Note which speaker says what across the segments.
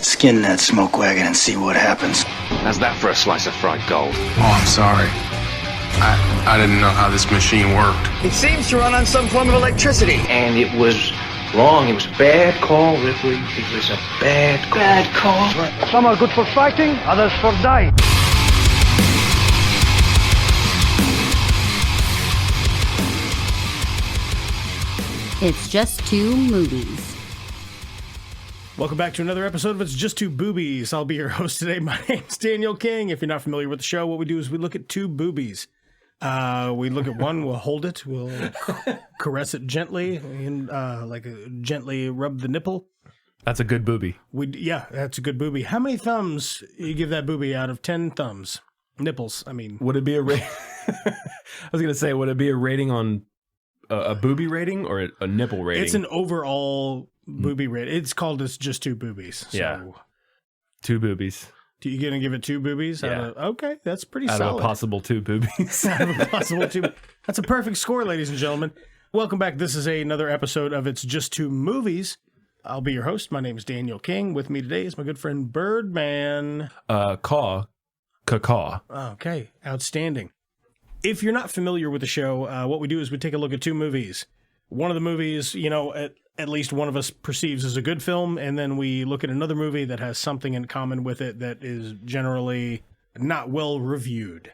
Speaker 1: Skin that smoke wagon and see what happens.
Speaker 2: How's that for a slice of fried gold?
Speaker 3: Oh, I'm sorry. I didn't know how this machine worked.
Speaker 4: It seems to run on some form of electricity.
Speaker 2: And it was wrong. It was a bad call, Ripley. It was a bad call.
Speaker 4: Bad call.
Speaker 5: Some are good for fighting, others for dying.
Speaker 6: It's Just Two Movies.
Speaker 7: Welcome back to another episode of It's Just Two Boobies. I'll be your host today. My name's Daniel King. If you're not familiar with the show, what we do is we look at two boobies. We look at one, we'll hold it, we'll caress it gently, and gently rub the nipple.
Speaker 8: That's a good booby.
Speaker 7: Yeah, that's a good booby. How many thumbs you give that booby out of 10 thumbs? Nipples, I mean.
Speaker 8: Would it be a rating? I was going to say, would it be a rating on a booby rating or a nipple rating?
Speaker 7: It's an overall booby rating. It's called It's Just Two Boobies. So.
Speaker 8: Yeah. Two boobies.
Speaker 7: You going to give it two boobies?
Speaker 8: Yeah.
Speaker 7: Okay, that's pretty
Speaker 8: solid.
Speaker 7: solid.
Speaker 8: Out of a possible two boobies.
Speaker 7: Out of a possible two. That's a perfect score, ladies and gentlemen. Welcome back. This is another episode of It's Just Two Movies. I'll be your host. My name is Daniel King. With me today is my good friend Birdman.
Speaker 8: Caw.
Speaker 7: Okay, outstanding. If you're not familiar with the show, what we do is we take a look at two movies. One of the movies, at least one of us perceives as a good film, and then we look at another movie that has something in common with it that is generally not well reviewed.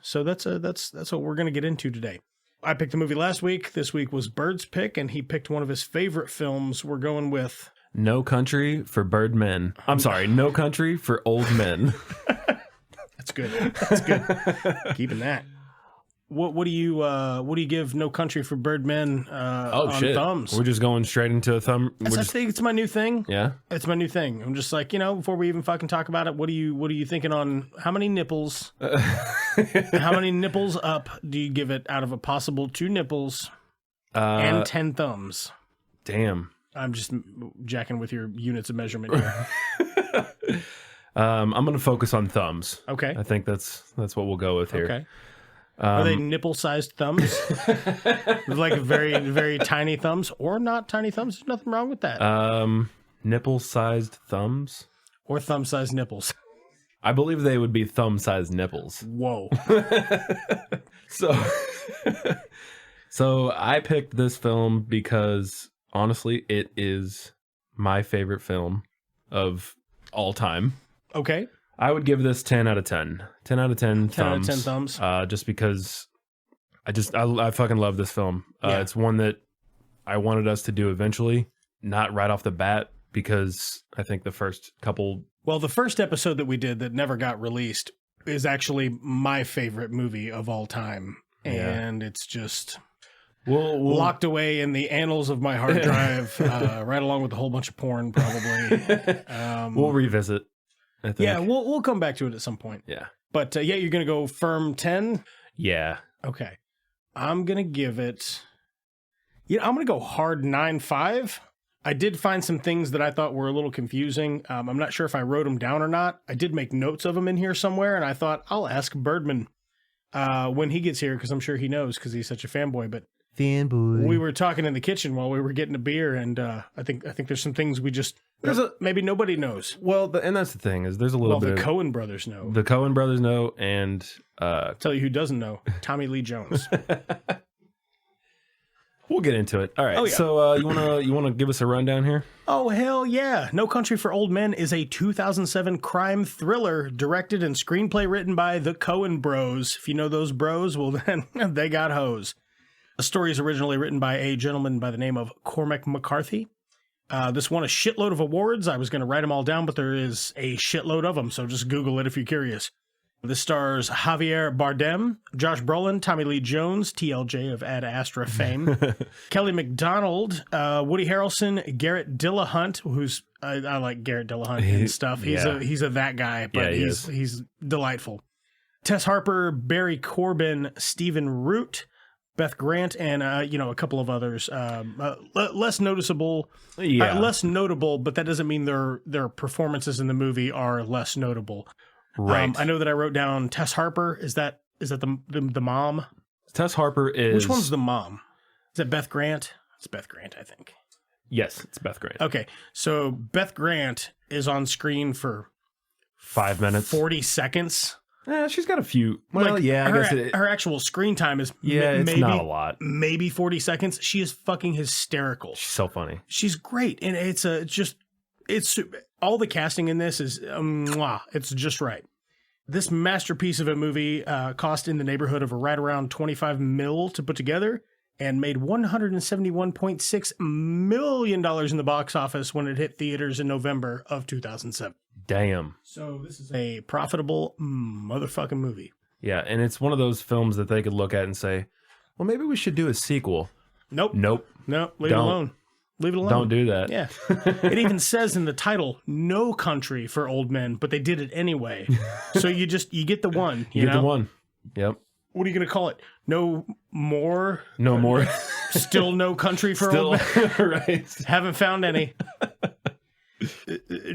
Speaker 7: So that's what we're going to get into today. I picked a movie last week. This week was Bird's pick, and he picked one of his favorite films. We're going with
Speaker 8: No Country for Birdmen. I'm sorry, No Country for Old Men.
Speaker 7: That's good. That's good. Keeping that. What do you give No Country for Birdmen on
Speaker 8: shit.
Speaker 7: thumbs?
Speaker 8: We're just going straight into a thumb.
Speaker 7: I think it's my new thing.
Speaker 8: Yeah,
Speaker 7: it's my new thing. I'm just like, before we even fucking talk about it, what are you thinking on how many nipples? How many nipples up do you give it out of a possible 2 nipples and 10 thumbs?
Speaker 8: Damn.
Speaker 7: I'm just jacking with your units of measurement here.
Speaker 8: I'm gonna focus on thumbs.
Speaker 7: Okay.
Speaker 8: I think that's what we'll go with here.
Speaker 7: Okay. Are they nipple-sized thumbs? Like very, very tiny thumbs or not tiny thumbs? There's nothing wrong with that.
Speaker 8: Nipple-sized thumbs?
Speaker 7: Or thumb-sized nipples.
Speaker 8: I believe they would be thumb-sized nipples.
Speaker 7: Whoa.
Speaker 8: So I picked this film because, honestly, it is my favorite film of all time.
Speaker 7: Okay.
Speaker 8: I would give this 10 out of 10. 10 out of 10 thumbs.
Speaker 7: 10 out of 10 thumbs.
Speaker 8: Just because I fucking love this film.
Speaker 7: Yeah.
Speaker 8: It's one that I wanted us to do eventually, not right off the bat, because I think the first couple...
Speaker 7: Well, the first episode that we did that never got released is actually my favorite movie of all time. And it's just
Speaker 8: we'll
Speaker 7: locked away in the annals of my hard drive, right along with a whole bunch of porn, probably.
Speaker 8: We'll revisit. I think.
Speaker 7: Yeah, we'll come back to it at some point.
Speaker 8: Yeah.
Speaker 7: But you're going to go firm 10?
Speaker 8: Yeah.
Speaker 7: Okay. I'm going to give it... I'm going to go hard 9.5. I did find some things that I thought were a little confusing. I'm not sure if I wrote them down or not. I did make notes of them in here somewhere, and I thought I'll ask Birdman when he gets here, because I'm sure he knows, because he's such a fanboy. But we were talking in the kitchen while we were getting a beer, and I think there's some things we just... maybe nobody knows.
Speaker 8: Well, and that's the thing, is there's a little bit
Speaker 7: the
Speaker 8: of...
Speaker 7: Coen brothers know.
Speaker 8: The Coen brothers know, and...
Speaker 7: tell you who doesn't know. Tommy Lee Jones.
Speaker 8: We'll get into it. All right.
Speaker 7: Oh, yeah.
Speaker 8: So you wanna give us a rundown here?
Speaker 7: Oh, hell yeah. No Country for Old Men is a 2007 crime thriller directed and screenplay written by the Coen bros. If you know those bros, well, then they got hoes. The story is originally written by a gentleman by the name of Cormac McCarthy. This won a shitload of awards. I was going to write them all down, but there is a shitload of them, so just Google it if you're curious. This stars Javier Bardem, Josh Brolin, Tommy Lee Jones, TLJ of Ad Astra fame, Kelly MacDonald, Woody Harrelson, Garrett Dillahunt, who's I like Garrett Dillahunt and stuff. He's a that guy, but he's delightful. Tess Harper, Barry Corbin, Stephen Root, Beth Grant, and a couple of others. Less noticeable, less notable, but that doesn't mean their performances in the movie are less notable.
Speaker 8: Right.
Speaker 7: I know that I wrote down Tess Harper. Is that the mom?
Speaker 8: Tess Harper is...
Speaker 7: Which one's the mom? Is it Beth Grant? It's Beth Grant, I think.
Speaker 8: Yes, it's Beth Grant.
Speaker 7: Okay, so Beth Grant is on screen for
Speaker 8: 5 minutes,
Speaker 7: 40 seconds.
Speaker 8: She's got a few. Well,
Speaker 7: like,
Speaker 8: yeah, I guess
Speaker 7: her actual screen time is
Speaker 8: it's
Speaker 7: maybe
Speaker 8: not a lot.
Speaker 7: Maybe 40 seconds. She is fucking hysterical.
Speaker 8: She's so funny.
Speaker 7: She's great, and it's all the casting in this is it's just right. This masterpiece of a movie cost in the neighborhood of right around $25 million to put together, and made $171.6 million in the box office when it hit theaters in November of 2007.
Speaker 8: Damn.
Speaker 7: So this is a profitable motherfucking movie.
Speaker 8: Yeah, and it's one of those films that they could look at and say, well, maybe we should do a sequel.
Speaker 7: Nope.
Speaker 8: No,
Speaker 7: leave it alone. Leave it alone.
Speaker 8: Don't do that.
Speaker 7: Yeah. It even says in the title, No Country for Old Men, but they did it anyway. So you get the one. You
Speaker 8: get
Speaker 7: know?
Speaker 8: the one. Yep.
Speaker 7: What are you going to call it? No more?
Speaker 8: No more.
Speaker 7: Still no country for old men?
Speaker 8: Right.
Speaker 7: Haven't found any.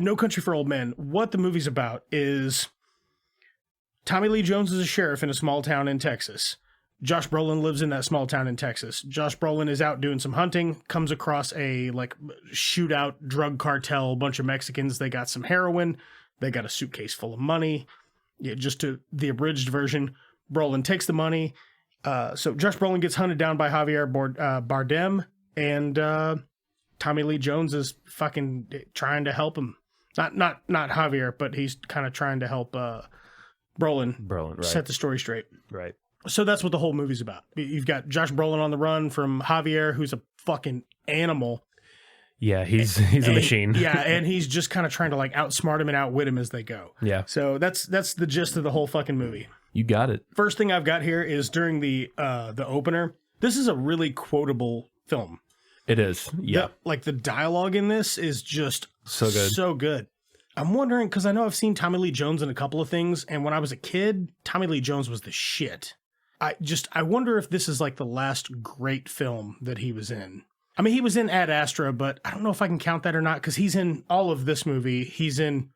Speaker 7: No Country for Old Men. What the movie's about is Tommy Lee Jones is a sheriff in a small town in Texas. Josh Brolin lives in that small town in Texas. Josh Brolin is out doing some hunting, comes across a shootout drug cartel, bunch of Mexicans. They got some heroin. They got a suitcase full of money. Yeah, just to the abridged version. Brolin takes the money. So Josh Brolin gets hunted down by Javier Bardem, and Tommy Lee Jones is fucking trying to help him. Not Javier, but he's kind of trying to help Brolin
Speaker 8: right.
Speaker 7: set the story straight.
Speaker 8: Right.
Speaker 7: So that's what the whole movie's about. You've got Josh Brolin on the run from Javier, who's a fucking animal.
Speaker 8: Yeah, he's a machine.
Speaker 7: Yeah, and he's just kind of trying to outsmart him and outwit him as they go.
Speaker 8: Yeah.
Speaker 7: So that's the gist of the whole fucking movie.
Speaker 8: You got it.
Speaker 7: First thing I've got here is during the opener. This is a really quotable film.
Speaker 8: It is. Yeah.
Speaker 7: The dialogue in this is just
Speaker 8: so good.
Speaker 7: So good. I'm wondering, because I know I've seen Tommy Lee Jones in a couple of things, and when I was a kid, Tommy Lee Jones was the shit. I wonder if this is the last great film that he was in. I mean, he was in Ad Astra, but I don't know if I can count that or not, because he's in all of this movie. He's in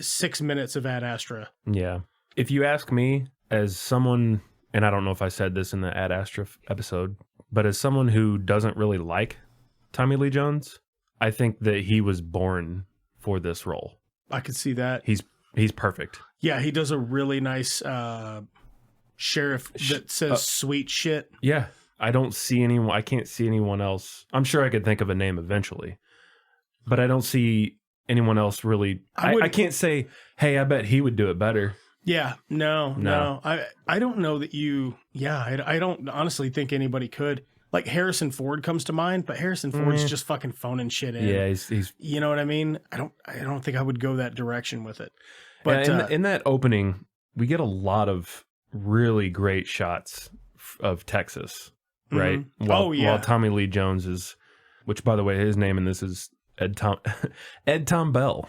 Speaker 7: 6 minutes of Ad Astra.
Speaker 8: Yeah. If you ask me, as someone, and I don't know if I said this in the Ad Astra episode, but as someone who doesn't really like Tommy Lee Jones, I think that he was born for this role.
Speaker 7: I could see that.
Speaker 8: He's perfect.
Speaker 7: Yeah, he does a really nice sheriff that says sweet shit.
Speaker 8: Yeah. I can't see anyone else. I'm sure I could think of a name eventually, but I don't see anyone else really. I can't say, hey, I bet he would do it better.
Speaker 7: Yeah, no. I don't know that you. Yeah, I don't honestly think anybody could. Harrison Ford comes to mind, but Harrison Ford's just fucking phoning shit in.
Speaker 8: Yeah, he's.
Speaker 7: You know what I mean? I don't think I would go that direction with it. But
Speaker 8: in that opening, we get a lot of really great shots of Texas, right?
Speaker 7: Mm-hmm.
Speaker 8: While Tommy Lee Jones is, which by the way, his name in this is Ed Tom Bell.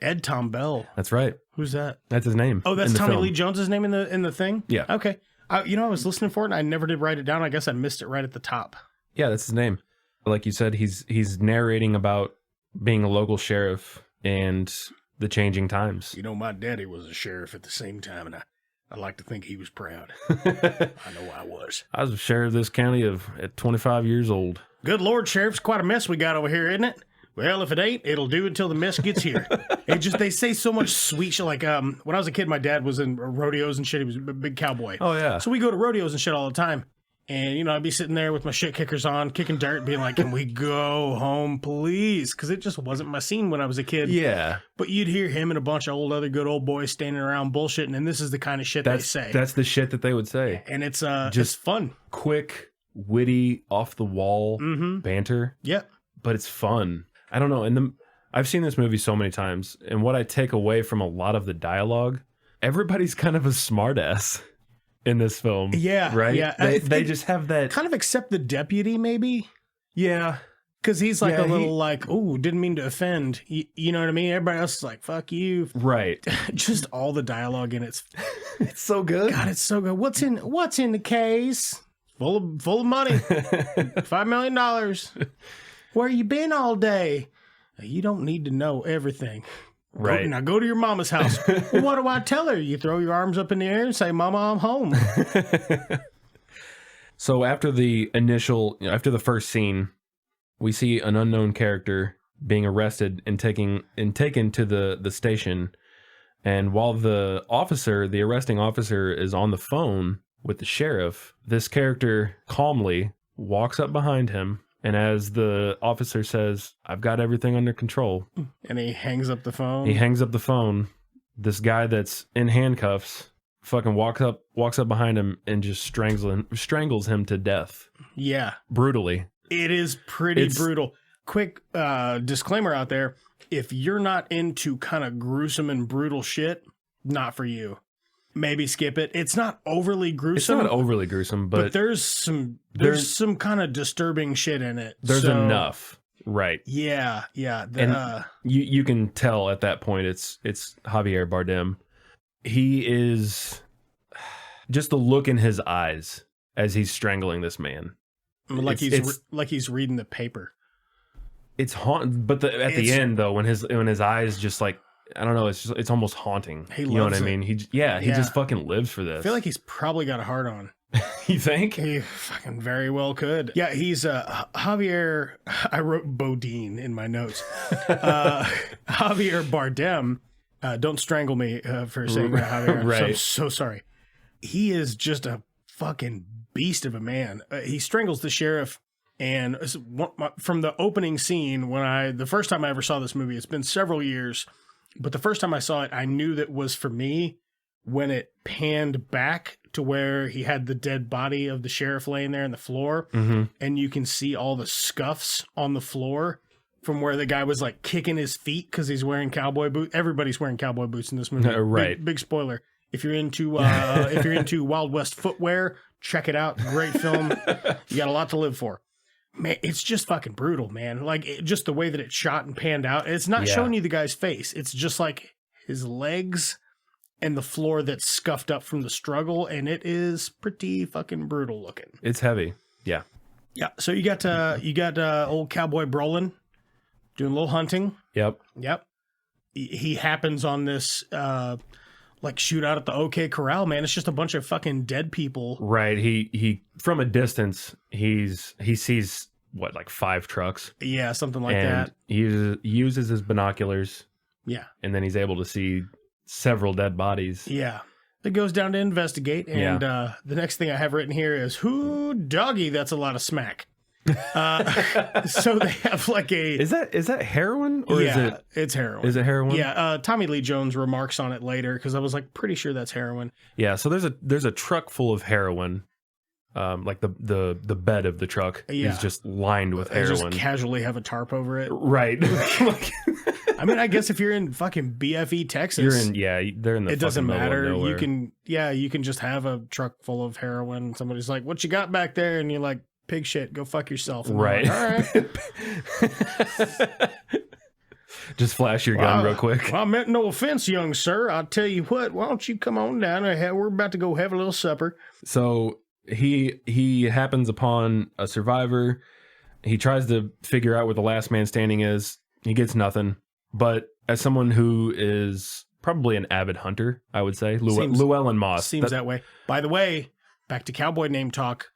Speaker 7: Ed Tom Bell.
Speaker 8: That's right.
Speaker 7: Who's that?
Speaker 8: That's his name.
Speaker 7: Oh, that's Tommy Lee Jones's name in the thing?
Speaker 8: Yeah.
Speaker 7: Okay. I was listening for it and I never did write it down. I guess I missed it right at the top.
Speaker 8: Yeah, that's his name. Like you said, he's narrating about being a local sheriff and the changing times.
Speaker 7: You know, my daddy was a sheriff at the same time, and I like to think he was proud. I know I was.
Speaker 8: I was a sheriff of this county at 25 years old.
Speaker 7: Good Lord, Sheriff, it's quite a mess we got over here, isn't it? Well, if it ain't, it'll do until the mess gets here. They say so much sweet shit. When I was a kid, my dad was in rodeos and shit. He was a big cowboy.
Speaker 8: Oh, yeah.
Speaker 7: So we go to rodeos and shit all the time. And, I'd be sitting there with my shit kickers on, kicking dirt, being like, can we go home, please? Because it just wasn't my scene when I was a kid.
Speaker 8: Yeah.
Speaker 7: But you'd hear him and a bunch of other good old boys standing around bullshitting, and this is the kind of shit they say.
Speaker 8: That's the shit that they would say.
Speaker 7: And it's just fun.
Speaker 8: Quick, witty, off-the-wall banter.
Speaker 7: Yep.
Speaker 8: But it's fun. I don't know. And I've seen this movie so many times, and what I take away from a lot of the dialogue, everybody's kind of a smartass in this film.
Speaker 7: Yeah.
Speaker 8: Right?
Speaker 7: Yeah.
Speaker 8: They just have that.
Speaker 7: Kind of except the deputy, maybe?
Speaker 8: Yeah.
Speaker 7: Because he's ooh, didn't mean to offend. You know what I mean? Everybody else is like, fuck you.
Speaker 8: Right.
Speaker 7: Just all the dialogue in it's
Speaker 8: so good.
Speaker 7: God, it's so good. What's in the case? Full of money. $5 million. Where you been all day? You don't need to know everything.
Speaker 8: Right.
Speaker 7: Now go to your mama's house. Well, what do I tell her? You throw your arms up in the air and say, Mama, I'm home.
Speaker 8: So after the first scene, we see an unknown character being arrested and taken to the station. And while the arresting officer is on the phone with the sheriff, this character calmly walks up behind him. And as the officer says, "I've got everything under control,"
Speaker 7: and he hangs up the phone. This guy that's in handcuffs fucking walks up behind him and just strangles him to death. Yeah.
Speaker 8: Brutally.
Speaker 7: It is pretty brutal. Quick disclaimer out there. If you're not into kind of gruesome and brutal shit, not for you. Maybe skip it. It's not overly gruesome.
Speaker 8: It's not overly gruesome, but
Speaker 7: there's some kind of disturbing shit in it.
Speaker 8: There's enough. Right.
Speaker 7: Yeah.
Speaker 8: And you can tell at that point it's Javier Bardem. He is just the look in his eyes as he's strangling this man.
Speaker 7: Like he's reading the paper.
Speaker 8: It's haunting, but at the end though, when his eyes just like, I don't know, it's almost haunting.
Speaker 7: He
Speaker 8: you know what
Speaker 7: loves
Speaker 8: I mean?
Speaker 7: it.
Speaker 8: He just fucking lives for this.
Speaker 7: I feel like he's probably got a heart on.
Speaker 8: You think?
Speaker 7: He fucking very well could. Yeah, he's Javier. I wrote Bodine in my notes. Javier Bardem. Don't strangle me for saying that, Javier.
Speaker 8: Right.
Speaker 7: I'm so sorry. He is just a fucking beast of a man. He strangles the sheriff. And from the opening scene, the first time I ever saw this movie, it's been several years, but the first time I saw it, I knew that was for me when it panned back to where he had the dead body of the sheriff laying there on the floor.
Speaker 8: Mm-hmm.
Speaker 7: And you can see all the scuffs on the floor from where the guy was like kicking his feet because he's wearing cowboy boots. Everybody's wearing cowboy boots in this movie.
Speaker 8: Right.
Speaker 7: Big spoiler. If you're into Wild West footwear, check it out. Great film. You got a lot to live for. Man, it's just fucking brutal, man. Like, just the way that it's shot and panned out. It's not showing you the guy's face. It's just like his legs and the floor that's scuffed up from the struggle, and it is pretty fucking brutal looking.
Speaker 8: It's heavy. Yeah.
Speaker 7: Yeah. So you got old cowboy Brolin doing a little hunting.
Speaker 8: Yep.
Speaker 7: He happens on this like shootout at the OK Corral, man. It's just a bunch of fucking dead people.
Speaker 8: Right. He from a distance, he sees what, like 5 trucks.
Speaker 7: Yeah, something like
Speaker 8: and
Speaker 7: that.
Speaker 8: He uses his binoculars.
Speaker 7: Yeah.
Speaker 8: And then he's able to see several dead bodies.
Speaker 7: Yeah. It goes down to investigate, and the next thing I have written here is, "Who doggy? That's a lot of smack." So they have like a...
Speaker 8: Is that heroin? Or
Speaker 7: it's heroin.
Speaker 8: Is it heroin?
Speaker 7: Yeah, Tommy Lee Jones remarks on it later, because I was like pretty sure that's heroin.
Speaker 8: Yeah, so there's a truck full of heroin. Like the bed of the truck is just lined with heroin.
Speaker 7: They just casually have a tarp over it.
Speaker 8: Right.
Speaker 7: I mean, I guess if you're in fucking BFE, Texas,
Speaker 8: they're in the.
Speaker 7: It doesn't matter.
Speaker 8: You
Speaker 7: can just have a truck full of heroin. Somebody's like, "What you got back there?" And you're like, "Pig shit. Go fuck yourself." And
Speaker 8: right.
Speaker 7: Like, all right.
Speaker 8: Just flash your gun real quick.
Speaker 7: Well, I meant no offense, young sir. I'll tell you what. Why don't you come on down? We're about to go have a little supper.
Speaker 8: So he happens upon a survivor. He tries to figure out where the last man standing is. He gets nothing. But as someone who is probably an avid hunter, I would say, Llewellyn Moss.
Speaker 7: Seems that way. By the way, back to cowboy name talk.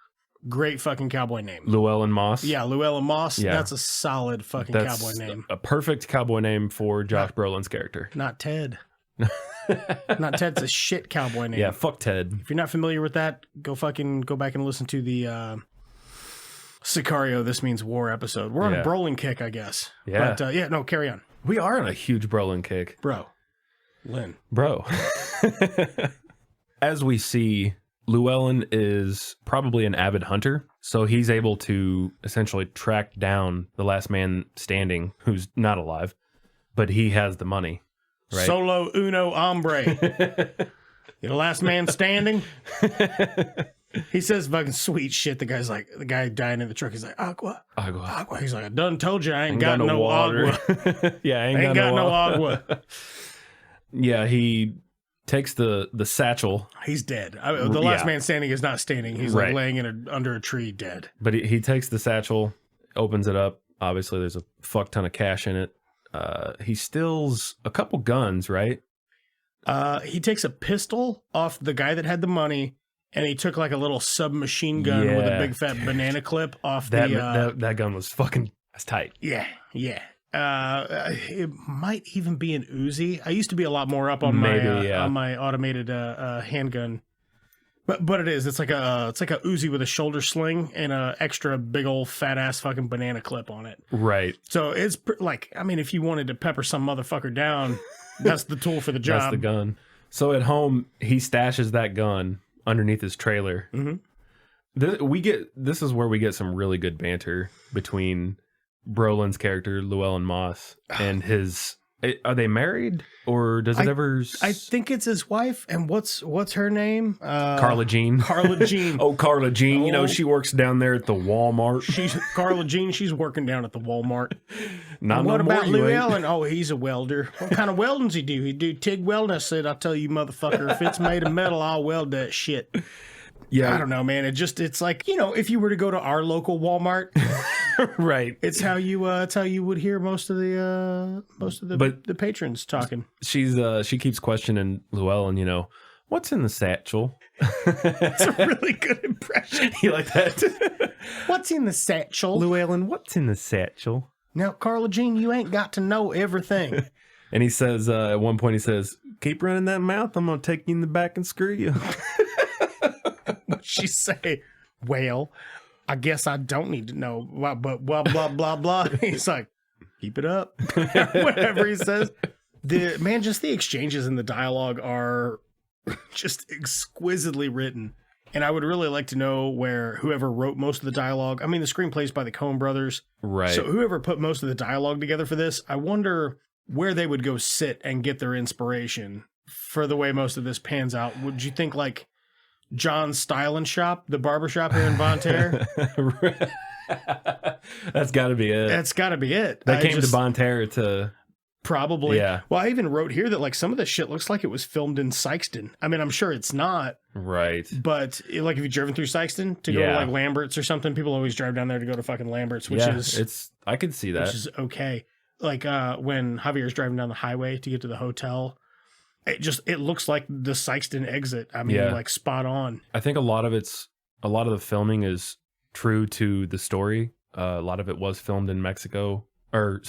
Speaker 7: Great fucking cowboy name.
Speaker 8: Llewellyn Moss.
Speaker 7: Yeah, Llewellyn Moss.
Speaker 8: Yeah.
Speaker 7: That's a solid fucking cowboy name.
Speaker 8: A perfect cowboy name for Josh Brolin's character.
Speaker 7: Not Ted. Not Ted's a shit cowboy name.
Speaker 8: Yeah, fuck Ted.
Speaker 7: If you're not familiar with that, go back and listen to the Sicario This Means War episode. We're on a Brolin kick, I guess.
Speaker 8: Yeah.
Speaker 7: But carry on.
Speaker 8: We are on a huge Brolin kick.
Speaker 7: Bro.
Speaker 8: As we see, Llewellyn is probably an avid hunter, so he's able to essentially track down the last man standing who's not alive, but he has the money. Right?
Speaker 7: Solo uno hombre. You're the last man standing? He says fucking sweet shit. The guy dying in the truck. He's like, agua. He's like, I done told you I ain't got no
Speaker 8: water.
Speaker 7: agua.
Speaker 8: Yeah, I
Speaker 7: ain't got no agua.
Speaker 8: Yeah, he takes the satchel.
Speaker 7: He's dead. The last man standing is not standing. He's like laying under a tree dead.
Speaker 8: But he takes the satchel, opens it up. Obviously, there's a fuck ton of cash in it. He steals a couple guns, right?
Speaker 7: He takes a pistol off the guy that had the money, and he took like a little submachine gun with a big fat banana clip off
Speaker 8: that gun was fucking, that's tight.
Speaker 7: Yeah. It might even be an Uzi. I used to be a lot more up on my automated handgun. But it is. It's like a Uzi with a shoulder sling and a extra big old fat ass fucking banana clip on it.
Speaker 8: Right.
Speaker 7: So it's if you wanted to pepper some motherfucker down, that's the tool for the job.
Speaker 8: That's the gun. So at home, he stashes that gun underneath his trailer.
Speaker 7: Mm-hmm.
Speaker 8: This is where we get some really good banter between Brolin's character Llewellyn Moss and his. Are they married, or does it ever?
Speaker 7: I think it's his wife. And what's her name?
Speaker 8: Carla Jean.
Speaker 7: Carla Jean.
Speaker 8: Oh, Carla Jean. You know, she works down there at the Walmart.
Speaker 7: She's Carla Jean. She's working down at the Walmart.
Speaker 8: Not
Speaker 7: what
Speaker 8: no more,
Speaker 7: about Llewellyn? Oh, he's a welder. What kind of welding's he do? He do TIG welding. I said, I'll tell you, motherfucker, if it's made of metal, I'll weld that shit.
Speaker 8: Yeah,
Speaker 7: I don't know, man. It's like, if you were to go to our local Walmart,
Speaker 8: right?
Speaker 7: It's how you would hear most of the patrons talking.
Speaker 8: She keeps questioning Llewellyn. What's in the satchel?
Speaker 7: That's a really good impression.
Speaker 8: You like that?
Speaker 7: What's in the satchel,
Speaker 8: Llewellyn? What's in the satchel?
Speaker 7: Now, Carla Jean, you ain't got to know everything.
Speaker 8: And he says at one point, "Keep running that mouth. I'm gonna take you in the back and screw you."
Speaker 7: What'd she say? Well, I guess I don't need to know, but blah, blah, blah, blah. He's like, keep it up. Whatever he says. Just the exchanges in the dialogue are just exquisitely written. And I would really like to know whoever wrote most of the dialogue. I mean, the screenplay's by the Coen brothers.
Speaker 8: Right.
Speaker 7: So whoever put most of the dialogue together for this, I wonder where they would go sit and get their inspiration for the way most of this pans out. Would you think like John's Styling Shop, the barbershop here in Von Terre?
Speaker 8: That's got to be it.
Speaker 7: That's got to be it.
Speaker 8: They came to Von Terre to...
Speaker 7: Probably.
Speaker 8: Yeah.
Speaker 7: Well, I even wrote here that like some of this shit looks like it was filmed in Sykeston. I mean, I'm sure it's not.
Speaker 8: Right.
Speaker 7: But like if you've driven through Sykeston to go to like Lambert's or something, people always drive down there to go to fucking Lambert's, which is...
Speaker 8: I could see that.
Speaker 7: Which is okay. Like when Javier's driving down the highway to get to the hotel, it looks like the Sykeston exit. I mean, like spot on.
Speaker 8: I think a lot of the filming is true to the story. A lot of it was filmed in Mexico. A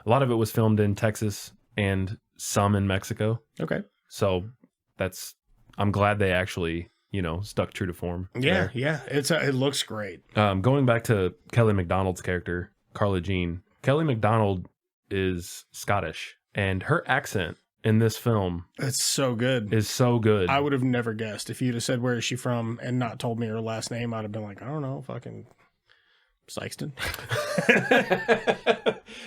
Speaker 8: lot of it was filmed in Texas and some in Mexico.
Speaker 7: Okay.
Speaker 8: So I'm glad they actually, stuck true to form.
Speaker 7: Yeah, yeah. It looks great.
Speaker 8: Going back to Kelly MacDonald's character, Carla Jean. Kelly MacDonald is Scottish, and her accent in this film
Speaker 7: is so good.
Speaker 8: I
Speaker 7: would have never guessed. If you'd have said, where is she from, and not told me her last name, I'd have been like, I don't know, fucking Sykeston.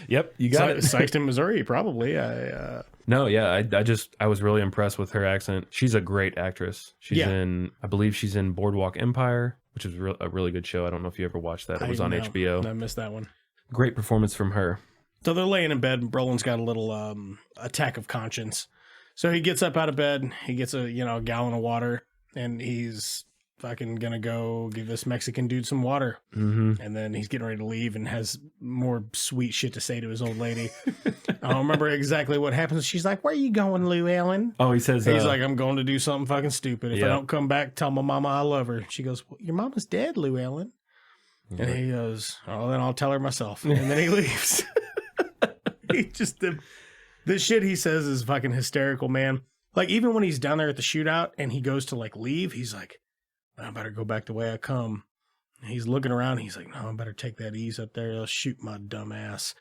Speaker 8: Yep, you got it.
Speaker 7: Sykeston, Missouri, probably.
Speaker 8: I was really impressed with her accent. She's a great actress. I believe she's in Boardwalk Empire, which is a really good show. I don't know if you ever watched that. It was on HBO.
Speaker 7: I missed that one.
Speaker 8: Great performance from her.
Speaker 7: So they're laying in bed, and Brolin's got a little attack of conscience. So he gets up out of bed, he gets a gallon of water, and he's fucking gonna go give this Mexican dude some water.
Speaker 8: Mm-hmm.
Speaker 7: And then he's getting ready to leave and has more sweet shit to say to his old lady. I don't remember exactly what happens. She's like, "Where are you going, Llewellyn?"
Speaker 8: Oh, he says...
Speaker 7: He's like, "I'm going to do something fucking stupid. If I don't come back, tell my mama I love her." She goes, "Well, your mama's dead, Llewellyn." Mm-hmm. And he goes, "Oh, then I'll tell her myself." And then he leaves. He just... The shit he says is fucking hysterical, man. Like, even when he's down there at the shootout and he goes to, like, leave, he's like, "I better go back the way I come." And he's looking around. He's like, "No, I better take that ease up there. They'll shoot my dumb ass."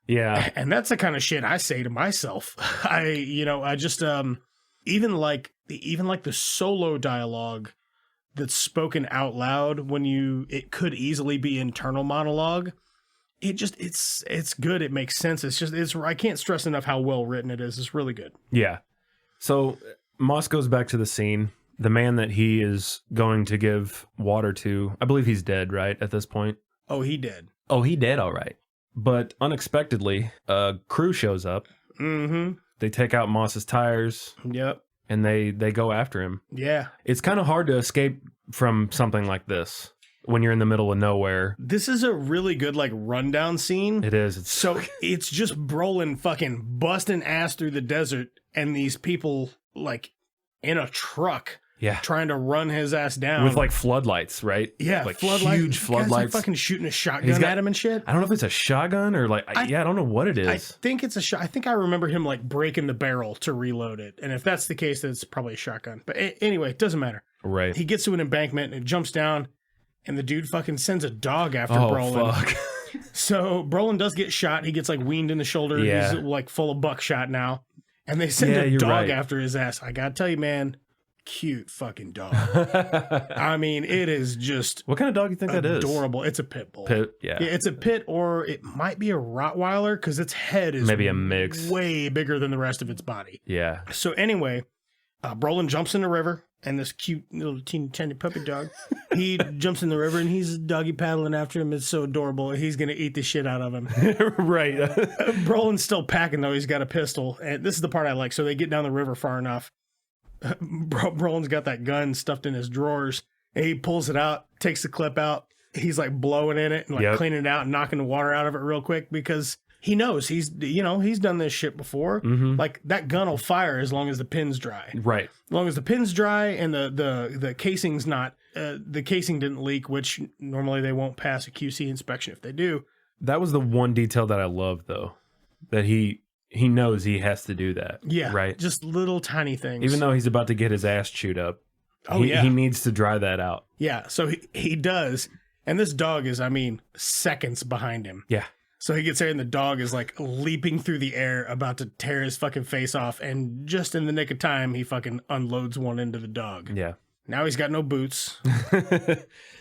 Speaker 8: Yeah.
Speaker 7: And that's the kind of shit I say to myself. I just, even like the solo dialogue that's spoken out loud it could easily be internal monologue. It's good. It makes sense. I can't stress enough how well written it is. It's really good.
Speaker 8: Yeah. So Moss goes back to the scene. The man that he is going to give water to, I believe he's dead, right, at this point?
Speaker 7: Oh, he did.
Speaker 8: Oh, he did, all right. But unexpectedly, a crew shows up.
Speaker 7: Mm-hmm.
Speaker 8: They take out Moss's tires.
Speaker 7: Yep.
Speaker 8: And they go after him.
Speaker 7: Yeah. It's
Speaker 8: kind of hard to escape from something like this when you're in the middle of nowhere.
Speaker 7: This is a really good, like, rundown scene.
Speaker 8: It is.
Speaker 7: It's just Brolin fucking busting ass through the desert and these people, like, in a truck. trying to run his ass down.
Speaker 8: With like floodlights, right?
Speaker 7: Yeah,
Speaker 8: like
Speaker 7: floodlights.
Speaker 8: huge floodlights.
Speaker 7: Fucking shooting a shotgun at him and shit.
Speaker 8: I don't know if it's a shotgun or like, I don't know what it is.
Speaker 7: I think it's a shot. I think I remember him like breaking the barrel to reload it. And if that's the case, then it's probably a shotgun. But anyway, it doesn't matter.
Speaker 8: Right.
Speaker 7: He gets to an embankment and it jumps down, and the dude fucking sends a dog after Brolin.
Speaker 8: Fuck.
Speaker 7: So Brolin does get shot. He gets like weaned in the shoulder.
Speaker 8: Yeah.
Speaker 7: He's like full of buckshot now. And they send a dog
Speaker 8: right.
Speaker 7: after his ass. I gotta tell you, man, cute fucking dog. I mean, it is just
Speaker 8: what kind of dog do you think that is?
Speaker 7: Adorable. It's a pit bull.
Speaker 8: Yeah.
Speaker 7: It's a pit, or it might be a Rottweiler because its head is
Speaker 8: maybe a mix,
Speaker 7: way bigger than the rest of its body.
Speaker 8: Yeah.
Speaker 7: So anyway, Brolin jumps in the river, and this cute little teeny tiny puppy dog, he jumps in the river and he's doggy paddling after him. It's so adorable. He's gonna eat the shit out of him.
Speaker 8: Right.
Speaker 7: Brolin's still packing though. He's got a pistol, and this is the part I like. So they get down the river far enough. Brolin's got that gun stuffed in his drawers, and he pulls it out, takes the clip out. He's like blowing in it and like cleaning it out and knocking the water out of it real quick because he knows he's done this shit before.
Speaker 8: Mm-hmm.
Speaker 7: Like that gun will fire as long as the pin's dry.
Speaker 8: Right.
Speaker 7: As long as the pin's dry and the casing's not, the casing didn't leak, which normally they won't pass a QC inspection if they do.
Speaker 8: That was the one detail that I loved though, that he knows he has to do that.
Speaker 7: Yeah.
Speaker 8: Right.
Speaker 7: Just little tiny things.
Speaker 8: Even though he's about to get his ass chewed up.
Speaker 7: Oh,
Speaker 8: he needs to dry that out.
Speaker 7: Yeah. So he does. And this dog is, seconds behind him.
Speaker 8: Yeah.
Speaker 7: So he gets there and the dog is like leaping through the air, about to tear his fucking face off. And just in the nick of time, he fucking unloads one into the dog.
Speaker 8: Yeah.
Speaker 7: Now he's got no boots.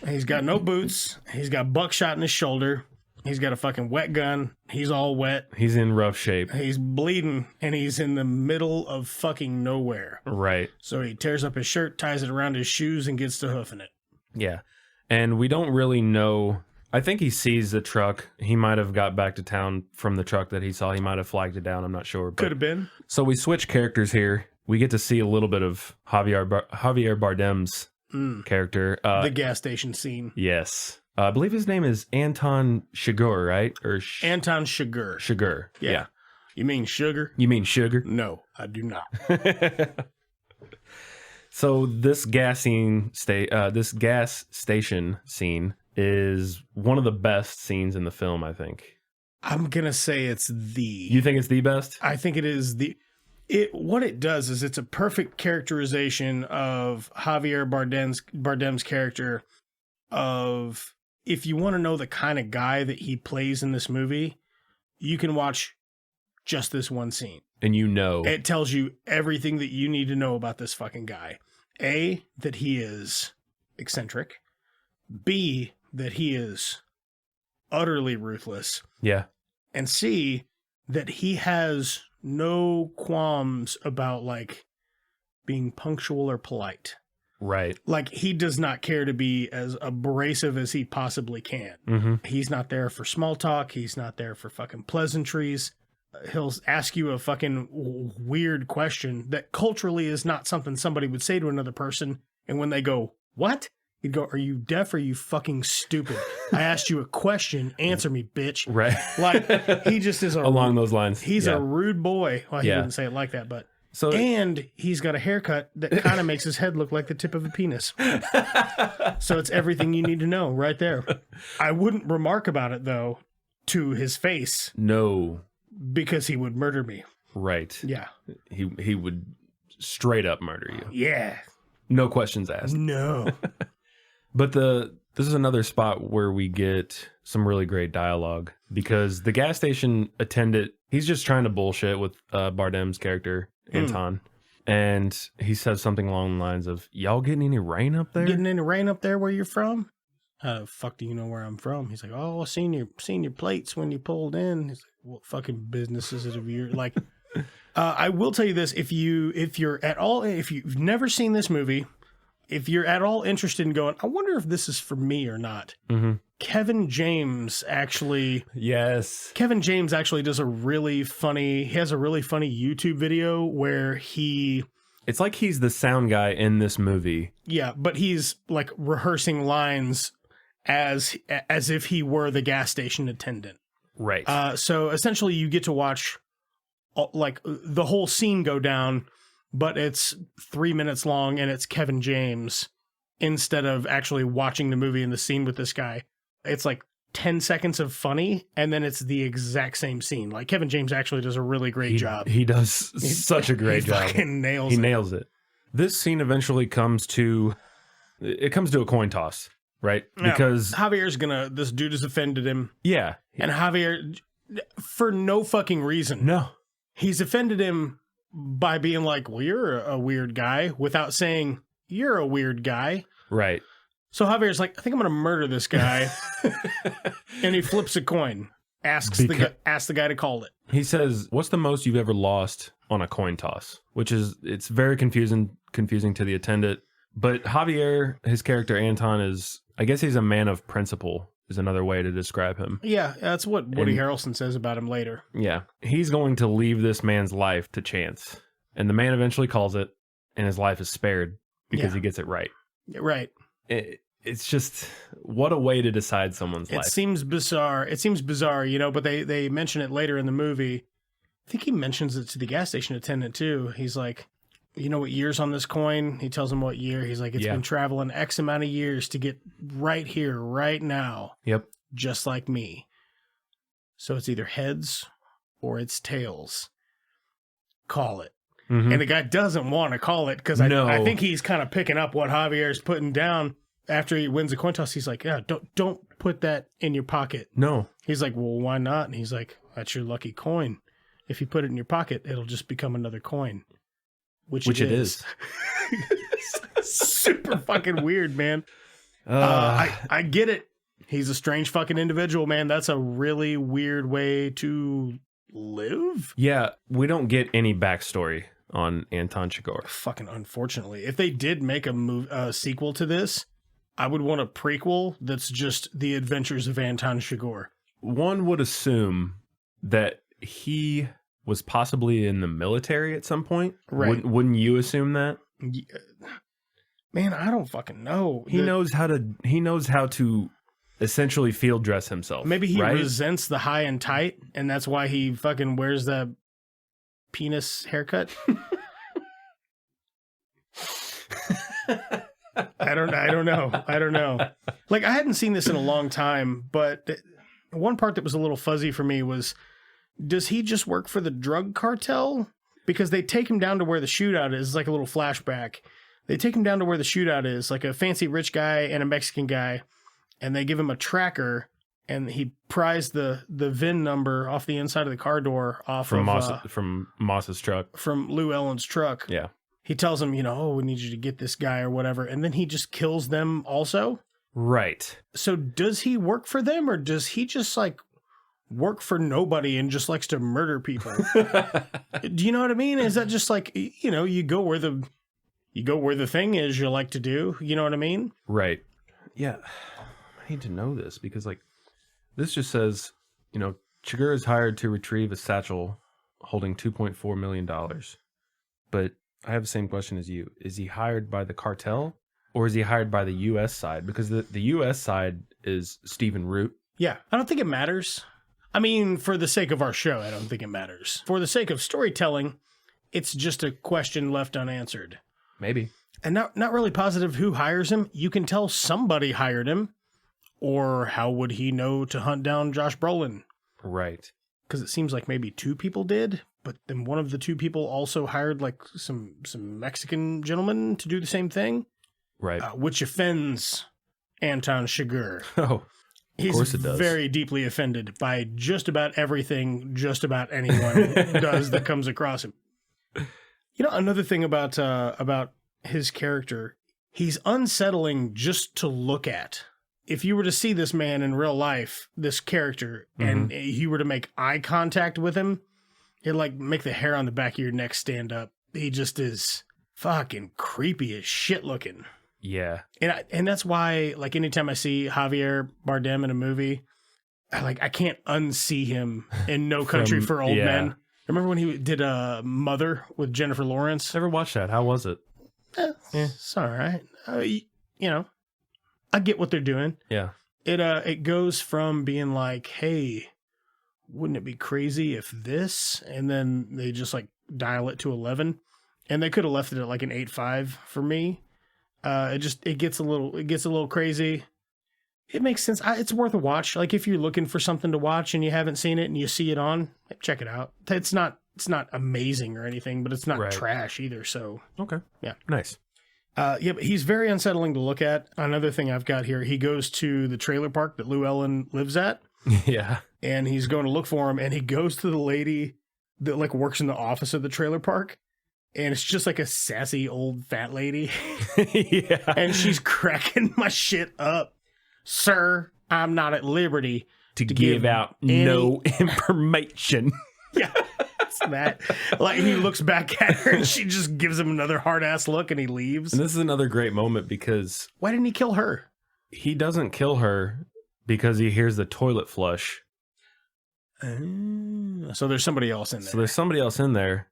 Speaker 7: He's got buckshot in his shoulder. He's got a fucking wet gun. He's all wet.
Speaker 8: He's in rough shape.
Speaker 7: He's bleeding, and he's in the middle of fucking nowhere.
Speaker 8: Right.
Speaker 7: So he tears up his shirt, ties it around his shoes, and gets to hoofing it.
Speaker 8: Yeah. And we don't really know. I think he sees the truck. He might have got back to town from the truck that he saw. He might have flagged it down. I'm not sure.
Speaker 7: Could have been.
Speaker 8: So we switch characters here. We get to see a little bit of Javier Bardem's character.
Speaker 7: The gas station scene.
Speaker 8: Yes. I believe his name is Anton Chigurh, right? Or
Speaker 7: Anton Chigurh.
Speaker 8: Chigurh. Yeah.
Speaker 7: You mean sugar?
Speaker 8: You mean sugar?
Speaker 7: No, I do not.
Speaker 8: So this gas station scene is one of the best scenes in the film, I think.
Speaker 7: I'm gonna say it's the.
Speaker 8: You think it's the best?
Speaker 7: I think it is the. What it does is it's a perfect characterization of Javier Bardem's character. Of, if you want to know the kind of guy that he plays in this movie, you can watch just this one scene.
Speaker 8: And it
Speaker 7: tells you everything that you need to know about this fucking guy. A, that he is eccentric. B, that he is utterly ruthless.
Speaker 8: Yeah.
Speaker 7: And C, that he has no qualms about like being punctual or polite.
Speaker 8: Right.
Speaker 7: Like he does not care to be as abrasive as he possibly can.
Speaker 8: Mm-hmm.
Speaker 7: He's not there for small talk. He's not there for fucking pleasantries. He'll ask you a fucking weird question that culturally is not something somebody would say to another person. And when they go, what? He'd go, are you deaf or are you fucking stupid? I asked you a question. Answer me, bitch.
Speaker 8: Right.
Speaker 7: Like he just is
Speaker 8: along those lines.
Speaker 7: He's a rude boy. Well, he wouldn't say it like that, but.
Speaker 8: So,
Speaker 7: and he's got a haircut that kind of makes his head look like the tip of a penis. So it's everything you need to know right there. I wouldn't remark about it, though, to his face.
Speaker 8: No.
Speaker 7: Because he would murder me.
Speaker 8: Right.
Speaker 7: Yeah.
Speaker 8: He would straight up murder you.
Speaker 7: Yeah.
Speaker 8: No questions asked.
Speaker 7: No.
Speaker 8: But this is another spot where we get some really great dialogue because the gas station attendant, he's just trying to bullshit with Bardem's character, Anton. And he says something along the lines of, y'all getting any rain up there?
Speaker 7: Getting any rain up there where you're from? How the fuck do you know where I'm from? He's like, oh, I seen your plates when you pulled in. He's like, what fucking business is it of yours? Like, I will tell you this: if you've never seen this movie, if you're at all interested in going, I wonder if this is for me or not. Mm-hmm. Kevin James actually does a really funny. He has a really funny YouTube video where
Speaker 8: it's like he's the sound guy in this movie.
Speaker 7: Yeah, but he's like rehearsing lines as if he were the gas station attendant.
Speaker 8: Right.
Speaker 7: So essentially you get to watch like the whole scene go down but it's 3 minutes long and it's Kevin James instead of actually watching the movie in the scene with this guy. It's like 10 seconds of funny, and then it's the exact same scene. Like, Kevin James actually does a really great job.
Speaker 8: He does such a great job.
Speaker 7: He fucking nails
Speaker 8: it.
Speaker 7: He
Speaker 8: nails it. This scene eventually comes to a coin toss, right? Because
Speaker 7: Javier's this dude has offended him.
Speaker 8: Yeah.
Speaker 7: And Javier, for no fucking reason.
Speaker 8: No.
Speaker 7: He's offended him by being like, well, you're a weird guy, without saying, you're a weird guy.
Speaker 8: Right.
Speaker 7: So Javier's like, I think I'm going to murder this guy. And he flips a coin, asks the guy to call it.
Speaker 8: He says, what's the most you've ever lost on a coin toss? Which is, it's very confusing to the attendant. But Javier, his character Anton, is, I guess he's a man of principle, is another way to describe him.
Speaker 7: Yeah, that's what Woody Harrelson says about him later.
Speaker 8: Yeah. He's going to leave this man's life to chance. And the man eventually calls it, and his life is spared because he gets it right.
Speaker 7: Right.
Speaker 8: It's just, what a way to decide someone's life.
Speaker 7: It seems bizarre, but they mention it later in the movie. I think he mentions it to the gas station attendant too. He's like, you know what year's on this coin? He tells him what year. He's like, it's been traveling X amount of years to get right here, right now.
Speaker 8: Yep.
Speaker 7: Just like me. So it's either heads or it's tails. Call it. Mm-hmm. And the guy doesn't want to call it because I think he's kind of picking up what Javier's putting down. After he wins the coin toss, he's like, yeah, don't put that in your pocket.
Speaker 8: No.
Speaker 7: He's like, well, why not? And he's like, that's your lucky coin. If you put it in your pocket, it'll just become another coin. Which it is. Super fucking weird, man. I get it. He's a strange fucking individual, man. That's a really weird way to live.
Speaker 8: Yeah, we don't get any backstory on Anton Chigurh.
Speaker 7: Fucking unfortunately. If they did make a sequel to this, I would want a prequel that's just the adventures of Anton Chigurh.
Speaker 8: One would assume that he was possibly in the military at some point.
Speaker 7: Right.
Speaker 8: Wouldn't you assume that?
Speaker 7: Yeah. Man, I don't fucking know.
Speaker 8: He knows how to essentially field dress himself.
Speaker 7: Maybe he resents the high and tight, and that's why he fucking wears the penis haircut. I don't know. Like, I hadn't seen this in a long time, but one part that was a little fuzzy for me was, does he just work for the drug cartel? Because they take him down to where the shootout is, like a little flashback. They take him down to where the shootout is, like a fancy rich guy and a Mexican guy, and they give him a tracker, and he pries the VIN number off the inside of the car door
Speaker 8: from Moss's truck.
Speaker 7: From Lou Ellen's truck.
Speaker 8: Yeah.
Speaker 7: He tells him, we need you to get this guy or whatever. And then he just kills them also.
Speaker 8: Right.
Speaker 7: So does he work for them, or does he just like work for nobody and just likes to murder people? Do you know what I mean? Is that just like, you go where the thing is you like to do? You know what I mean?
Speaker 8: Right. Yeah. I need to know this because like this just says, Chigurh is hired to retrieve a satchel holding $2.4 million. But I have the same question as you. Is he hired by the cartel or is he hired by the U.S. side? Because the U.S. side is Stephen Root.
Speaker 7: Yeah, I don't think it matters. I mean, for the sake of our show, I don't think it matters. For the sake of storytelling, it's just a question left unanswered.
Speaker 8: Maybe.
Speaker 7: And not really positive who hires him. You can tell somebody hired him. Or how would he know to hunt down Josh Brolin?
Speaker 8: Right.
Speaker 7: Because it seems like maybe two people did, but then one of the two people also hired like some Mexican gentleman to do the same thing.
Speaker 8: Right.
Speaker 7: Which offends Anton Chigurh.
Speaker 8: Oh, of course it does.
Speaker 7: He's very deeply offended by just about everything just about anyone does that comes across him. Another thing about his character, he's unsettling just to look at. If you were to see this man in real life, this character, and you were to make eye contact with him, it'd like make the hair on the back of your neck stand up. He just is fucking creepy as shit looking.
Speaker 8: Yeah.
Speaker 7: And that's why, like, anytime I see Javier Bardem in a movie, I can't unsee him in No Country for Old Men. Remember when he did Mother with Jennifer Lawrence?
Speaker 8: Never watched that. How was it?
Speaker 7: It's all right. I get what they're doing.
Speaker 8: Yeah.
Speaker 7: It goes from being like, hey, wouldn't it be crazy if this? And then they just like dial it to 11. and they could have left it at like an 8.5 for me. It gets a little crazy. It makes sense. It's worth a watch. Like if you're looking for something to watch and you haven't seen it and you see it on, check it out. It's not amazing or anything, but it's not trash either. So
Speaker 8: okay,
Speaker 7: yeah,
Speaker 8: nice.
Speaker 7: Yeah, but he's very unsettling to look at. Another thing I've got here, he goes to the trailer park that Llewellyn lives at.
Speaker 8: Yeah.
Speaker 7: And he's going to look for him, and he goes to the lady that like works in the office of the trailer park, and it's just like a sassy old fat lady.
Speaker 8: Yeah.
Speaker 7: And she's cracking my shit up. Sir, I'm not at liberty
Speaker 8: to give out no information.
Speaker 7: Yeah. That like he looks back at her and she just gives him another hard ass look and he leaves.
Speaker 8: And this is another great moment because
Speaker 7: why didn't he kill her?
Speaker 8: He doesn't kill her because he hears the toilet flush.
Speaker 7: So there's somebody else in there.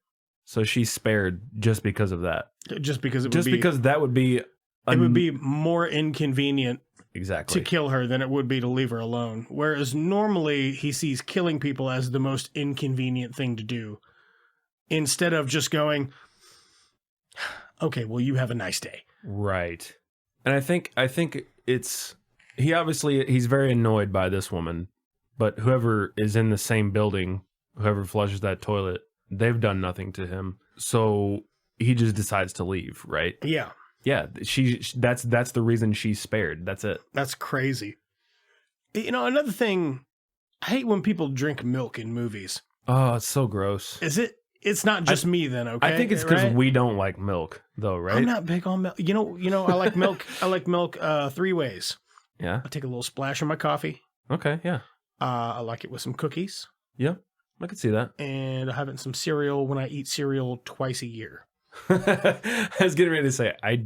Speaker 7: So she's spared just because of that. Because
Speaker 8: that would be
Speaker 7: it would be more inconvenient
Speaker 8: exactly
Speaker 7: to kill her than it would be to leave her alone. Whereas normally he sees killing people as the most inconvenient thing to do. Instead of just going, okay, well, you have a nice day.
Speaker 8: Right. And I think he's very annoyed by this woman, but whoever is in the same building, whoever flushes that toilet, they've done nothing to him. So he just decides to leave, right?
Speaker 7: Yeah.
Speaker 8: Yeah, that's the reason she's spared. That's it.
Speaker 7: That's crazy. You know, another thing, I hate when people drink milk in movies.
Speaker 8: Oh, it's so gross.
Speaker 7: Is it? It's not just me then, okay?
Speaker 8: I think it's because we don't like milk, though, right?
Speaker 7: I'm not big on milk. You know, I like milk. I like milk 3 ways.
Speaker 8: Yeah.
Speaker 7: I take a little splash in my coffee.
Speaker 8: Okay, yeah.
Speaker 7: I like it with some cookies.
Speaker 8: Yeah, I could see that.
Speaker 7: And I have it in some cereal when I eat cereal twice a year.
Speaker 8: I was getting ready to say I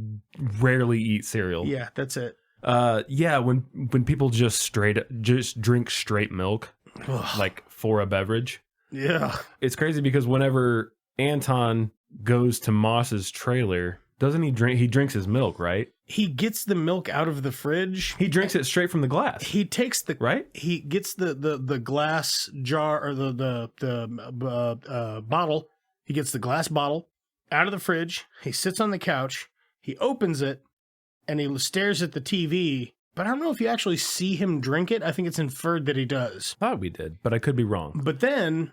Speaker 8: rarely eat cereal.
Speaker 7: Yeah, that's it.
Speaker 8: Yeah, when people just drink straight milk, like for a beverage.
Speaker 7: Yeah,
Speaker 8: it's crazy because whenever Anton goes to Moss's trailer, doesn't he drink? He drinks his milk, right?
Speaker 7: He gets the milk out of the fridge.
Speaker 8: He drinks it straight from the glass.
Speaker 7: He takes the
Speaker 8: right.
Speaker 7: He gets the glass jar or the bottle. He gets the glass bottle out of the fridge. He sits on the couch. He opens it, and he stares at the TV. But I don't know if you actually see him drink it. I think it's inferred that he does.
Speaker 8: Thought we did, but I could be wrong.
Speaker 7: But then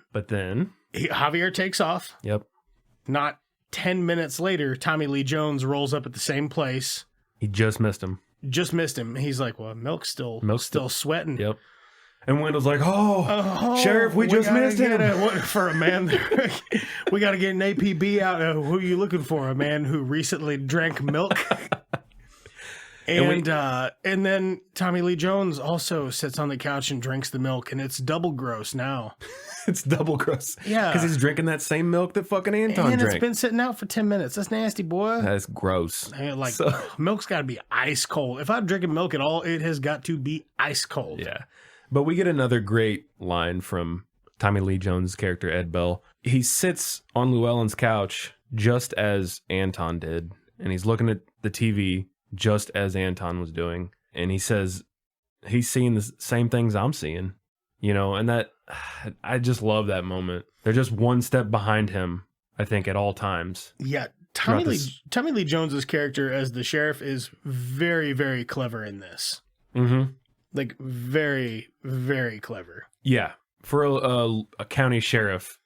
Speaker 7: Javier takes off.
Speaker 8: Yep.
Speaker 7: Not 10 minutes later, Tommy Lee Jones rolls up at the same place.
Speaker 8: He just missed him.
Speaker 7: He's like, well, milk's still sweating.
Speaker 8: Yep. And Wendell's like, oh, Sheriff, we just missed him.
Speaker 7: For a man, we got to get an APB out. Who are you looking for? A man who recently drank milk? And then Tommy Lee Jones also sits on the couch and drinks the milk, and it's double gross now.
Speaker 8: It's double gross.
Speaker 7: Yeah.
Speaker 8: Because he's drinking that same milk that fucking Anton drank.
Speaker 7: And it's been sitting out for 10 minutes. That's nasty, boy.
Speaker 8: That's gross.
Speaker 7: Milk's got to be ice cold. If I'm drinking milk at all, it has got to be ice cold.
Speaker 8: Yeah. But we get another great line from Tommy Lee Jones' character, Ed Bell. He sits on Llewellyn's couch just as Anton did, and he's looking at the TV just as Anton was doing. And he says he's seeing the same things I'm seeing, and that I just love that moment. They're just one step behind him, I think, at all times.
Speaker 7: Yeah. Tommy Lee Jones's character as the sheriff is very, very clever in this.
Speaker 8: Mm-hmm.
Speaker 7: Like, very, very clever.
Speaker 8: Yeah. For a county sheriff,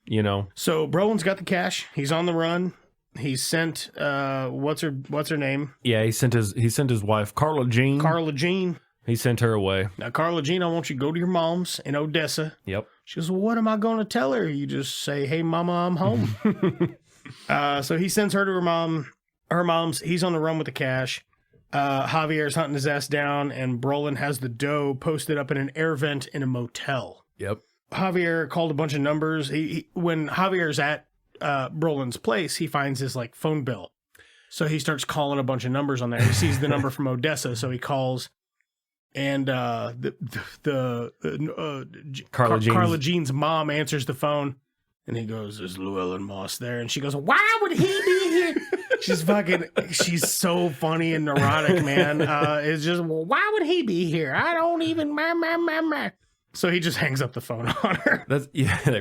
Speaker 7: So Brolin's got the cash. He's on the run. He sent what's her name?
Speaker 8: Yeah, he sent his wife, Carla Jean. He sent her away.
Speaker 7: Now, Carla Jean, I want you to go to your mom's in Odessa.
Speaker 8: Yep.
Speaker 7: She goes, well, what am I going to tell her? You just say, hey, mama, I'm home. So he sends her to her mom. Her mom's, he's on the run with the cash. Javier's hunting his ass down, and Brolin has the dough posted up in an air vent in a motel.
Speaker 8: Yep.
Speaker 7: Javier called a bunch of numbers. When Javier's at Brolin's place, he finds his phone bill. So he starts calling a bunch of numbers on there. He sees the number from Odessa, so he calls. And Carla Jean's mom answers the phone, and he goes, "Is Llewellyn Moss there?" And she goes, "Why would he be here?" She's so funny and neurotic, man. It's just, well, why would he be here? I don't even. So he just hangs up the phone on her.
Speaker 8: That's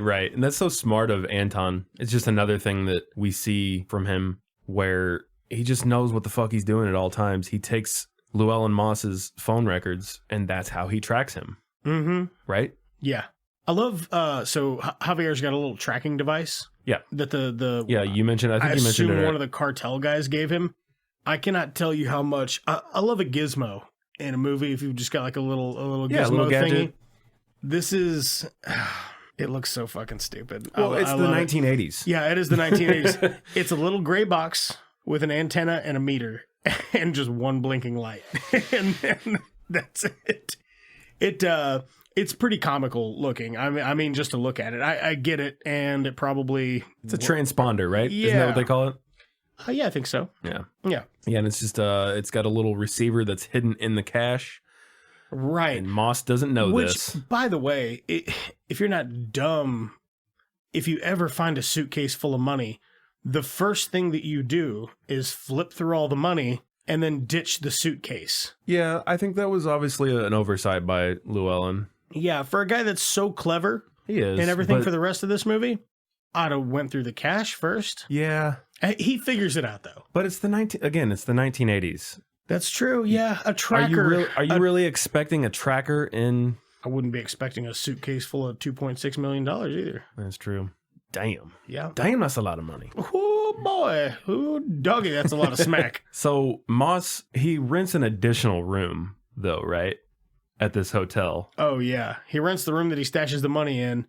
Speaker 8: right. And that's so smart of Anton. It's just another thing that we see from him where he just knows what the fuck he's doing at all times. He takes Llewellyn Moss's phone records, and that's how he tracks him. Mm-hmm. Right?
Speaker 7: Yeah. I love, so Javier's got a little tracking device.
Speaker 8: Yeah.
Speaker 7: That
Speaker 8: you mentioned, I think you mentioned it.
Speaker 7: One of the cartel guys gave him. I cannot tell you how much, I love a gizmo in a movie if you've just got like a little gizmo thingy. This is, it looks so fucking stupid.
Speaker 8: Well, it's the 1980s.
Speaker 7: Yeah, it is the 1980s. It's a little gray box with an antenna and a meter and just one blinking light. And then that's it. It's pretty comical looking. I mean, just to look at it. I get it, and it probably...
Speaker 8: It's a transponder, right?
Speaker 7: Yeah.
Speaker 8: Isn't that what they call it?
Speaker 7: Yeah, I think so.
Speaker 8: Yeah.
Speaker 7: Yeah.
Speaker 8: Yeah, and it's just, it's got a little receiver that's hidden in the cache.
Speaker 7: Right.
Speaker 8: And Moss doesn't know this.
Speaker 7: By the way, if you're not dumb, if you ever find a suitcase full of money, the first thing that you do is flip through all the money and then ditch the suitcase.
Speaker 8: Yeah, I think that was obviously an oversight by Llewellyn.
Speaker 7: Yeah, for a guy that's so clever
Speaker 8: he is,
Speaker 7: and everything for the rest of this movie, I'd have went through the cache first.
Speaker 8: Yeah.
Speaker 7: He figures it out, though.
Speaker 8: But it's the 1980s.
Speaker 7: That's true. Yeah, a tracker.
Speaker 8: Are you really expecting a tracker in?
Speaker 7: I wouldn't be expecting a suitcase full of $2.6 million either.
Speaker 8: That's true. Damn.
Speaker 7: Yeah.
Speaker 8: Damn, that's a lot of money.
Speaker 7: Oh, boy. Ooh, doggy, that's a lot of smack.
Speaker 8: So Moss, he rents an additional room, though, right? At this hotel.
Speaker 7: Oh, yeah. He rents the room that he stashes the money in,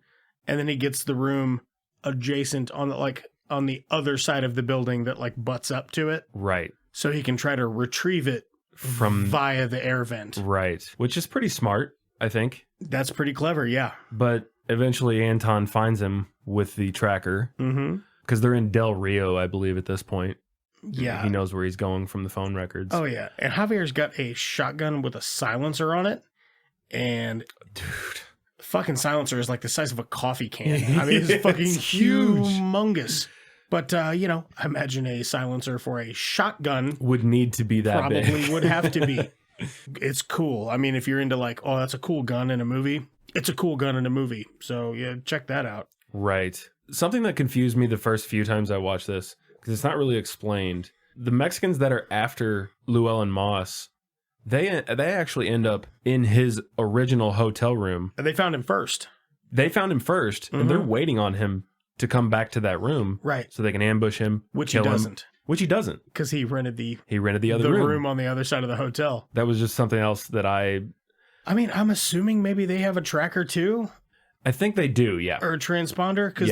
Speaker 7: and then he gets the room adjacent on the other side of the building that like butts up to it.
Speaker 8: Right.
Speaker 7: So he can try to retrieve it via the air vent.
Speaker 8: Right. Which is pretty smart, I think.
Speaker 7: That's pretty clever, yeah.
Speaker 8: But eventually Anton finds him with the tracker. Mm-hmm. Because they're in Del Rio, I believe, at this point.
Speaker 7: Yeah.
Speaker 8: He knows where he's going from the phone records.
Speaker 7: Oh, yeah. And Javier's got a shotgun with a silencer on it. And, dude, the fucking silencer is like the size of a coffee can. I mean, it's fucking humongous. But, I imagine a silencer for a shotgun
Speaker 8: would need to be that big.
Speaker 7: Probably would have to be. It's cool. I mean, if you're into like, oh, that's a cool gun in a movie, it's a cool gun in a movie. So, yeah, check that out.
Speaker 8: Right. Something that confused me the first few times I watched this, because it's not really explained. The Mexicans that are after Llewellyn Moss, they actually end up in his original hotel room.
Speaker 7: And they found him first.
Speaker 8: Mm-hmm. And they're waiting on him to come back to that room.
Speaker 7: Right.
Speaker 8: So they can ambush him.
Speaker 7: Which he doesn't.
Speaker 8: Which he doesn't.
Speaker 7: Because he rented the
Speaker 8: other
Speaker 7: room on the other side of the hotel.
Speaker 8: That was just something else that I
Speaker 7: mean, I'm assuming maybe they have a tracker too.
Speaker 8: I think they do, yeah.
Speaker 7: Or a transponder. Because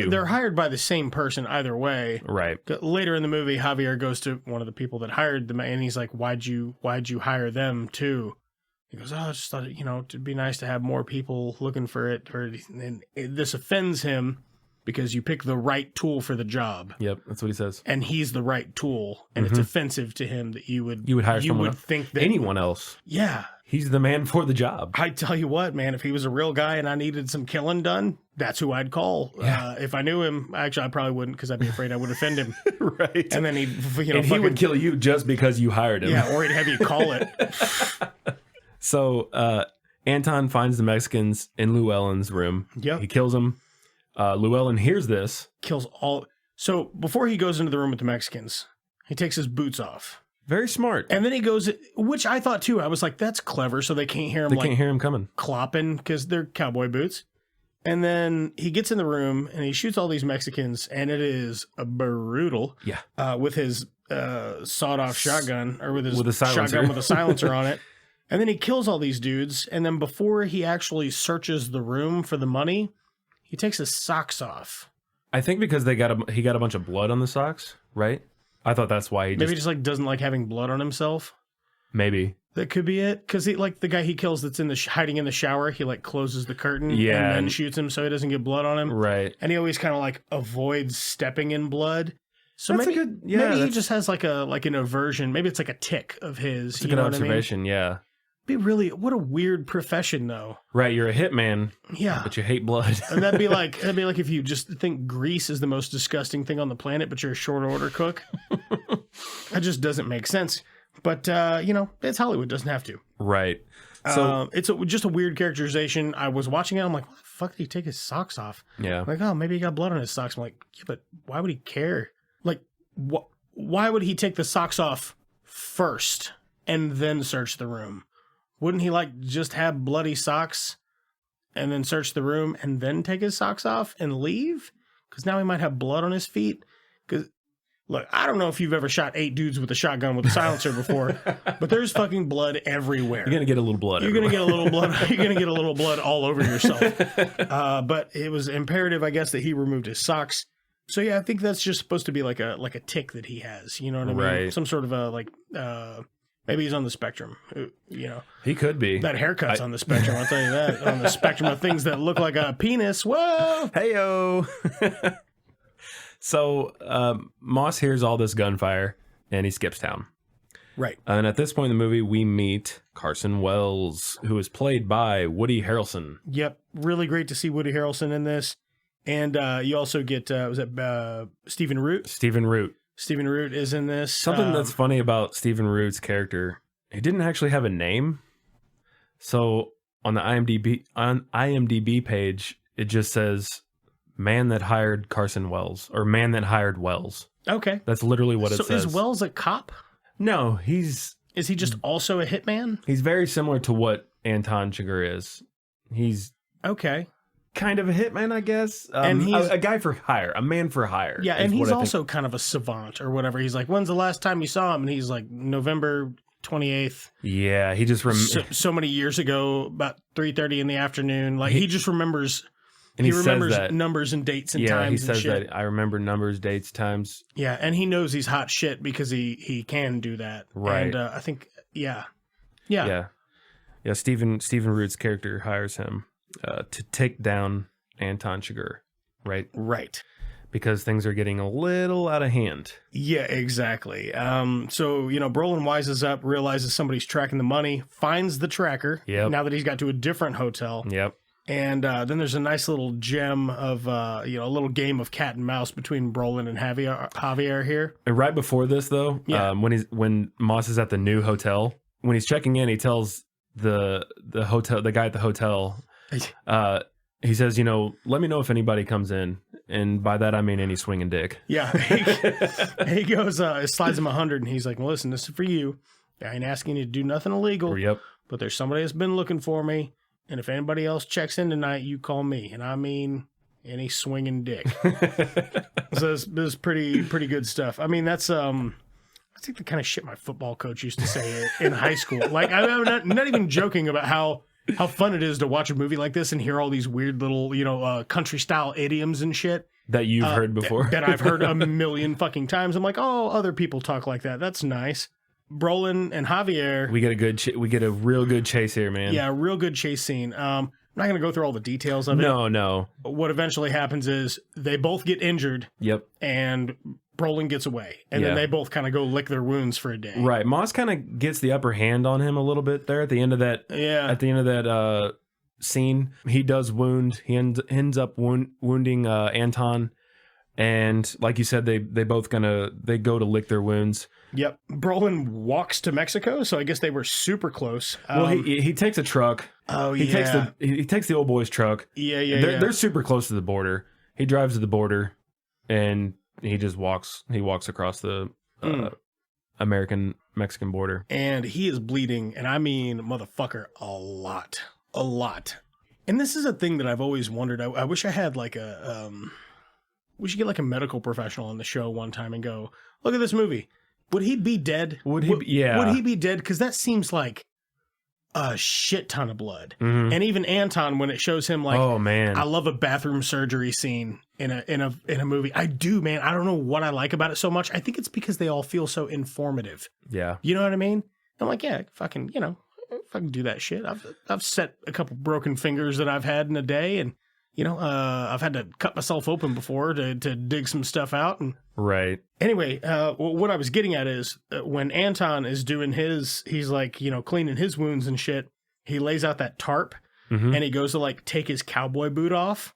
Speaker 7: they're hired by the same person either way.
Speaker 8: Right.
Speaker 7: Later in the movie, Javier goes to one of the people that hired them, and he's like, why'd you hire them too? He goes, I just thought, it'd be nice to have more people looking for it. And this offends him because you pick the right tool for the job.
Speaker 8: Yep, that's what he says.
Speaker 7: And he's the right tool, and it's offensive to him that you would
Speaker 8: hire someone else.
Speaker 7: Think that
Speaker 8: anyone else.
Speaker 7: Yeah.
Speaker 8: He's the man for the job.
Speaker 7: I tell you what, man, if he was a real guy and I needed some killing done, that's who I'd call.
Speaker 8: Yeah.
Speaker 7: If I knew him, actually, I probably wouldn't because I'd be afraid I would offend him.
Speaker 8: Right.
Speaker 7: And then
Speaker 8: he would kill you just because you hired him.
Speaker 7: Yeah, or he'd have you call it.
Speaker 8: So Anton finds the Mexicans in Llewellyn's room.
Speaker 7: Yep.
Speaker 8: He kills them. Llewellyn hears this.
Speaker 7: Kills all. So before he goes into the room with the Mexicans, he takes his boots off.
Speaker 8: Very smart.
Speaker 7: And then he goes, which I thought too. I was like, that's clever. So they can't hear him.
Speaker 8: Can't hear him coming.
Speaker 7: Clopping because they're cowboy boots. And then he gets in the room and he shoots all these Mexicans, and it is brutal.
Speaker 8: Yeah.
Speaker 7: With his sawed-off shotgun, or with his
Speaker 8: shotgun
Speaker 7: with a silencer on it. And then he kills all these dudes. And then before he actually searches the room for the money, he takes his socks off.
Speaker 8: I think because he got a bunch of blood on the socks, right? I thought that's why he
Speaker 7: just like doesn't like having blood on himself.
Speaker 8: Maybe
Speaker 7: that could be it. Because the guy he kills that's in the hiding in the shower, he like closes the curtain and then shoots him so he doesn't get blood on him.
Speaker 8: Right.
Speaker 7: And he always kind of like avoids stepping in blood. So
Speaker 8: that's
Speaker 7: maybe he just has like an aversion. Maybe it's like a tick of his.
Speaker 8: It's a good observation. I mean? Yeah.
Speaker 7: What a weird profession though.
Speaker 8: Right, you're a hitman.
Speaker 7: Yeah.
Speaker 8: But you hate blood.
Speaker 7: And that'd be like if you just think grease is the most disgusting thing on the planet, but you're a short order cook. That just doesn't make sense. But it's Hollywood, doesn't have to.
Speaker 8: Right. So
Speaker 7: it's just a weird characterization. I was watching it. I'm like, why the fuck did he take his socks off?
Speaker 8: yeah.
Speaker 7: I'm like, oh, maybe he got blood on his socks. I'm like, yeah, but why would he care? Like, why would he take the socks off first and then search the room? Wouldn't he like just have bloody socks and then search the room and then take his socks off and leave? Because now he might have blood on his feet. Because look, I don't know if you've ever shot 8 dudes with a shotgun with a silencer before, but there's fucking blood everywhere.
Speaker 8: You're gonna get a little blood.
Speaker 7: You're gonna get a little blood. You're gonna get a little blood all over yourself. But it was imperative, I guess, that he removed his socks. So yeah, I think that's just supposed to be like a tick that he has. You know what I mean?
Speaker 8: Right.
Speaker 7: Some sort of maybe he's on the spectrum. You know,
Speaker 8: He could be.
Speaker 7: that haircut's on the spectrum. I'll tell you that. On the spectrum of things that look like a penis. Whoa.
Speaker 8: Heyo. So Moss hears all this gunfire and he skips town.
Speaker 7: Right.
Speaker 8: And at this point in the movie, we meet Carson Wells, who is played by Woody Harrelson.
Speaker 7: Yep. Really great to see Woody Harrelson in this. And you also get, was it Stephen Root?
Speaker 8: Stephen Root.
Speaker 7: Stephen Root is in this.
Speaker 8: Something that's funny about Stephen Root's character, he didn't actually have a name. So on the IMDb page, it just says man that hired Carson Wells or man that hired Wells.
Speaker 7: Okay.
Speaker 8: That's literally what it
Speaker 7: So
Speaker 8: says.
Speaker 7: is Wells a cop?
Speaker 8: No,
Speaker 7: Is he just also a hitman?
Speaker 8: he's very similar to what Anton Chigurh is. He's
Speaker 7: Okay.
Speaker 8: kind of a hitman, I guess.
Speaker 7: And he's-
Speaker 8: a guy for hire, a man for hire.
Speaker 7: Yeah,
Speaker 8: is
Speaker 7: and
Speaker 8: what
Speaker 7: he's
Speaker 8: I think.
Speaker 7: also kind of a savant or whatever. He's like, when's the last time you saw him? And he's like, November 28th.
Speaker 8: Yeah, he just
Speaker 7: So many years ago, about 3:30 in the afternoon. Like, he just remembers...
Speaker 8: and
Speaker 7: he
Speaker 8: says
Speaker 7: remembers
Speaker 8: that.
Speaker 7: numbers and dates and
Speaker 8: Yeah,
Speaker 7: times
Speaker 8: he says
Speaker 7: and shit.
Speaker 8: that. I remember numbers, dates, times.
Speaker 7: Yeah, and he knows he's hot shit because he can do that.
Speaker 8: Right.
Speaker 7: And I think, yeah.
Speaker 8: Yeah. Stephen Root's character hires him to take down Anton Chigurh, right?
Speaker 7: Right.
Speaker 8: Because things are getting a little out of hand.
Speaker 7: Yeah, exactly. So, Brolin wises up, realizes somebody's tracking the money, finds the tracker.
Speaker 8: Yep.
Speaker 7: Now that he's got to a different hotel.
Speaker 8: Yep.
Speaker 7: And then there's a nice little gem of, a little game of cat and mouse between Brolin and Javier here.
Speaker 8: And right before this, though,
Speaker 7: Yeah.
Speaker 8: when Moss is at the new hotel, when he's checking in, he tells the guy at the hotel, he says, let me know if anybody comes in. And by that, I mean any swinging dick.
Speaker 7: Yeah. He goes, slides him 100, and he's like, well, listen, this is for you. I ain't asking you to do nothing illegal.
Speaker 8: Yep.
Speaker 7: But there's somebody that's been looking for me. And if anybody else checks in tonight, you call me. And I mean any swinging dick. So this is pretty good stuff. I mean, that's I think the kind of shit my football coach used to say in high school. Like, I'm not even joking about how fun it is to watch a movie like this and hear all these weird little, country style idioms and shit.
Speaker 8: That you've heard before.
Speaker 7: That I've heard a million fucking times. I'm like, oh, other people talk like that. That's nice. Brolin and Javier.
Speaker 8: We get a real good chase here, man.
Speaker 7: Yeah, a real good chase scene. I'm not going to go through all the details of it.
Speaker 8: No.
Speaker 7: What eventually happens is they both get injured.
Speaker 8: Yep.
Speaker 7: And Brolin gets away. And
Speaker 8: Yeah.
Speaker 7: then they both kind of go lick their wounds for a day.
Speaker 8: Right. Moss kind of gets the upper hand on him a little bit there at the end of that.
Speaker 7: Yeah.
Speaker 8: At the end of that scene, he does wound. He ends up wounding Anton. And like you said, they go to lick their wounds.
Speaker 7: Yep. Brolin walks to Mexico, so I guess they were super close.
Speaker 8: Well, he takes a truck.
Speaker 7: Oh,
Speaker 8: he takes the old boy's truck.
Speaker 7: Yeah.
Speaker 8: They're super close to the border. He drives to the border, and he just walks. He walks across the American-Mexican border.
Speaker 7: And he is bleeding, and I mean, motherfucker, a lot. And this is a thing that I've always wondered. I wish I had like we should get like a medical professional on the show one time and go, look at this movie. Would he be dead?
Speaker 8: Would he be
Speaker 7: dead? Because that seems like a shit ton of blood.
Speaker 8: Mm-hmm.
Speaker 7: And even Anton, when it shows him like,
Speaker 8: oh man,
Speaker 7: I love a bathroom surgery scene in a movie. I do, man. I don't know what I like about it so much. I think it's because they all feel so informative.
Speaker 8: Yeah.
Speaker 7: You know what I mean? I'm like, yeah, fucking, fucking do that shit. I've set a couple broken fingers that I've had in a day, and I've had to cut myself open before to dig some stuff out. And
Speaker 8: right.
Speaker 7: Anyway, what I was getting at is when Anton is doing he's like, cleaning his wounds and shit. He lays out that tarp, and he goes to like take his cowboy boot off.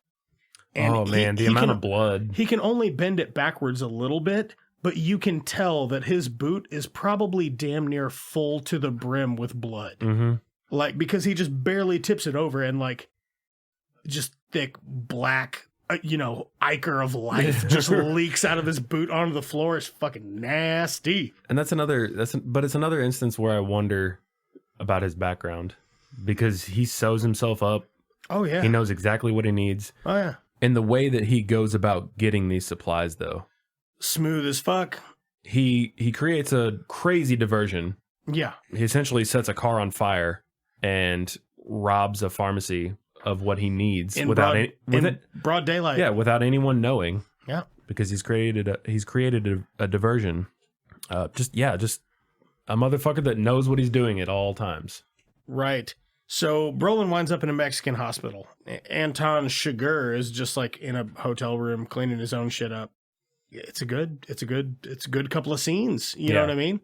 Speaker 7: And
Speaker 8: the amount of blood.
Speaker 7: He can only bend it backwards a little bit, but you can tell that his boot is probably damn near full to the brim with blood.
Speaker 8: Mm-hmm.
Speaker 7: Like, because he just barely tips it over and like just thick black, ichor of life just leaks out of his boot onto the floor. It's fucking nasty.
Speaker 8: And but it's another instance where I wonder about his background, because he sews himself up.
Speaker 7: Oh yeah.
Speaker 8: He knows exactly what he needs.
Speaker 7: Oh yeah.
Speaker 8: And the way that he goes about getting these supplies, though,
Speaker 7: smooth as fuck.
Speaker 8: He creates a crazy diversion.
Speaker 7: Yeah.
Speaker 8: He essentially sets a car on fire and robs a pharmacy of what he needs
Speaker 7: in
Speaker 8: without
Speaker 7: broad daylight.
Speaker 8: Yeah, without anyone knowing.
Speaker 7: Yeah.
Speaker 8: Because he's created a diversion. Just a motherfucker that knows what he's doing at all times.
Speaker 7: Right. So Brolin winds up in a Mexican hospital. Anton Chigurh is just like in a hotel room cleaning his own shit up. It's a good couple of scenes. You know what I mean?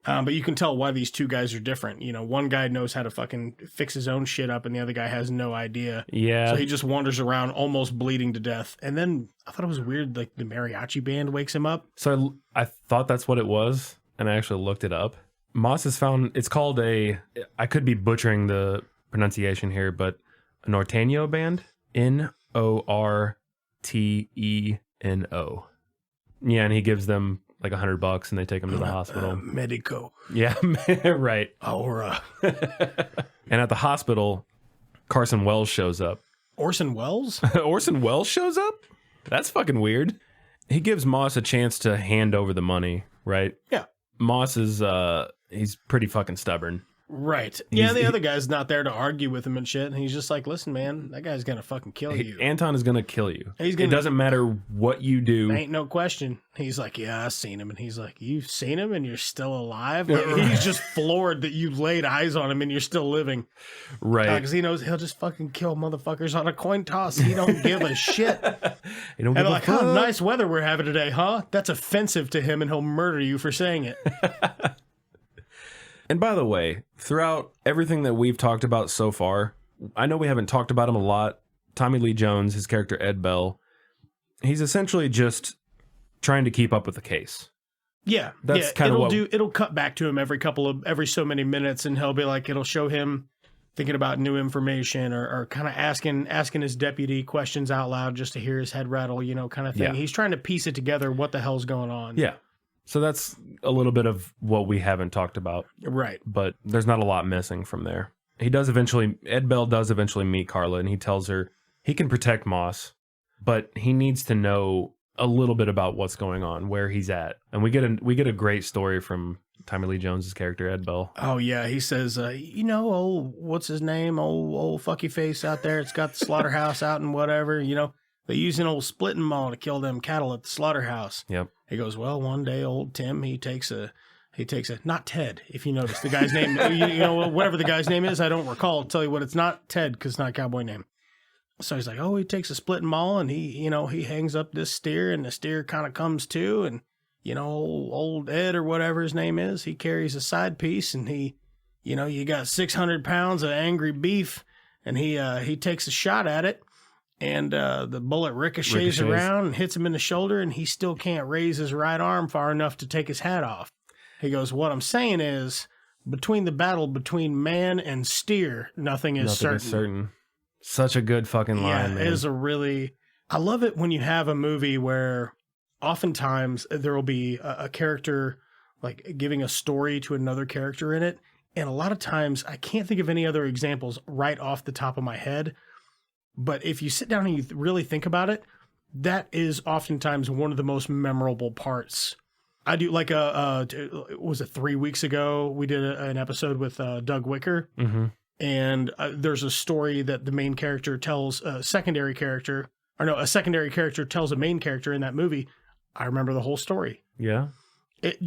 Speaker 7: But you can tell why these two guys are different. One guy knows how to fucking fix his own shit up and the other guy has no idea.
Speaker 8: Yeah.
Speaker 7: So he just wanders around almost bleeding to death. And then I thought it was weird, like the mariachi band wakes him up.
Speaker 8: So I thought that's what it was, and I actually looked it up. Moss has found, it's called I could be butchering the pronunciation here, but a Norteño band. Norteno. Yeah, and he gives them like $100 and they take him to the hospital.
Speaker 7: Medico.
Speaker 8: Yeah, right.
Speaker 7: Aura.
Speaker 8: And at the hospital, Carson Wells shows up.
Speaker 7: Orson Welles?
Speaker 8: Orson Welles shows up? That's fucking weird. He gives Moss a chance to hand over the money, right?
Speaker 7: Yeah.
Speaker 8: Moss is, he's pretty fucking stubborn.
Speaker 7: Right. Yeah, the other guy's not there to argue with him and shit. And he's just like, listen, man, that guy's going to fucking kill you.
Speaker 8: Anton is going to kill you.
Speaker 7: It
Speaker 8: doesn't matter what you do.
Speaker 7: Ain't no question. He's like, yeah, I've seen him. And he's like, you've seen him and you're still alive? Like, he's just floored that you laid eyes on him and you're still living.
Speaker 8: Right.
Speaker 7: Because he knows he'll just fucking kill motherfuckers on a coin toss. He don't give a shit.
Speaker 8: He don't give a fuck.
Speaker 7: Oh, nice weather we're having today, huh? That's offensive to him and he'll murder you for saying it.
Speaker 8: And by the way, throughout everything that we've talked about so far, I know we haven't talked about him a lot. Tommy Lee Jones, his character Ed Bell, he's essentially just trying to keep up with the case.
Speaker 7: Yeah,
Speaker 8: that's kind of what
Speaker 7: it'll cut back to him every so many minutes, and he'll be like, it'll show him thinking about new information or kind of asking his deputy questions out loud just to hear his head rattle, kind of thing.
Speaker 8: Yeah.
Speaker 7: He's trying to piece it together. What the hell's going on?
Speaker 8: Yeah. So that's a little bit of what we haven't talked about.
Speaker 7: Right.
Speaker 8: But there's not a lot missing from there. Ed Bell does eventually meet Carla, and he tells her he can protect Moss, but he needs to know a little bit about what's going on, where he's at. And we get a great story from Tommy Lee Jones's character, Ed Bell.
Speaker 7: Oh yeah, he says, what's his name? Old fucky face out there. It's got the slaughterhouse out and whatever, They use an old splitting maul to kill them cattle at the slaughterhouse.
Speaker 8: Yep.
Speaker 7: He goes, well, one day old Tim, he takes a, not Ted, if you notice the guy's name, whatever the guy's name is, I don't recall. I'll tell you what, it's not Ted because it's not a cowboy name. So he's like, oh, he takes a splitting maul and he hangs up this steer and the steer kind of comes to, and, old Ed or whatever his name is, he carries a side piece and he, you got 600 pounds of angry beef and he takes a shot at it. And the bullet ricochets around and hits him in the shoulder, and he still can't raise his right arm far enough to take his hat off. He goes, what I'm saying is, between the battle between man and steer, nothing is certain.
Speaker 8: Such a good fucking line, man.
Speaker 7: It is I love it when you have a movie where oftentimes there will be a character like giving a story to another character in it. And a lot of times, I can't think of any other examples right off the top of my head. But if you sit down and you really think about it, that is oftentimes one of the most memorable parts. I do like was it 3 weeks ago? We did an episode with Doug Wicker.
Speaker 8: Mm-hmm.
Speaker 7: And there's a story that the main character tells a secondary character tells a main character in that movie. I remember the whole story.
Speaker 8: Yeah.
Speaker 7: It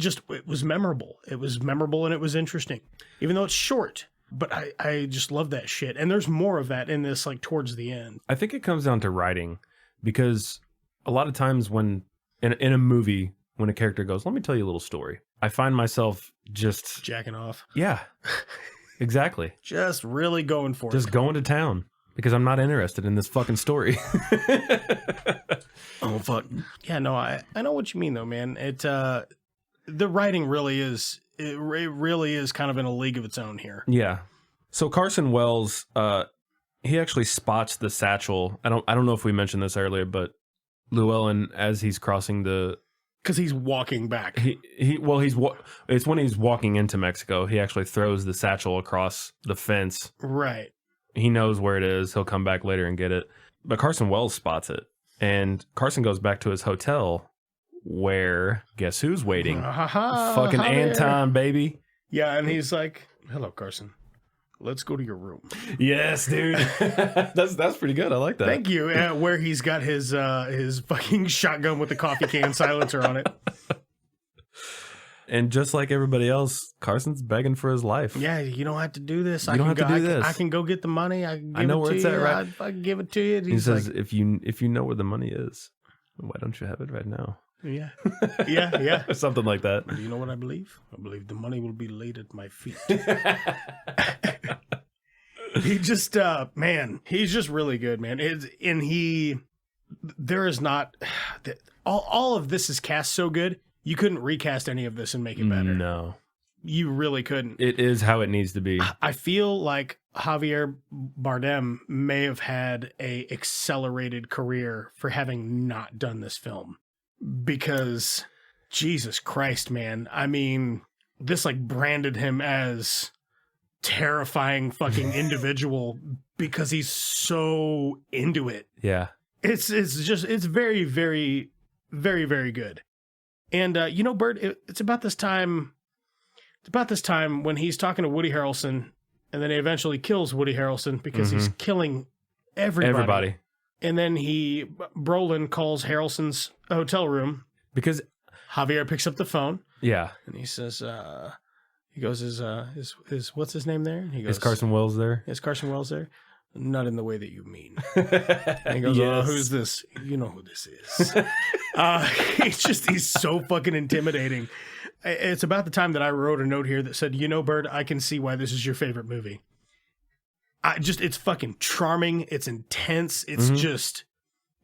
Speaker 7: was memorable. It was memorable and it was interesting, even though it's short. But I just love that shit. And there's more of that in this, like, towards the end.
Speaker 8: I think it comes down to writing, because a lot of times when, in a movie, when a character goes, let me tell you a little story, I find myself just...
Speaker 7: jacking off.
Speaker 8: Yeah, exactly.
Speaker 7: Just really going for it.
Speaker 8: Just going to town, because I'm not interested in this fucking story.
Speaker 7: Oh, fuck. Yeah, no, I know what you mean, though, man. The writing really is... It really is kind of in a league of its own here.
Speaker 8: Yeah. So Carson Wells, he actually spots the satchel. I don't know if we mentioned this earlier, but Llewellyn, as he's crossing the,
Speaker 7: because he's walking back.
Speaker 8: It's when he's walking into Mexico. He actually throws the satchel across the fence.
Speaker 7: Right.
Speaker 8: He knows where it is. He'll come back later and get it. But Carson Wells spots it, and Carson goes back to his hotel, where guess who's waiting? Fucking
Speaker 7: Javier.
Speaker 8: Anton, baby.
Speaker 7: Yeah, and he's like, "Hello, Carson. Let's go to your room."
Speaker 8: Yes, dude. that's pretty good. I like that.
Speaker 7: Thank you. Where he's got his fucking shotgun with the coffee can silencer on it.
Speaker 8: And just like everybody else, Carson's begging for his life.
Speaker 7: Yeah, you don't have to do this.
Speaker 8: You don't have to do this.
Speaker 7: I can go get the money. I
Speaker 8: know where it's at, right?
Speaker 7: I can give it to you.
Speaker 8: He says, "If you know where the money is, why don't you have it right now?"
Speaker 7: Yeah, yeah.
Speaker 8: Or something like that.
Speaker 7: Do you know what I believe? I believe the money will be laid at my feet. He just, man, he's just really good, man. There is not, all of this is cast so good, you couldn't recast any of this and make it better.
Speaker 8: No.
Speaker 7: You really couldn't.
Speaker 8: It is how it needs to be.
Speaker 7: I feel like Javier Bardem may have had a accelerated career for having not done this film. Because, Jesus Christ, man. I mean, this like branded him as terrifying fucking individual because he's so into it.
Speaker 8: Yeah.
Speaker 7: It's very, very, very, very good. And, Bert, it's about this time when he's talking to Woody Harrelson, and then he eventually kills Woody Harrelson because he's killing everybody. And then Brolin calls Harrelson's hotel room. Because Javier picks up the phone.
Speaker 8: Yeah.
Speaker 7: And he says, he goes, is what's his name there? And he goes,
Speaker 8: is Carson Wells there?
Speaker 7: Is Carson Wells there? Not in the way that you mean. And he goes, yes. Oh, who's this? You know who this is. He's so fucking intimidating. It's about the time that I wrote a note here that said, Bird, I can see why this is your favorite movie. It's fucking charming. It's intense. It's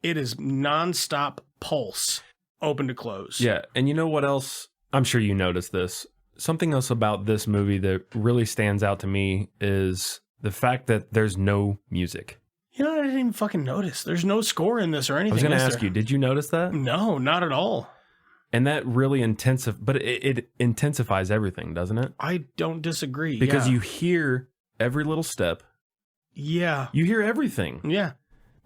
Speaker 7: it is nonstop pulse, open to close.
Speaker 8: Yeah. And you know what else? I'm sure you noticed this. Something else about this movie that really stands out to me is the fact that there's no music.
Speaker 7: I didn't even fucking notice. There's no score in this or anything.
Speaker 8: I was going to ask you, did you notice that?
Speaker 7: No, not at all.
Speaker 8: And that really it intensifies everything, doesn't it?
Speaker 7: I don't disagree.
Speaker 8: Because you hear every little step.
Speaker 7: Yeah.
Speaker 8: You hear everything.
Speaker 7: Yeah.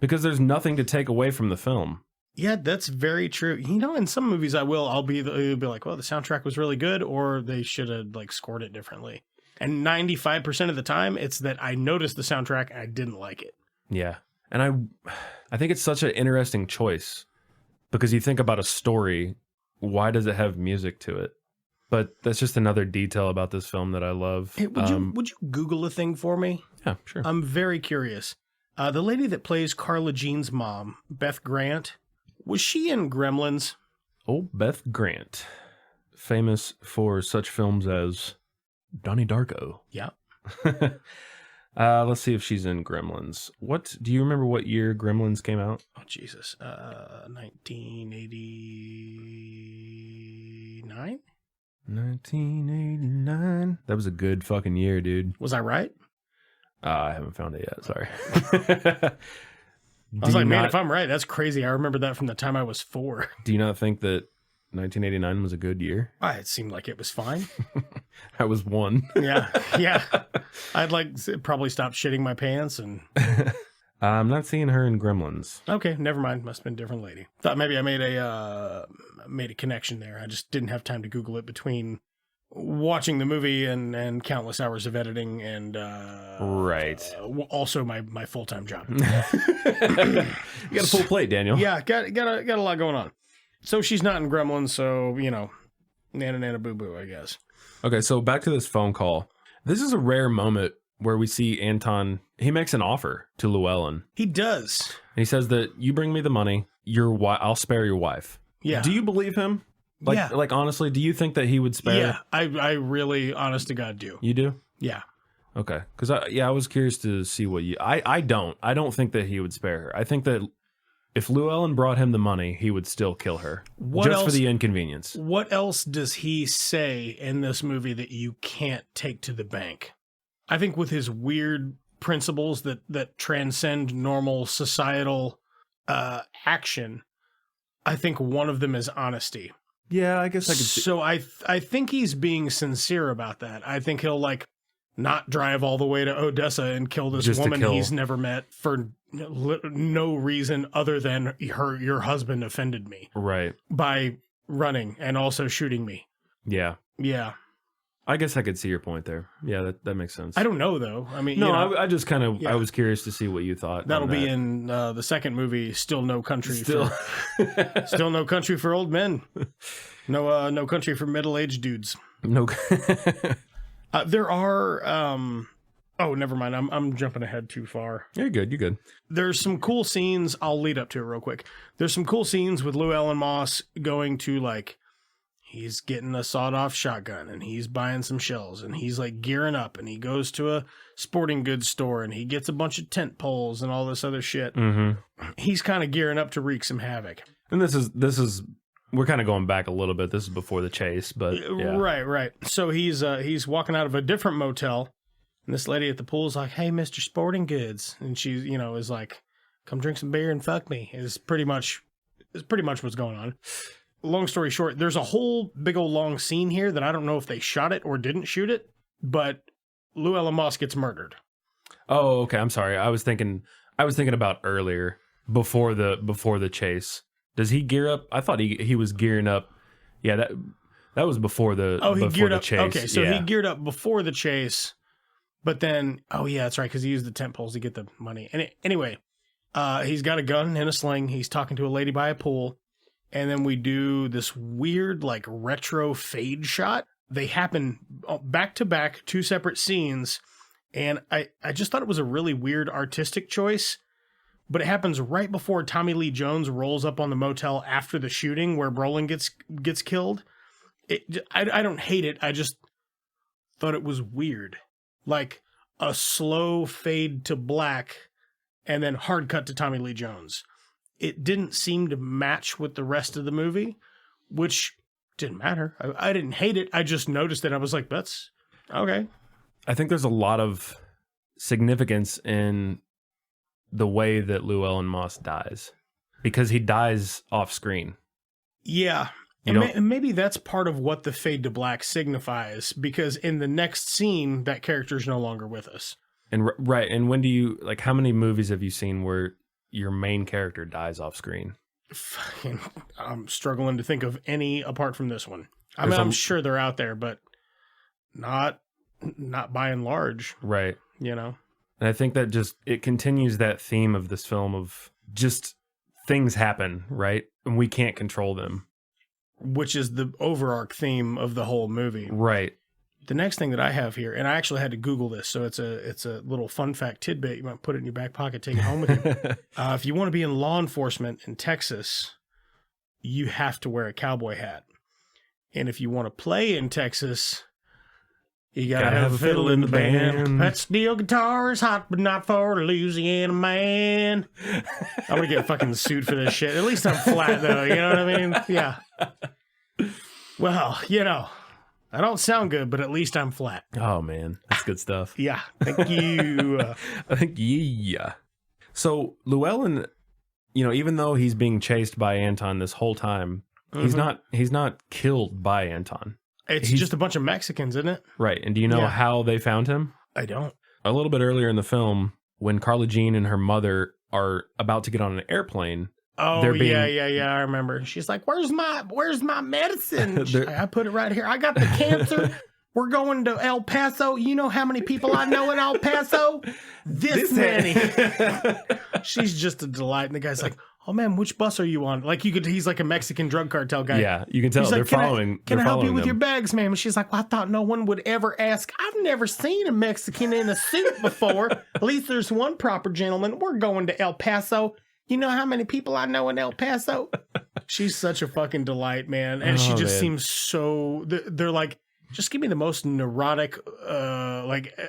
Speaker 7: Because
Speaker 8: there's nothing to take away from the film.
Speaker 7: Yeah, that's very true. In some movies I'll be like, well, the soundtrack was really good, or they should have like scored it differently. And 95% of the time, it's that I noticed the soundtrack and I didn't like it.
Speaker 8: Yeah. And I think it's such an interesting choice because you think about a story, why does it have music to it? But that's just another detail about this film that I love.
Speaker 7: Hey, would you Google a thing for me?
Speaker 8: Yeah, sure.
Speaker 7: I'm very curious. The lady that plays Carla Jean's mom, Beth Grant, was she in Gremlins?
Speaker 8: Oh, Beth Grant. Famous for such films as Donnie Darko.
Speaker 7: Yeah.
Speaker 8: Let's see if she's in Gremlins. Do you remember what year Gremlins came out?
Speaker 7: Oh, Jesus. 1989?
Speaker 8: 1989. That was a good fucking year, dude.
Speaker 7: Was I right?
Speaker 8: I haven't found it yet. Sorry.
Speaker 7: I was like, man, if I'm right, that's crazy. I remember that from the time I was 4.
Speaker 8: Do you not think that 1989 was a good year?
Speaker 7: It seemed like it was fine.
Speaker 8: I was 1.
Speaker 7: Yeah. I'd probably stop shitting my pants and...
Speaker 8: I'm not seeing her in Gremlins.
Speaker 7: Okay, never mind. Must have been a different lady. Thought maybe I made a connection there. I just didn't have time to Google it between watching the movie and countless hours of editing and
Speaker 8: right.
Speaker 7: Also my full-time job.
Speaker 8: You got a full plate, Daniel.
Speaker 7: Yeah, got a lot going on. So she's not in Gremlins, so nana boo boo, I guess.
Speaker 8: Okay, so back to this phone call. This is a rare moment where we see Anton. He makes an offer to Llewellyn.
Speaker 7: He does.
Speaker 8: And he says that you bring me the money, I'll spare your wife.
Speaker 7: Yeah.
Speaker 8: Do you believe him? Like honestly, do you think that he would spare?
Speaker 7: Yeah, I really, honest to God, do.
Speaker 8: You do?
Speaker 7: Yeah.
Speaker 8: Okay, because I was curious to see what you. I don't think that he would spare her. I think that if Llewellyn brought him the money, he would still kill her for the inconvenience.
Speaker 7: What else does he say in this movie that you can't take to the bank? I think with his weird principles that transcend normal societal action, I think one of them is honesty.
Speaker 8: Yeah, I guess I could see.
Speaker 7: So I think he's being sincere about that. I think he'll like not drive all the way to Odessa and kill this
Speaker 8: Just to
Speaker 7: woman
Speaker 8: kill.
Speaker 7: he's never met for no reason other than your husband offended me
Speaker 8: Right.
Speaker 7: by running and also shooting me.
Speaker 8: Yeah.
Speaker 7: Yeah.
Speaker 8: I guess I could see your point there. Yeah, that makes sense.
Speaker 7: I don't know though. I mean,
Speaker 8: No,
Speaker 7: you know,
Speaker 8: I just kind of,
Speaker 7: yeah.
Speaker 8: I was curious to see what you thought.
Speaker 7: that'll
Speaker 8: on
Speaker 7: be
Speaker 8: that.
Speaker 7: in the second movie, Still No Country.
Speaker 8: Still.
Speaker 7: Still No Country for Old Men. No Country for Middle-Aged Dudes.
Speaker 8: No.
Speaker 7: There are oh, never mind. I'm jumping ahead too far.
Speaker 8: You're good. You're good.
Speaker 7: There's some cool scenes. I'll lead up to it real quick. There's some cool scenes with Llewellyn Moss going to like, he's getting a sawed-off shotgun and he's buying some shells and he's like gearing up and he goes to a sporting goods store and he gets a bunch of tent poles and all this other shit.
Speaker 8: Mm-hmm.
Speaker 7: He's kind of gearing up to wreak some havoc.
Speaker 8: And this is we're kind of going back a little bit. This is before the chase, but yeah.
Speaker 7: Right. So he's walking out of a different motel. And this lady at the pool is like, "Hey, Mr. Sporting Goods," and she, is like, "Come drink some beer and fuck me." Is pretty much what's going on. Long story short, there's a whole big old long scene here that I don't know if they shot it or didn't shoot it, but Llewellyn Moss gets murdered.
Speaker 8: Oh, okay. I'm sorry. I was thinking about earlier before the chase. Does he gear up? I thought he was gearing up. Yeah, that was before the chase.
Speaker 7: Okay, so
Speaker 8: yeah.
Speaker 7: he geared up before the chase. But then, oh yeah, that's right, because he used the tent poles to get the money. And anyway, he's got a gun and a sling. He's talking to a lady by a pool. And then we do this weird, like, retro fade shot. They happen back to back, two separate scenes. And I just thought it was a really weird artistic choice. But it happens right before Tommy Lee Jones rolls up on the motel after the shooting where Brolin gets killed. I don't hate it. I just thought it was weird. Like a slow fade to black and then hard cut to Tommy Lee Jones. It didn't seem to match with the rest of the movie, which didn't matter. I didn't hate it. I just noticed it. I was like, that's okay.
Speaker 8: I think there's a lot of significance in the way that Llewellyn Moss dies because he dies off screen.
Speaker 7: Yeah. And maybe that's part of what the fade to black signifies, because in the next scene, that character is no longer with us.
Speaker 8: And right. And when do you, like, how many movies have you seen where your main character dies off screen?
Speaker 7: Fucking, I'm struggling to think of any apart from this one. I mean, I'm sure they're out there, but not by and large.
Speaker 8: Right.
Speaker 7: And
Speaker 8: I think that it continues that theme of this film of just things happen, right? And we can't control them.
Speaker 7: Which is the overarch theme of the whole movie.
Speaker 8: Right.
Speaker 7: The next thing that I have here, and I actually had to Google this, so it's a little fun fact tidbit. You might put it in your back pocket, take it home with you. If you want to be in law enforcement in Texas, you have to wear a cowboy hat. And if you want to play in Texas, you gotta have a fiddle in the band. That steel guitar is hot, but not for a Louisiana man. I'm gonna get fucking sued for this shit. At least I'm flat, though. You know what I mean? Yeah. Well, I don't sound good, but at least I'm flat.
Speaker 8: Oh, man. That's good stuff.
Speaker 7: Yeah. Thank you.
Speaker 8: Yeah. So Llewellyn, even though he's being chased by Anton this whole time, he's not killed by Anton.
Speaker 7: It's just a bunch of Mexicans, isn't it?
Speaker 8: Right. And do you know how they found him?
Speaker 7: I don't.
Speaker 8: A little bit earlier in the film, when Carla Jean and her mother are about to get on an airplane.
Speaker 7: Oh, yeah. I remember. She's like, where's my medicine? I put it right here. I got the cancer. We're going to El Paso. You know how many people I know in El Paso? This many. She's just a delight. And the guy's like, oh man, which bus are you on? Like he's like a Mexican drug cartel guy.
Speaker 8: Yeah, you can tell
Speaker 7: he's
Speaker 8: they're
Speaker 7: like,
Speaker 8: following.
Speaker 7: Can I help you with
Speaker 8: them.
Speaker 7: your bags, ma'am? And she's like, well, I thought no one would ever ask. I've never seen a Mexican in a suit before. At least there's one proper gentleman. We're going to El Paso. You know how many people I know in El Paso? She's such a fucking delight, man. And she just seems so... They're like, just give me the most neurotic,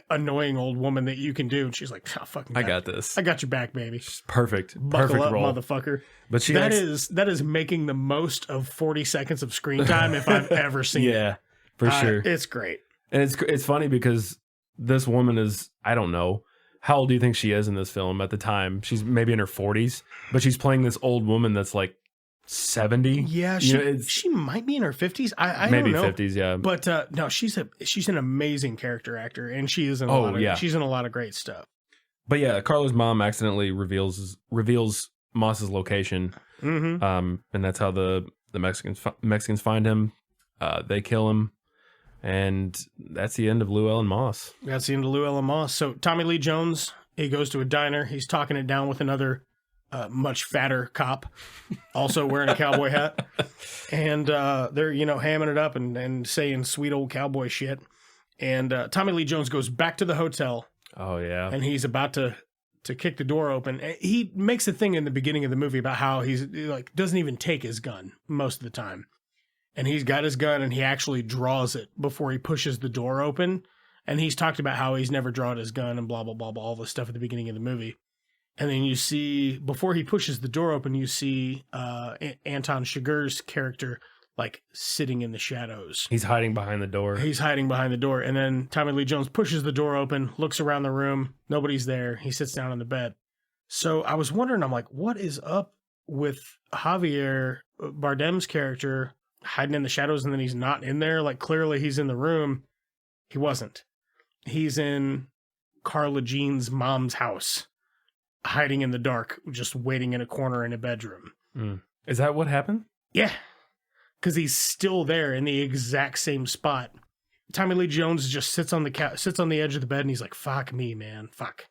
Speaker 7: annoying old woman that you can do. And she's like, oh, fucking
Speaker 8: I got this.
Speaker 7: I got your back, baby.
Speaker 8: Perfect.
Speaker 7: Buckle
Speaker 8: Perfect
Speaker 7: up,
Speaker 8: role.
Speaker 7: motherfucker.
Speaker 8: But
Speaker 7: that is making the most of 40 seconds of screen time if I've ever seen it.
Speaker 8: Yeah, for sure.
Speaker 7: It's great.
Speaker 8: And it's funny because this woman is, I don't know. How old do you think she is in this film at the time? She's maybe in her 40s, but she's playing this old woman that's like 70.
Speaker 7: Yeah, she might be in her 50s. I
Speaker 8: maybe
Speaker 7: don't know.
Speaker 8: 50s, yeah.
Speaker 7: But no, she's an amazing character actor, and she is in she's in a lot of great stuff.
Speaker 8: But yeah, Carla's mom accidentally reveals Moss's location, and that's how the Mexicans find him. They kill him. And that's the end of Llewellyn Moss.
Speaker 7: That's the end of Llewellyn Moss. So Tommy Lee Jones, he goes to a diner. He's talking it down with another much fatter cop, also wearing a cowboy hat. And they're, hamming it up and saying sweet old cowboy shit. And Tommy Lee Jones goes back to the hotel.
Speaker 8: Oh, yeah.
Speaker 7: And he's about to kick the door open. He makes a thing in the beginning of the movie about how he's like doesn't even take his gun most of the time. And he's got his gun and he actually draws it before he pushes the door open. And he's talked about how he's never drawn his gun and blah, blah, blah, blah, all this stuff at the beginning of the movie. And then you see, before he pushes the door open, you see Anton Chigurh's character like sitting in the shadows.
Speaker 8: He's hiding behind the door.
Speaker 7: And then Tommy Lee Jones pushes the door open, looks around the room. Nobody's there. He sits down on the bed. So I was wondering, I'm like, what is up with Javier Bardem's character hiding in the shadows, and then he's not in there? Like, clearly he's in the room. He wasn't. He's in Carla Jean's mom's house, hiding in the dark, just waiting in a corner in a bedroom.
Speaker 8: Is that what happened?
Speaker 7: Yeah, because he's still there in the exact same spot. Tommy Lee Jones just sits on the edge of the bed, and he's like, fuck me, man, fuck.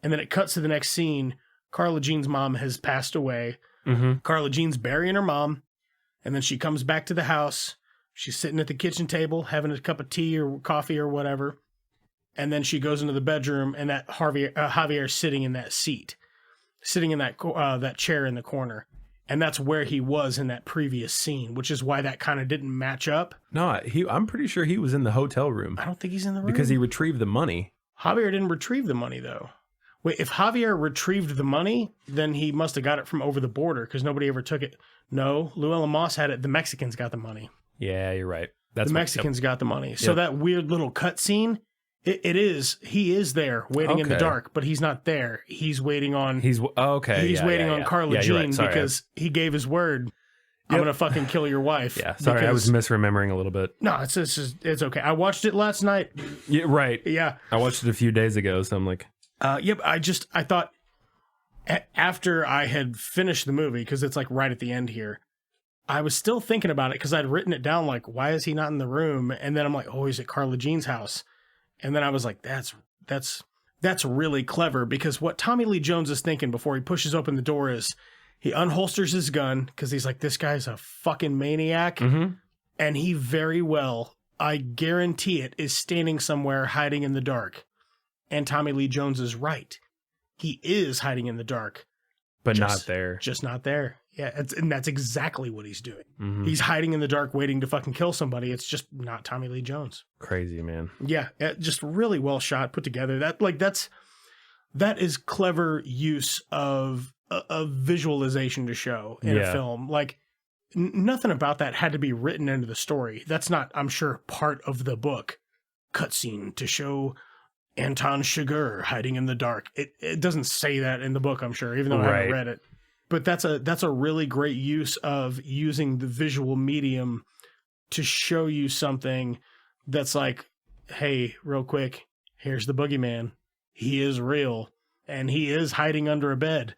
Speaker 7: And then it cuts to the next scene. Carla Jean's mom has passed away. Carla Jean's burying her mom. And then she comes back to the house. She's sitting at the kitchen table, having a cup of tea or coffee or whatever. And then she goes into the bedroom, and that Javier's sitting in that seat, sitting in that chair in the corner. And that's where he was in that previous scene, which is why that kind of didn't match up.
Speaker 8: No, I'm pretty sure he was in the hotel room.
Speaker 7: I don't think he's in the room.
Speaker 8: Because he retrieved the money.
Speaker 7: Javier didn't retrieve the money, though. Wait, if Javier retrieved the money, then he must have got it from over the border, because nobody ever took it. No, Llewellyn Moss had it. The Mexicans got the money.
Speaker 8: Yeah, you're right.
Speaker 7: The Mexicans got the money. So that weird little cut scene, he is there waiting in the dark, but he's not there. He's waiting on... He's waiting on Carla Jean because he gave his word. I'm going to fucking kill your wife.
Speaker 8: Yeah, sorry, I was misremembering a little bit.
Speaker 7: No, it's okay. I watched it last night.
Speaker 8: Yeah, right.
Speaker 7: Yeah.
Speaker 8: I watched it a few days ago, so I'm like...
Speaker 7: I thought after I had finished the movie, because it's like right at the end here, I was still thinking about it because I'd written it down like, why is he not in the room? And then I'm like, oh, he's at Carla Jean's house. And then I was like, that's really clever, because what Tommy Lee Jones is thinking before he pushes open the door is he unholsters his gun because he's like, this guy's a fucking maniac. And he very well, I guarantee it, is standing somewhere hiding in the dark. And Tommy Lee Jones is right. He is hiding in the dark.
Speaker 8: But not there.
Speaker 7: Just not there. Yeah, and that's exactly what he's doing. He's hiding in the dark waiting to fucking kill somebody. It's just not Tommy Lee Jones.
Speaker 8: Crazy, man.
Speaker 7: Yeah, just really well shot, put together. That is clever use of a visualization to show in a film. Like, nothing about that had to be written into the story. That's not, I'm sure, part of the book. Cutscene to show Anton Chigurh hiding in the dark. It doesn't say that in the book, I'm sure, even though I haven't read it. But that's a really great use of using the visual medium to show you something that's like, hey, real quick, here's the boogeyman. He is real, and he is hiding under a bed.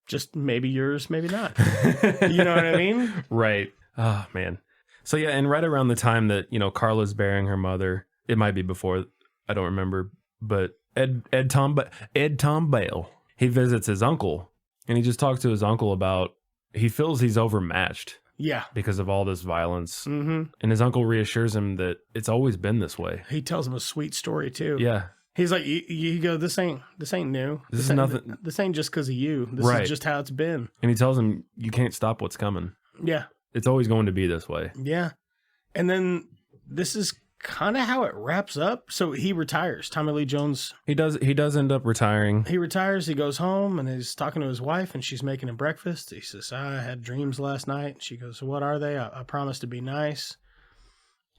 Speaker 7: Just maybe yours, maybe not. You know what I mean? Right.
Speaker 8: Oh, man. So, yeah, and right around the time that, Carla's burying her mother, it might be before, I don't remember, but Ed Tom Bale, he visits his uncle. And he just talks to his uncle about, he feels he's overmatched.
Speaker 7: Yeah.
Speaker 8: Because of all this violence. And his uncle reassures him that it's always been this way.
Speaker 7: He tells him a sweet story too.
Speaker 8: Yeah.
Speaker 7: He's like, you go, this ain't new.
Speaker 8: This is nothing.
Speaker 7: This ain't just because of you. This is just how it's been.
Speaker 8: And he tells him, you can't stop what's coming.
Speaker 7: Yeah.
Speaker 8: It's always going to be this way.
Speaker 7: Yeah. And then this is kind of how it wraps up. So he retires. Tommy Lee Jones.
Speaker 8: He does end up retiring.
Speaker 7: He retires. He goes home and he's talking to his wife, and she's making him breakfast. He says, I had dreams last night. She goes, what are they? I promised to be nice.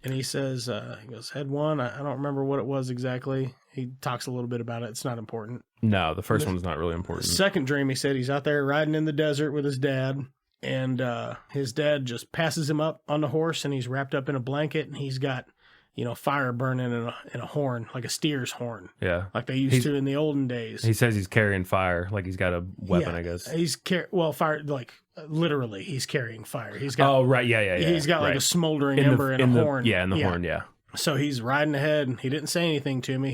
Speaker 7: And he says, he goes, head one. I don't remember what it was exactly. He talks a little bit about it. It's not important.
Speaker 8: No, the first one's not really important.
Speaker 7: Second dream, he said he's out there riding in the desert with his dad. And his dad just passes him up on the horse, and he's wrapped up in a blanket, and he's got, fire burning in a horn, like a steer's horn.
Speaker 8: Yeah.
Speaker 7: Like they used to in the olden days.
Speaker 8: He says he's carrying fire, like he's got a weapon, I guess.
Speaker 7: He's fire, like literally, he's carrying fire. He's got.
Speaker 8: Oh, right, yeah.
Speaker 7: He's got like a smoldering ember in a horn.
Speaker 8: Yeah, in the horn, yeah.
Speaker 7: So he's riding ahead, and he didn't say anything to me.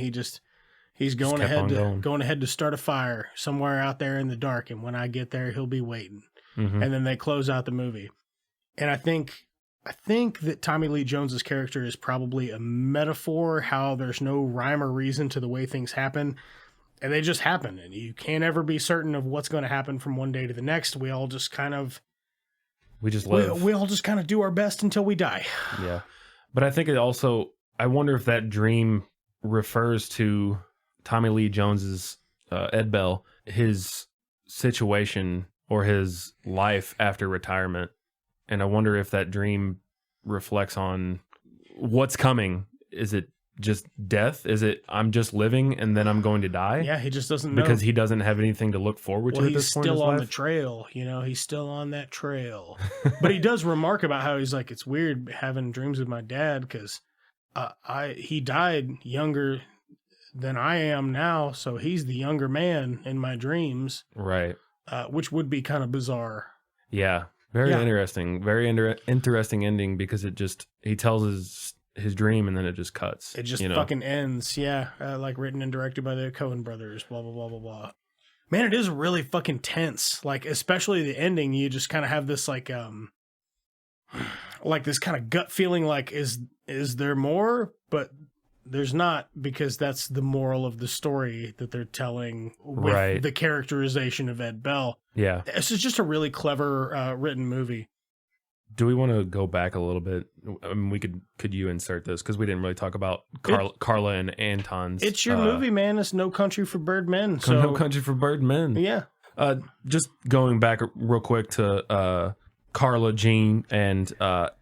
Speaker 7: He's going ahead to start a fire somewhere out there in the dark, and when I get there, he'll be waiting. Mm-hmm. And then they close out the movie. And I think that Tommy Lee Jones's character is probably a metaphor, how there's no rhyme or reason to the way things happen, and they just happen, and you can't ever be certain of what's going to happen from one day to the next. We all just kind of
Speaker 8: live.
Speaker 7: We all just kind of do our best until we die.
Speaker 8: Yeah. But I think I wonder if that dream refers to Tommy Lee Jones's Ed Bell, his situation or his life after retirement. And I wonder if that dream reflects on what's coming. Is it just death? Is it I'm just living and then I'm going to die?
Speaker 7: Yeah, he just doesn't know.
Speaker 8: Because he doesn't have anything to look forward to at this point in his life.
Speaker 7: He's still on the trail. He's still on that trail. But he does remark about how he's like, it's weird having dreams with my dad because he died younger than I am now, so he's the younger man in my dreams.
Speaker 8: Right.
Speaker 7: Which would be kind of bizarre.
Speaker 8: Yeah. Very interesting. Very interesting ending because he tells his dream and then it just cuts.
Speaker 7: It just fucking ends. Yeah. Like written and directed by the Coen brothers, blah, blah, blah, blah, blah. Man, it is really fucking tense. Like, especially the ending, you just kind of have this like this kind of gut feeling like, is there more? But there's not, because that's the moral of the story that they're telling with the characterization of Ed Bell.
Speaker 8: Yeah.
Speaker 7: This is just a really clever written movie.
Speaker 8: Do we want to go back a little bit? I mean, could you insert this? Because we didn't really talk about Carla and Anton's. It's
Speaker 7: your movie, man. It's No Country for Bird Men.
Speaker 8: So No Country for Bird Men.
Speaker 7: Yeah.
Speaker 8: Just going back real quick to Carla, Jean, and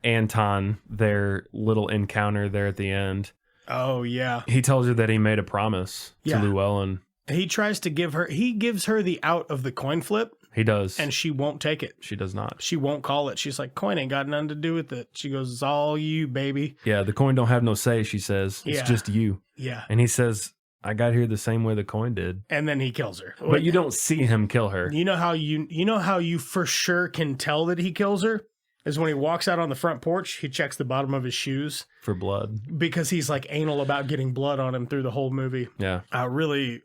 Speaker 8: Anton, their little encounter there at the end.
Speaker 7: Oh, yeah.
Speaker 8: He tells her that he made a promise to Llewellyn.
Speaker 7: He tries to gives her the out of the coin flip.
Speaker 8: He does.
Speaker 7: And she won't take it.
Speaker 8: She does not.
Speaker 7: She won't call it. She's like, coin ain't got nothing to do with it. She goes, it's all you, baby.
Speaker 8: Yeah, the coin don't have no say, she says. It's just you.
Speaker 7: Yeah.
Speaker 8: And he says, I got here the same way the coin did.
Speaker 7: And then he kills her.
Speaker 8: But you don't see him kill her.
Speaker 7: You know how you for sure can tell that he kills her? Is when he walks out on the front porch, he checks the bottom of his shoes.
Speaker 8: For blood.
Speaker 7: Because he's like anal about getting blood on him through the whole movie.
Speaker 8: Yeah.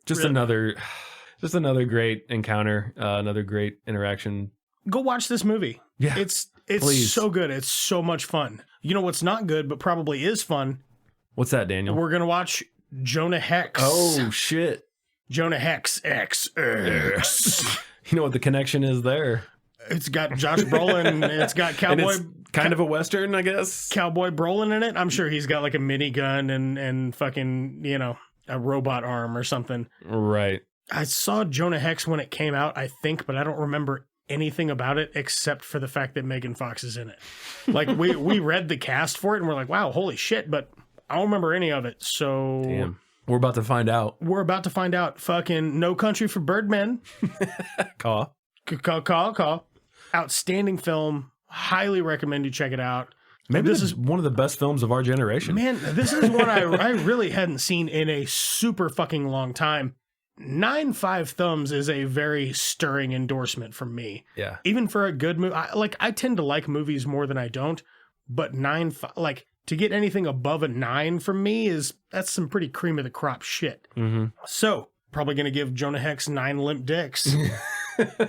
Speaker 7: Just
Speaker 8: another great encounter, another great interaction.
Speaker 7: Go watch this movie.
Speaker 8: Yeah.
Speaker 7: It's
Speaker 8: please.
Speaker 7: So good. It's so much fun. You know what's not good, but probably is fun?
Speaker 8: What's that, Daniel?
Speaker 7: We're going to watch Jonah Hex.
Speaker 8: Oh, shit.
Speaker 7: Jonah Hex XX.
Speaker 8: You know what the connection is there?
Speaker 7: It's got Josh Brolin. It's got Cowboy.
Speaker 8: It's kind of a Western, I guess.
Speaker 7: Cowboy Brolin in it. I'm sure he's got like a minigun and fucking, a robot arm or something.
Speaker 8: Right.
Speaker 7: I saw Jonah Hex when it came out, I think, but I don't remember anything about it except for the fact that Megan Fox is in it. Like, we read the cast for it and we're like, wow, holy shit, but I don't remember any of it. So
Speaker 8: damn. We're about to find out.
Speaker 7: Fucking No Country for Birdmen.
Speaker 8: Caw.
Speaker 7: Outstanding film. Highly recommend you check it out.
Speaker 8: Maybe this is one of the best films of our generation.
Speaker 7: Man, this is one I really hadn't seen in a super fucking long time. 9.5 thumbs is a very stirring endorsement from me.
Speaker 8: Yeah.
Speaker 7: Even for a good movie. I tend to like movies more than I don't, but 9.5, to get anything above a 9 from me that's some pretty cream of the crop shit.
Speaker 8: Mm-hmm.
Speaker 7: So, probably going to give Jonah Hex 9 limp dicks.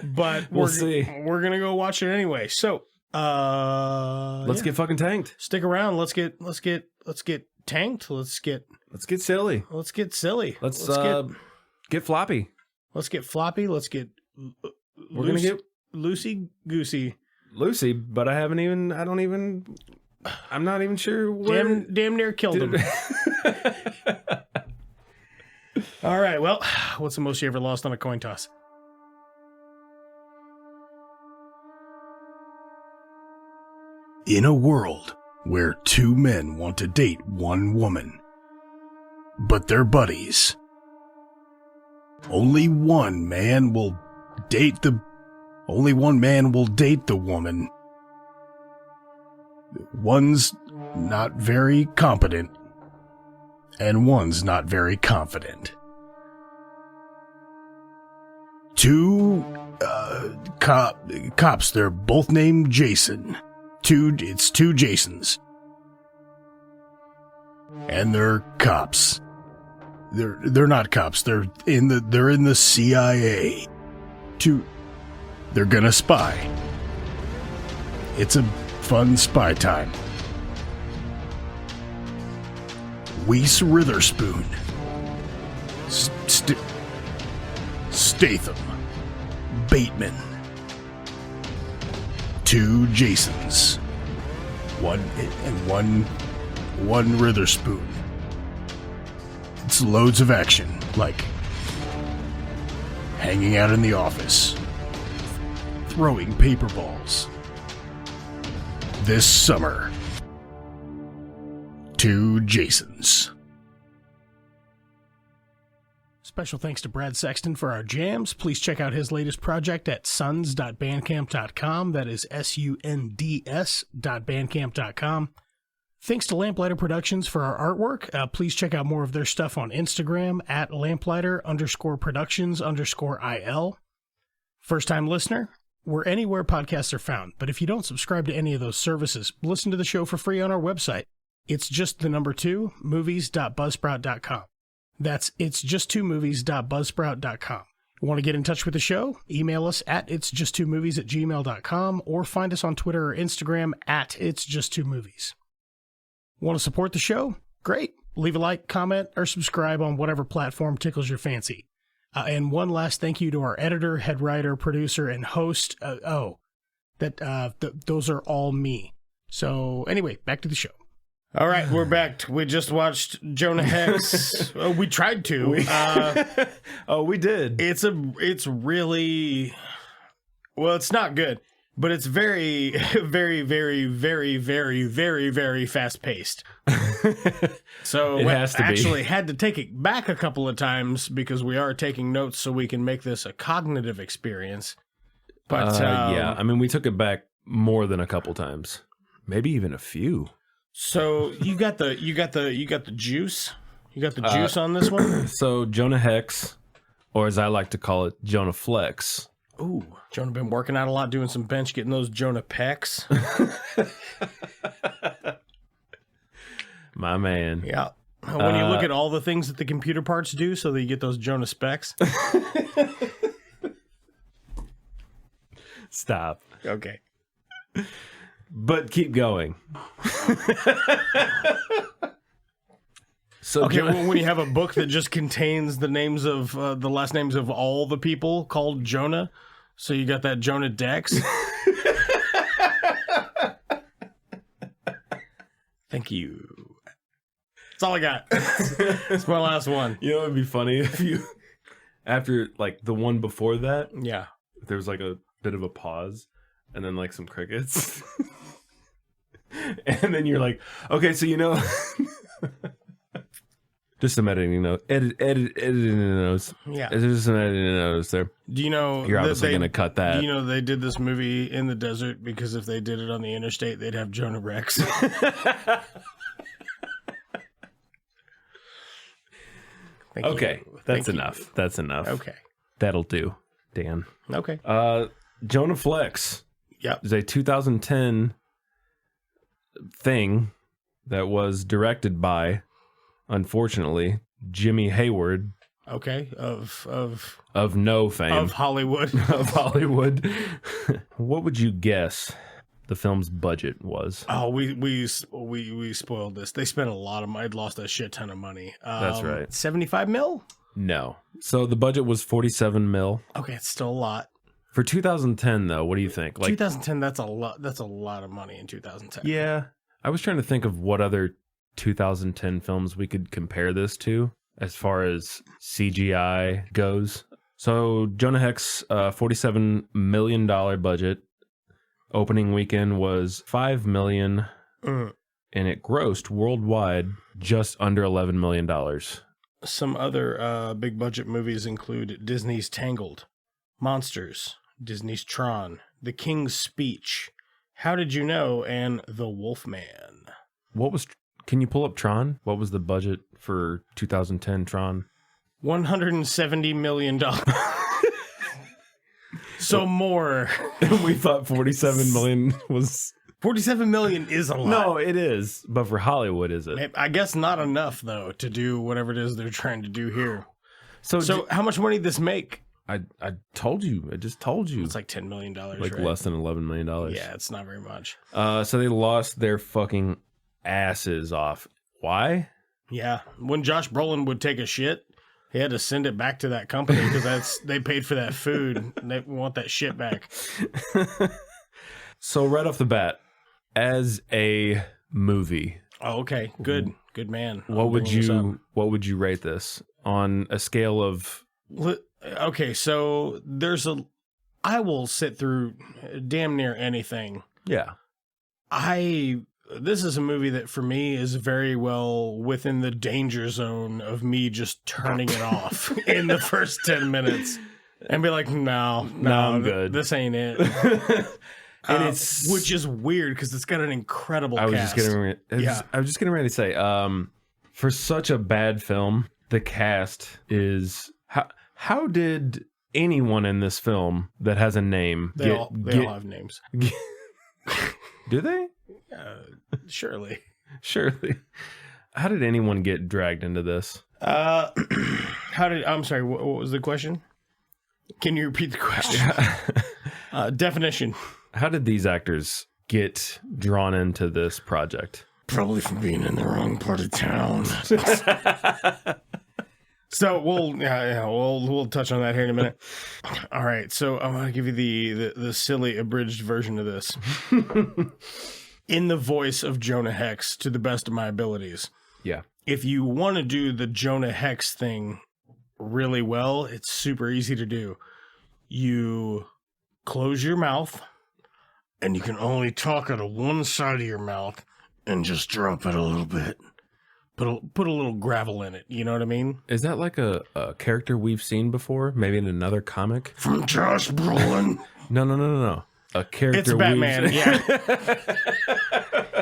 Speaker 7: But
Speaker 8: we'll see.
Speaker 7: We're going to go watch it anyway. So,
Speaker 8: let's get fucking tanked.
Speaker 7: Stick around. Let's get tanked. Let's get
Speaker 8: silly.
Speaker 7: Let's get silly.
Speaker 8: Let's get floppy.
Speaker 7: Let's get floppy. Let's get
Speaker 8: we're going to get
Speaker 7: loosey goosey.
Speaker 8: Lucy, but I'm not even sure where.
Speaker 7: Damn near killed him. All right. Well, what's the most you ever lost on a coin toss?
Speaker 9: In a world
Speaker 7: where two men want to date one woman, but they're buddies. Only one man will date the woman. One's not very competent, and one's not very confident. Two cops, they're both named Jason. It's two Jasons. And they're cops. They're not cops. They're in the CIA. They're gonna spy. It's a fun spy time. Weiss Witherspoon. Statham. Bateman. Two Jasons. One Witherspoon. It's loads of action, like hanging out in the office, throwing paper balls. This summer, two Jasons. Special thanks to Brad Sexton for our jams. Please check out his latest project at suns.bandcamp.com. That is sunds.bandcamp.com. Thanks to Lamplighter Productions for our artwork. Please check out more of their stuff on Instagram at lamplighter_productions_IL. First time listener, we're anywhere podcasts are found, but if you don't subscribe to any of those services, listen to the show for free on our website. It's just the number 2 movies.buzzsprout.com. That's it's just 2 movies.buzzsprout.com. Want to get in touch with the show? Email us at itsjust2movies@gmail.com or find us on Twitter or Instagram at itsjust2movies. Want to support the show? Great. Leave a like, comment, or subscribe on whatever platform tickles your fancy. And one last thank you to our editor, head writer, producer, and host. Those are all me. So anyway, back to the show. All right, we're back. We just watched Jonah Hex. We tried to.
Speaker 8: We did.
Speaker 7: It's really, well, it's not good. But it's very, very, very, very, very, very, very fast paced. So
Speaker 8: it has to
Speaker 7: actually had to take it back a couple of times because we are taking notes so we can make this a cognitive experience. But
Speaker 8: yeah, I mean, we took it back more than a couple times, maybe even a few.
Speaker 7: So you got the juice. You got the juice on this one.
Speaker 8: So Jonah Hex, or as I like to call it, Jonah Flex.
Speaker 7: Ooh, Jonah been working out a lot, doing some bench, getting those Jonah pecs.
Speaker 8: My man.
Speaker 7: Yeah. When you look at all the things that the computer parts do so that you get those Jonah specs.
Speaker 8: Stop.
Speaker 7: Okay.
Speaker 8: But keep going. So
Speaker 7: okay, when you have a book that just contains the names of the last names of all the people called Jonah, so you got that Jonah Dex. Thank you. That's all I got. That's my last one.
Speaker 8: You know, it'd be funny if you, after like the one before that,
Speaker 7: yeah,
Speaker 8: there was like a bit of a pause, and then like some crickets, and then you're like, okay, so you know. Just some editing note. Editing notes.
Speaker 7: Yeah.
Speaker 8: Just some editing notes there.
Speaker 7: Do you know
Speaker 8: you're obviously going to cut that?
Speaker 7: Do you know they did this movie in the desert because if they did it on the interstate, they'd have Jonah Rex.
Speaker 8: Okay, that's enough. That's enough.
Speaker 7: Okay,
Speaker 8: that'll do, Dan.
Speaker 7: Okay.
Speaker 8: Jonah Flex.
Speaker 7: Yep.
Speaker 8: Is a 2010 thing that was directed by, unfortunately, Jimmy Hayward.
Speaker 7: Okay, of
Speaker 8: no fame.
Speaker 7: Of Hollywood.
Speaker 8: Of Hollywood. What would you guess the film's budget was?
Speaker 7: Oh, we spoiled this. They spent a lot of money. I'd lost a shit ton of money.
Speaker 8: That's right.
Speaker 7: 75 mil?
Speaker 8: No. So the budget was 47 mil.
Speaker 7: Okay, it's still a lot.
Speaker 8: For 2010, though, what do you think? Like
Speaker 7: 2010, that's a lot. That's a lot of money in 2010.
Speaker 8: Yeah. I was trying to think of what other 2010 films we could compare this to as far as CGI goes. So Jonah Hex, $47 million budget. Opening weekend was $5 million. and it grossed worldwide just under $11 million.
Speaker 7: Some other big budget movies include Disney's Tangled, Monsters, Disney's Tron, The King's Speech, How Did You Know, and The Wolfman.
Speaker 8: Can you pull up Tron? What was the budget for 2010 Tron?
Speaker 7: $170 million. So more.
Speaker 8: We thought 47 million was...
Speaker 7: 47 million is a lot.
Speaker 8: No, it is. But for Hollywood, is it?
Speaker 7: I guess not enough, though, to do whatever it is they're trying to do here.
Speaker 8: So
Speaker 7: how much money did this make?
Speaker 8: I told you. I just told you.
Speaker 7: It's like $10 million,
Speaker 8: like
Speaker 7: right?
Speaker 8: less than $11 million.
Speaker 7: Yeah, it's not very much.
Speaker 8: So they lost their fucking asses off. Why?
Speaker 7: Yeah. When Josh Brolin would take a shit, he had to send it back to that company because they paid for that food. They want that shit back.
Speaker 8: So right off the bat, as a movie,
Speaker 7: oh, okay, good man.
Speaker 8: what would you rate this on a scale of?
Speaker 7: Okay, so I will sit through damn near anything.
Speaker 8: Yeah,
Speaker 7: this is a movie that for me is very well within the danger zone of me just turning it off in the first 10 minutes and be like, no,
Speaker 8: I'm good.
Speaker 7: This ain't it. And which is weird because it's got an incredible cast.
Speaker 8: I was just getting ready to say, for such a bad film, the cast is how did anyone in this film that has a name
Speaker 7: they all have names.
Speaker 8: Do they?
Speaker 7: Surely.
Speaker 8: How did anyone get dragged into this?
Speaker 7: I'm sorry, what was the question? Can you repeat the question? Definition.
Speaker 8: How did these actors get drawn into this project?
Speaker 7: Probably from being in the wrong part of town. So we'll touch on that here in a minute. All right, so I'm gonna give you the silly abridged version of this. In the voice of Jonah Hex, to the best of my abilities.
Speaker 8: Yeah.
Speaker 7: If you want to do the Jonah Hex thing really well, it's super easy to do. You close your mouth, and you can only talk out of one side of your mouth, and just drop it a little bit. Put a little gravel in it. You know what I mean?
Speaker 8: Is that like a character we've seen before? Maybe in another comic?
Speaker 7: From Josh Brolin?
Speaker 8: No. A character.
Speaker 7: It's Batman. Yeah.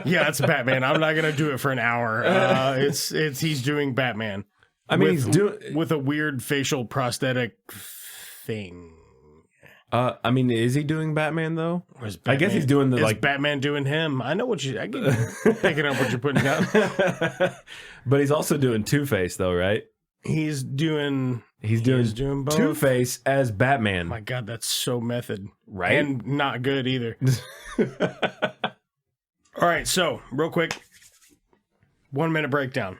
Speaker 7: Yeah, it's Batman. I'm not gonna do it for an hour. He's doing Batman.
Speaker 8: I mean, he's doing
Speaker 7: with a weird facial prosthetic thing.
Speaker 8: I mean, is he doing Batman though? I guess he's doing
Speaker 7: Is Batman doing him? I get picking up what you're putting down.
Speaker 8: But he's also doing Two-Face though, right?
Speaker 7: He's doing both.
Speaker 8: Two-Face as Batman.
Speaker 7: My God, that's so method,
Speaker 8: right?
Speaker 7: And not good either. All right, so real quick, 1 minute breakdown.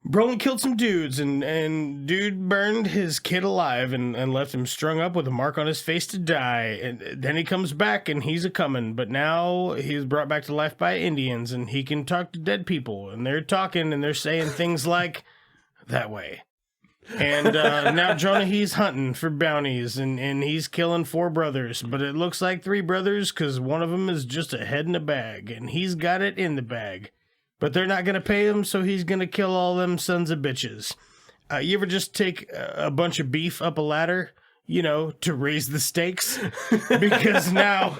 Speaker 7: Brolin killed some dudes, and dude burned his kid alive and left him strung up with a mark on his face to die. And then he comes back, and he's a-coming, but now he's brought back to life by Indians, and he can talk to dead people, and they're talking, and they're saying things like, that way. And now Jonah, he's hunting for bounties, and he's killing 4 brothers, but it looks like 3 brothers, because one of them is just a head in a bag, and he's got it in the bag. But they're not going to pay him, so he's going to kill all them sons of bitches. You ever just take a bunch of beef up a ladder, to raise the stakes? Because now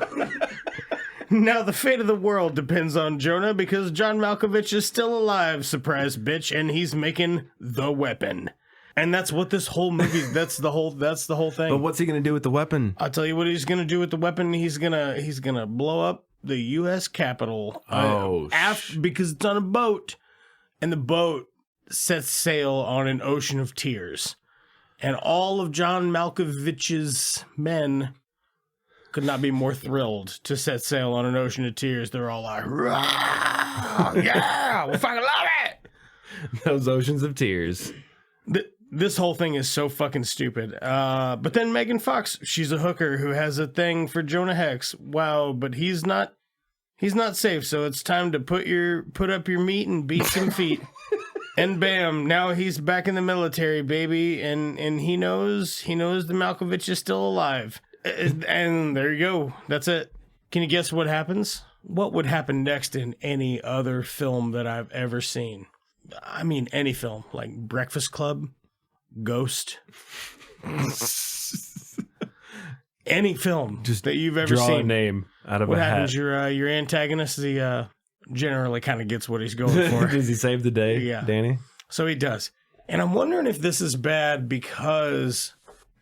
Speaker 7: the fate of the world depends on Jonah, because John Malkovich is still alive, surprise bitch, and he's making the weapon. And that's what this whole movie, that's the whole thing.
Speaker 8: But what's he going to do with the weapon?
Speaker 7: I'll tell you what he's going to do with the weapon. He's going to blow up the U.S. Capitol. Because it's on a boat, and the boat sets sail on an ocean of tears, and all of John Malkovich's men could not be more thrilled to set sail on an ocean of tears. They're all like, yeah, we fucking love it.
Speaker 8: Those oceans of tears.
Speaker 7: This whole thing is so fucking stupid. But then Megan Fox, she's a hooker who has a thing for Jonah Hex. Wow, but he's not safe, so it's time to put up your meat and beat some feet. And bam, now he's back in the military, baby, and he knows the Malkovich is still alive. And there you go. That's it. Can you guess what happens what would happen next in any other film that I've ever seen. I mean, any film, like Breakfast Club, Ghost, any film
Speaker 8: Just
Speaker 7: that you've ever
Speaker 8: draw
Speaker 7: seen.
Speaker 8: a name out of
Speaker 7: What
Speaker 8: a
Speaker 7: happens?
Speaker 8: hat.
Speaker 7: Your antagonist, he generally kind of gets what he's going for.
Speaker 8: Does he save the day,
Speaker 7: Yeah.
Speaker 8: Danny?
Speaker 7: So he does. And I'm wondering if this is bad because,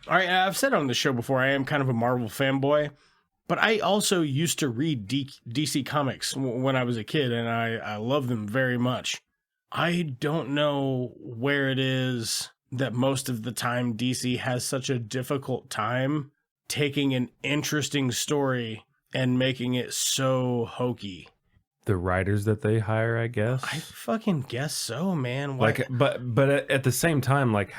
Speaker 7: all right, I've said on the show before, I am kind of a Marvel fanboy, but I also used to read DC comics when I was a kid, and I love them very much. I don't know where it is that most of the time DC has such a difficult time taking an interesting story and making it so hokey.
Speaker 8: The writers that they hire, I guess.
Speaker 7: I fucking guess so, man. Why?
Speaker 8: Like, but at the same time, like,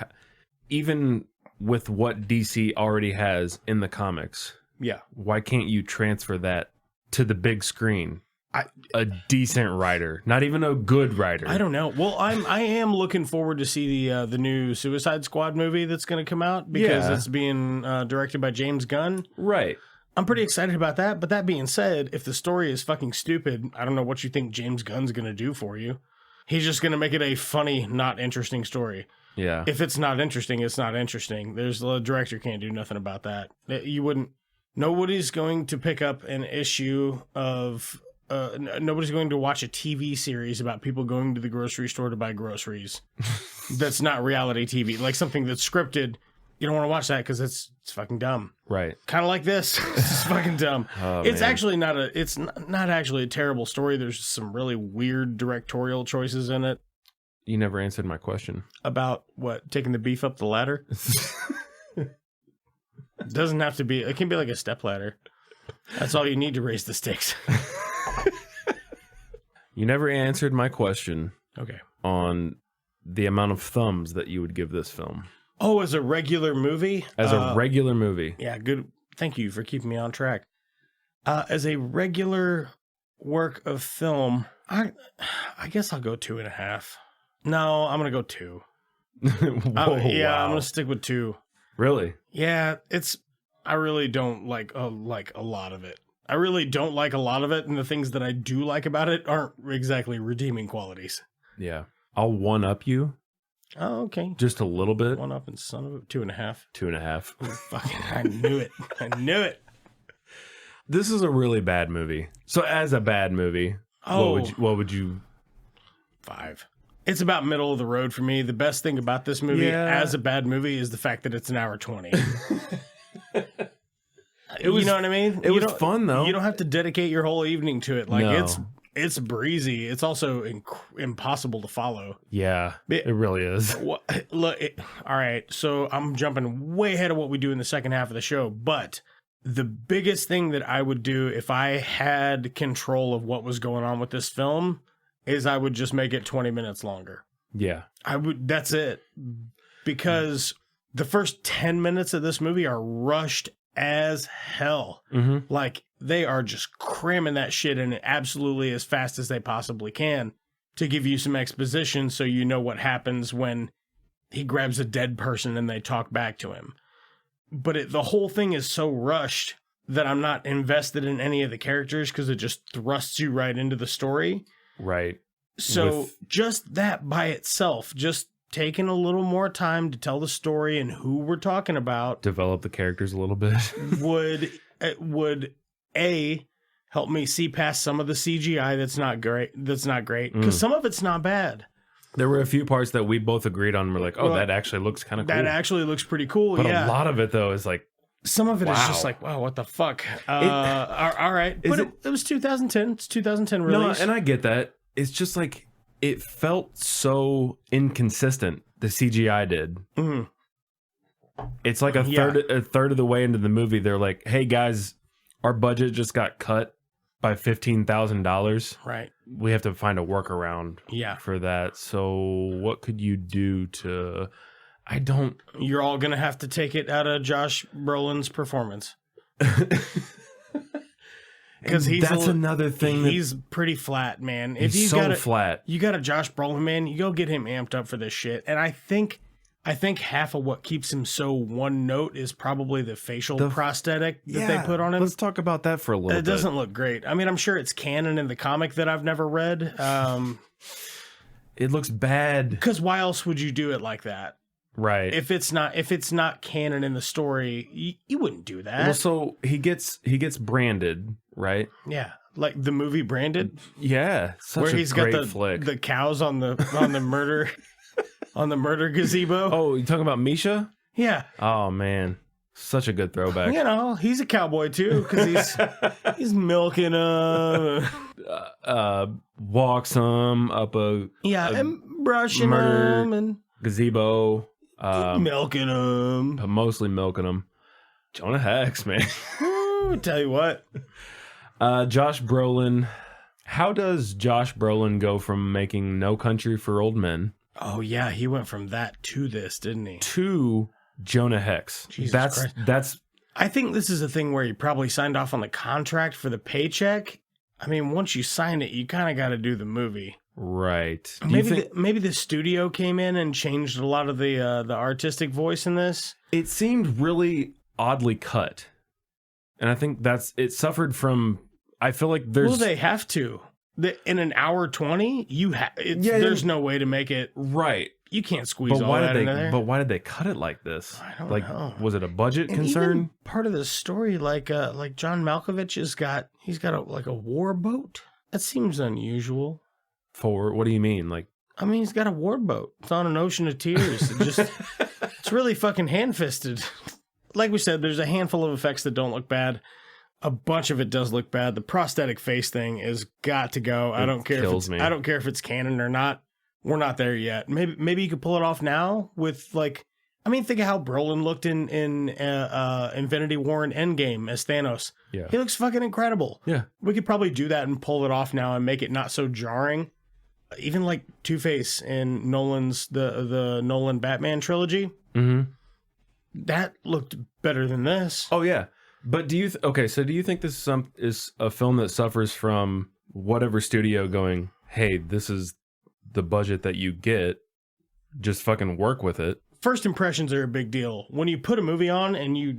Speaker 8: even with what DC already has in the comics,
Speaker 7: Yeah.
Speaker 8: why can't you transfer that to the big screen? A decent writer, not even a good writer.
Speaker 7: I don't know. Well, I am looking forward to see the new Suicide Squad movie that's going to come out because
Speaker 8: Yeah.
Speaker 7: it's being directed by James Gunn.
Speaker 8: Right.
Speaker 7: I'm pretty excited about that. But that being said, if the story is fucking stupid, I don't know what you think James Gunn's going to do for you. He's just going to make it a funny, not interesting story.
Speaker 8: Yeah.
Speaker 7: If it's not interesting, it's not interesting. The director can't do nothing about that. You wouldn't. Nobody's going to pick up an issue of. Nobody's going to watch a TV series about people going to the grocery store to buy groceries. That's not reality TV. Like something that's scripted. You don't want to watch that because it's fucking dumb.
Speaker 8: Right.
Speaker 7: Kind of like this. It's fucking dumb.
Speaker 8: Oh,
Speaker 7: It's
Speaker 8: man.
Speaker 7: actually not actually a terrible story. There's some really weird directorial choices in it
Speaker 8: You never answered my question.
Speaker 7: about what taking the beef up the ladder. It doesn't have to be. It can be like a step ladder. That's all you need to raise the stakes.
Speaker 8: You never answered my question
Speaker 7: Okay.
Speaker 8: on the amount of thumbs that you would give this film
Speaker 7: Oh, as a regular movie?
Speaker 8: as a regular movie.
Speaker 7: Yeah, good. Thank you for keeping me on track. As a regular work of film, I guess I'll go 2.5. No, I'm going to go 2.
Speaker 8: Whoa,
Speaker 7: Yeah,
Speaker 8: wow.
Speaker 7: I'm going to stick with 2.
Speaker 8: Really?
Speaker 7: Yeah, I really don't like a lot of it. I really don't like a lot of it, and the things that I do like about it aren't exactly redeeming qualities.
Speaker 8: Yeah. I'll one up you
Speaker 7: Oh, okay.
Speaker 8: just a little bit.
Speaker 7: One up and son of a 2.5.
Speaker 8: 2.5.
Speaker 7: Fucking, I knew it. I knew it.
Speaker 8: This is a really bad movie. So as a bad movie, what would you
Speaker 7: 5. It's about middle of the road for me. The best thing about this movie as a bad movie is the fact that it's an hour 20. You know what I mean?
Speaker 8: It was fun though.
Speaker 7: You don't have to dedicate your whole evening to it. Like
Speaker 8: No.
Speaker 7: it's breezy. It's also impossible to follow.
Speaker 8: Yeah, it really is.
Speaker 7: Look, all right. So I'm jumping way ahead of what we do in the second half of the show, but the biggest thing that I would do if I had control of what was going on with this film is I would just make it 20 minutes longer.
Speaker 8: Yeah.
Speaker 7: I would. That's it. Because the first 10 minutes of this movie are rushed as hell.
Speaker 8: Mm-hmm.
Speaker 7: Like they are just cramming that shit in absolutely as fast as they possibly can to give you some exposition so you know what happens when he grabs a dead person and they talk back to him. But the whole thing is so rushed that I'm not invested in any of the characters because it just thrusts you right into the story.
Speaker 8: Right.
Speaker 7: So just that by itself, just taking a little more time to tell the story and who we're talking about,
Speaker 8: Develop the characters a little bit.
Speaker 7: would A, help me see past some of the CGI that's not great because some of it's not bad.
Speaker 8: There were a few parts that we both agreed on. We're like, oh,
Speaker 7: Well,
Speaker 8: that actually looks kind of cool.
Speaker 7: That actually looks pretty cool.
Speaker 8: But
Speaker 7: yeah.
Speaker 8: a lot of it though is like,
Speaker 7: Some of it is
Speaker 8: Wow.
Speaker 7: just like, wow, what the fuck? All right. But it was 2010. It's 2010 release.
Speaker 8: no, and I get that. It's just like, it felt so inconsistent. The CGI did.
Speaker 7: Mhm.
Speaker 8: It's like a third of the way into the movie. They're like, hey guys, our budget just got cut by $15,000.
Speaker 7: Right.
Speaker 8: We have to find a workaround
Speaker 7: Yeah.
Speaker 8: for that. So what could you do to...
Speaker 7: You're all going to have to take it out of Josh Brolin's performance. Because
Speaker 8: that's another thing.
Speaker 7: He's pretty flat, man. If
Speaker 8: He's
Speaker 7: you
Speaker 8: so
Speaker 7: got
Speaker 8: flat.
Speaker 7: You got a Josh Brolin, man. You go get him amped up for this shit. And I think I think half of what keeps him so one note is probably the facial prosthetic that they put on him.
Speaker 8: Let's talk about that for a little bit.
Speaker 7: It doesn't look great. I mean, I'm sure it's canon in the comic that I've never read.
Speaker 8: It looks bad.
Speaker 7: Because why else would you do it like that?
Speaker 8: Right.
Speaker 7: If it's not canon in the story, you wouldn't do that.
Speaker 8: Well, so he gets branded, right?
Speaker 7: Yeah, like the movie Branded.
Speaker 8: Yeah, such
Speaker 7: where
Speaker 8: a
Speaker 7: he's
Speaker 8: great
Speaker 7: got
Speaker 8: flick.
Speaker 7: the cows on the murder on the murder gazebo.
Speaker 8: Oh, you talking about Misha?
Speaker 7: Yeah.
Speaker 8: Oh man, such a good throwback.
Speaker 7: You know, he's a cowboy too because he's milking them.
Speaker 8: Walks them up a
Speaker 7: and brushing
Speaker 8: murder
Speaker 7: them and
Speaker 8: gazebo.
Speaker 7: Milking them.
Speaker 8: Mostly milking them. Jonah Hex, man.
Speaker 7: Tell you what.
Speaker 8: Josh Brolin. How does Josh Brolin go from making No Country for Old Men?
Speaker 7: Oh, yeah. He went from that to this, didn't he?
Speaker 8: To Jonah Hex.
Speaker 7: Jesus Christ.
Speaker 8: That's.
Speaker 7: I think this is a thing where he probably signed off on the contract for the paycheck. I mean, once you sign it, you kind of got to do the movie.
Speaker 8: Right.
Speaker 7: Maybe the studio came in and changed a lot of the artistic voice in this.
Speaker 8: It seemed really oddly cut, and I think it suffered from. I feel like there's.
Speaker 7: Well, they have to. In an hour 20, there's no way to make it
Speaker 8: right.
Speaker 7: You can't squeeze all that into there.
Speaker 8: But why did they cut it like this?
Speaker 7: I don't know.
Speaker 8: Was it a budget
Speaker 7: and
Speaker 8: concern?
Speaker 7: Even part of the story, like John Malkovich has got a war boat. That seems unusual.
Speaker 8: For what do you mean?
Speaker 7: I mean, he's got a war boat. It's on an ocean of tears. It's really fucking hand-fisted. Like we said, there's a handful of effects that don't look bad. A bunch of it does look bad. The prosthetic face thing is got to go. I don't care if it's canon or not. We're not there yet. Maybe you could pull it off now with think of how Brolin looked in Infinity War and Endgame as Thanos.
Speaker 8: Yeah.
Speaker 7: He looks fucking incredible.
Speaker 8: Yeah.
Speaker 7: We could probably do that and pull it off now and make it not so jarring. Even like Two-Face in Nolan's the Nolan Batman trilogy.
Speaker 8: Mm-hmm.
Speaker 7: That looked better than this.
Speaker 8: Oh yeah. But do you think this is a film that suffers from whatever studio going, hey, this is the budget that you get, just fucking work with it?
Speaker 7: First impressions are a big deal. When you put a movie on and you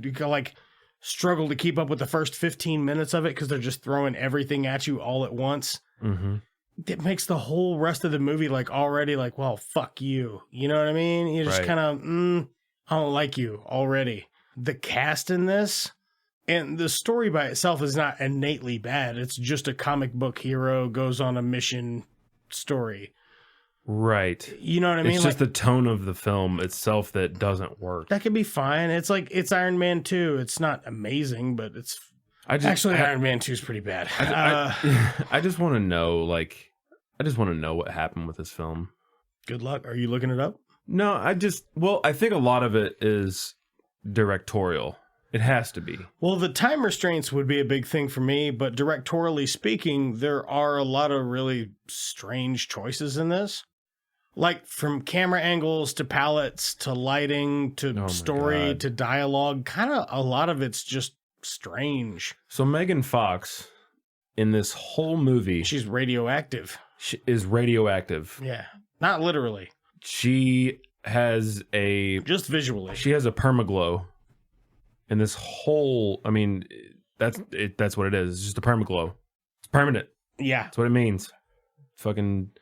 Speaker 7: struggle to keep up with the first 15 minutes of it because they're just throwing everything at you all at once, it makes the whole rest of the movie already well, fuck you. You know what I mean? You just kind of, I don't like you already. The cast in this and the story by itself is not innately bad. It's just a comic book hero goes on a mission story.
Speaker 8: Right.
Speaker 7: You know what I mean?
Speaker 8: It's just the tone of the film itself that doesn't work.
Speaker 7: That could be fine. It's Iron Man 2. It's not amazing, but it's Iron Man 2 is pretty bad.
Speaker 8: I just want to know, what happened with this film.
Speaker 7: Good luck. Are you looking it up?
Speaker 8: No, I think a lot of it is directorial. It has to be. Well,
Speaker 7: the time restraints would be a big thing for me, but directorially speaking, there are a lot of really strange choices in this. Like from camera angles to palettes to lighting to story to dialogue, kind of a lot of it's just strange.
Speaker 8: So Megan Fox in this whole movie,
Speaker 7: she's radioactive.
Speaker 8: She is radioactive.
Speaker 7: Yeah, not literally.
Speaker 8: She has
Speaker 7: just visually.
Speaker 8: She has a permaglow. And this whole, that's what it is. It's just a permaglow. It's permanent.
Speaker 7: Yeah.
Speaker 8: That's what it means.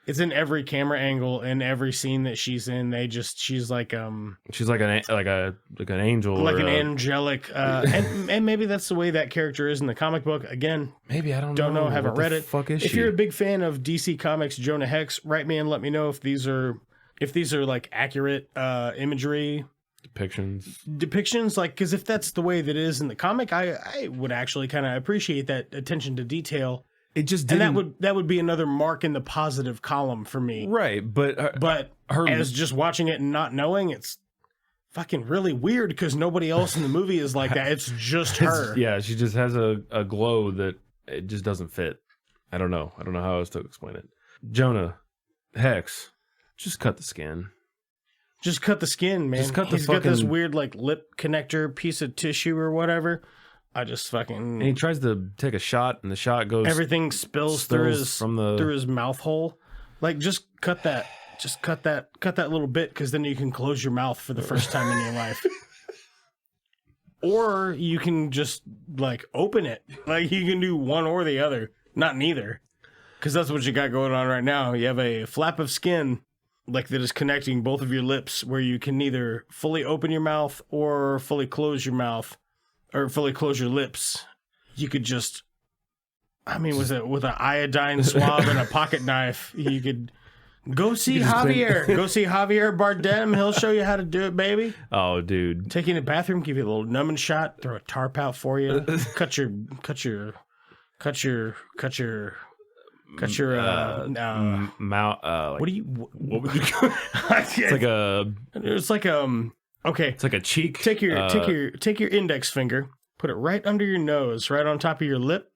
Speaker 7: It's in every camera angle in every scene that she's in. She's like an angel,
Speaker 8: like
Speaker 7: an angelic, and maybe that's the way that character is in the comic book. Again,
Speaker 8: maybe I don't know.
Speaker 7: Haven't read it. If you're a big fan of DC Comics, Jonah Hex, write me and let me know if these are accurate imagery. Depictions, because if that's the way that it is in the comic, I would actually kind of appreciate that attention to detail.
Speaker 8: It just didn't,
Speaker 7: and that would be another mark in the positive column for me,
Speaker 8: right? But
Speaker 7: as just watching it and not knowing, it's fucking really weird because nobody else in the movie is like that. It's just her.
Speaker 8: Yeah, she just has a glow that it just doesn't fit. I don't know how else to explain it. Jonah Hex, just cut the skin.
Speaker 7: Just cut the skin, man. He's got this weird lip connector piece of tissue or whatever. I just fucking...
Speaker 8: And he tries to take a shot, and the shot goes...
Speaker 7: Everything spills through his mouth hole. Just cut that. Just cut that little bit, because then you can close your mouth for the first time in your life. Or you can just like open it. Like you can do one or the other, not neither. Because that's what you got going on right now. You have a flap of skin like that is connecting both of your lips, where you can neither fully open your mouth or fully close your mouth, or fully close your lips. You could just, I mean, with an iodine swab and a pocket knife, you could go see Javier. Go see Javier Bardem. He'll show you how to do it, baby.
Speaker 8: Oh, dude.
Speaker 7: Take you in the bathroom, give you a little numbing shot, throw a tarp out for you, cut your
Speaker 8: mouth.
Speaker 7: What do you?
Speaker 8: What would you call it? It's like a cheek.
Speaker 7: Take your index finger, put it right under your nose, right on top of your lip,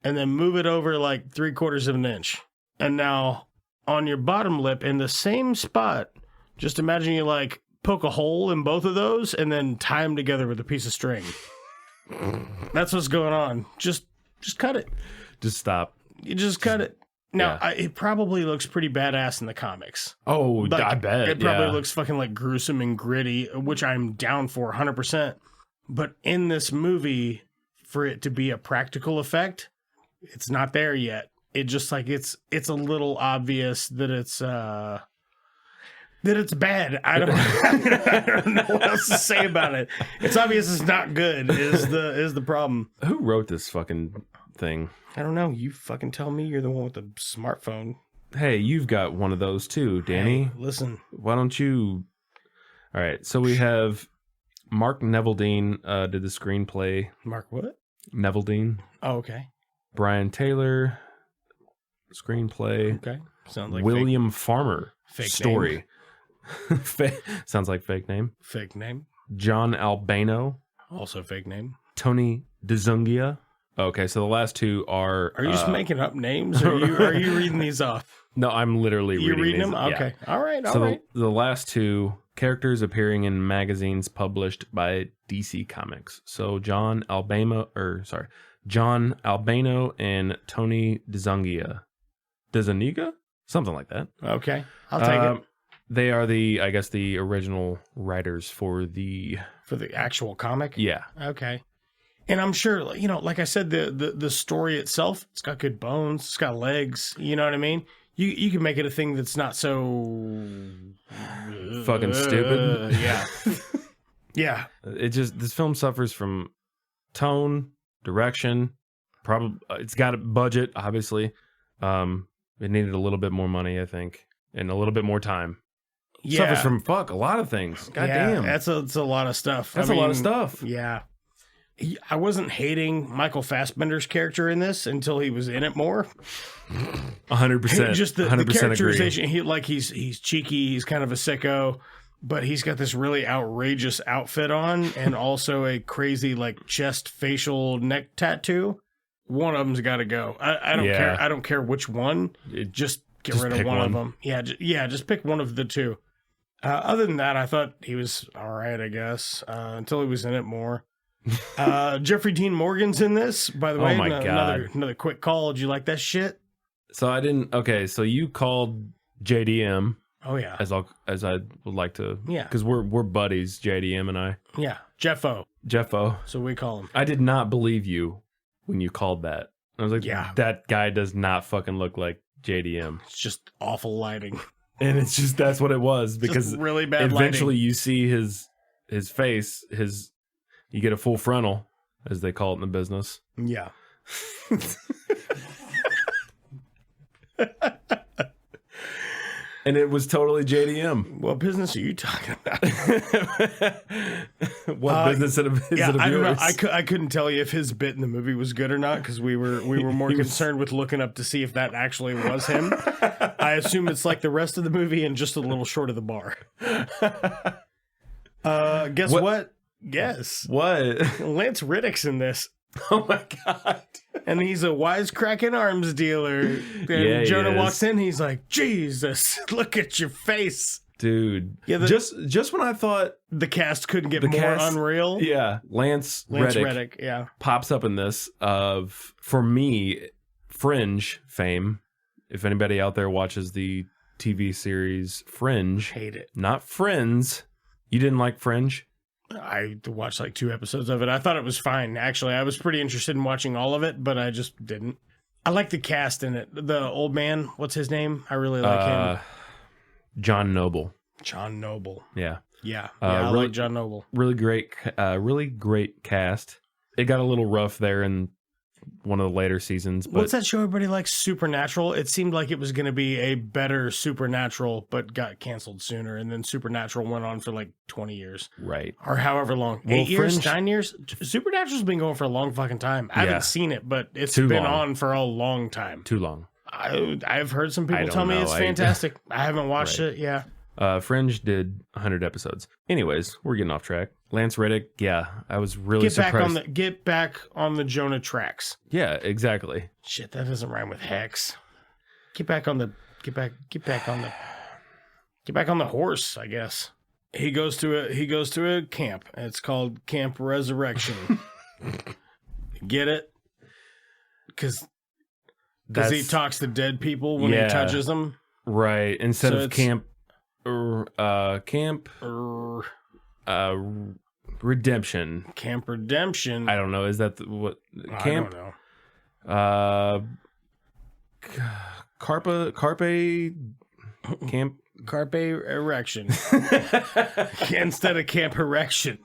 Speaker 7: and then move it over like 3/4 of an inch. And now on your bottom lip, in the same spot, just imagine you like poke a hole in both of those and then tie them together with a piece of string. That's what's going on. Just cut it.
Speaker 8: Just stop.
Speaker 7: You just cut it. Now, it probably looks pretty badass in the comics.
Speaker 8: Oh,
Speaker 7: like,
Speaker 8: I bet.
Speaker 7: It probably looks fucking like gruesome and gritty, which I'm down for 100%. But in this movie, for it to be a practical effect, it's not there yet. It just like it's a little obvious that it's bad. I don't know what else to say about it. It's obvious it's not good is the problem.
Speaker 8: Who wrote this fucking thing?
Speaker 7: I don't know. You fucking tell me. You're the one with the smartphone.
Speaker 8: Hey, you've got one of those too, Danny.
Speaker 7: Hey, listen.
Speaker 8: Why don't you? All right. So we have Mark Neveldine did the screenplay.
Speaker 7: Mark what?
Speaker 8: Neveldine.
Speaker 7: Oh, okay.
Speaker 8: Brian Taylor, screenplay.
Speaker 7: Okay. Sounds like
Speaker 8: William Farmer.
Speaker 7: Fake
Speaker 8: story. Sounds like fake name.
Speaker 7: Fake name.
Speaker 8: John Albano.
Speaker 7: Also fake name.
Speaker 8: Tony DeZungia. Okay, so the last two are...
Speaker 7: Are you just making up names, or are you reading these off?
Speaker 8: No, I'm literally reading
Speaker 7: You're reading
Speaker 8: these.
Speaker 7: them? Okay. Yeah. All right,
Speaker 8: all right. The last two, characters appearing in magazines published by DC Comics. So John Albano and Tony DeZungia. DeZuniga? Something like that.
Speaker 7: Okay, I'll take it.
Speaker 8: They are the original writers for the
Speaker 7: actual comic?
Speaker 8: Yeah.
Speaker 7: Okay. And I'm sure, like I said, the story itself, it's got good bones, it's got legs, you know what I mean? You can make it a thing that's not so...
Speaker 8: fucking stupid.
Speaker 7: Yeah. Yeah.
Speaker 8: This film suffers from tone, direction, it's got a budget, obviously. It needed a little bit more money, I think, and a little bit more time.
Speaker 7: Yeah.
Speaker 8: Suffers from a lot of things. God damn.
Speaker 7: That's a lot of stuff.
Speaker 8: That's a lot of stuff.
Speaker 7: Yeah. I wasn't hating Michael Fassbender's character in this until he was in it more.
Speaker 8: 100%.
Speaker 7: Just the
Speaker 8: 100%
Speaker 7: characterization.
Speaker 8: Agree.
Speaker 7: He's cheeky. He's kind of a sicko, but he's got this really outrageous outfit on, and also a crazy like chest, facial, neck tattoo. One of them's got to go. I don't care. I don't care which one. Just get rid of one of them. Yeah, just pick one of the two. Other than that, I thought he was all right, I guess, until he was in it more. Jeffrey Dean Morgan's in this, by the way.
Speaker 8: Oh my God.
Speaker 7: Another quick call. Did you like that shit?
Speaker 8: So I didn't. Okay, so you called JDM.
Speaker 7: Oh yeah.
Speaker 8: As I would like to.
Speaker 7: Yeah.
Speaker 8: Because we're buddies, JDM and I.
Speaker 7: Yeah. Jeffo.
Speaker 8: So
Speaker 7: we call him.
Speaker 8: I did not believe you when you called that. I was like,
Speaker 7: yeah,
Speaker 8: that guy does not fucking look like JDM.
Speaker 7: It's just awful lighting.
Speaker 8: And it's just, that's what it was, because
Speaker 7: just really bad
Speaker 8: eventually
Speaker 7: lighting.
Speaker 8: You see his face, you get a full frontal, as they call it in the business.
Speaker 7: Yeah.
Speaker 8: And it was totally JDM.
Speaker 7: What business are you talking about?
Speaker 8: What business is it of yours?
Speaker 7: I don't know. I couldn't tell you if his bit in the movie was good or not, because we were more concerned with looking up to see if that actually was him. I assume it's like the rest of the movie and just a little short of the bar. Guess what? Guess.
Speaker 8: What?
Speaker 7: Lance Riddick's in this.
Speaker 8: Oh my God.
Speaker 7: And he's a wisecracking arms dealer. And Jonah walks in, he's like, Jesus, look at your face.
Speaker 8: Dude. Yeah, just when I thought
Speaker 7: the cast couldn't get more unreal.
Speaker 8: Yeah. Lance Reddick
Speaker 7: yeah.
Speaker 8: pops up in this for me, Fringe fame. If anybody out there watches the TV series Fringe.
Speaker 7: Hate it.
Speaker 8: Not Friends. You didn't like Fringe?
Speaker 7: I watched like 2 episodes of it. I thought it was fine. Actually, I was pretty interested in watching all of it, but I just didn't. I like the cast in it. The old man, what's his name? I really like him.
Speaker 8: John Noble.
Speaker 7: John Noble.
Speaker 8: Yeah.
Speaker 7: Yeah. I like John Noble.
Speaker 8: Really great cast. It got a little rough there in one of the later seasons. But
Speaker 7: what's that show everybody likes? Supernatural. It seemed like it was going to be a better Supernatural, but got canceled sooner. And then Supernatural went on for like 20 years.
Speaker 8: Right.
Speaker 7: Or however long.
Speaker 8: Well,
Speaker 7: 8 years?
Speaker 8: Fringe,
Speaker 7: 9 years? Supernatural's been going for a long fucking time. I haven't seen it, but it's
Speaker 8: Too
Speaker 7: been
Speaker 8: long.
Speaker 7: on for a long time.
Speaker 8: Too long.
Speaker 7: I've heard some people
Speaker 8: I don't
Speaker 7: tell me
Speaker 8: know.
Speaker 7: it's fantastic. I haven't watched it. Yeah.
Speaker 8: Fringe did 100 episodes. Anyways, we're getting off track. Lance Reddick, yeah, I was really surprised.
Speaker 7: Get back on the Jonah tracks.
Speaker 8: Yeah, exactly.
Speaker 7: Shit, that doesn't rhyme with Hex. Get back on the horse, I guess. He goes to a camp. It's called Camp Resurrection. Get it? Because he talks to dead people when he touches them.
Speaker 8: Right. Instead of camp redemption.
Speaker 7: Camp Redemption.
Speaker 8: I don't know. Is that what camp?
Speaker 7: I don't know.
Speaker 8: Carpe camp.
Speaker 7: Carpe Erection. Instead of Camp Erection.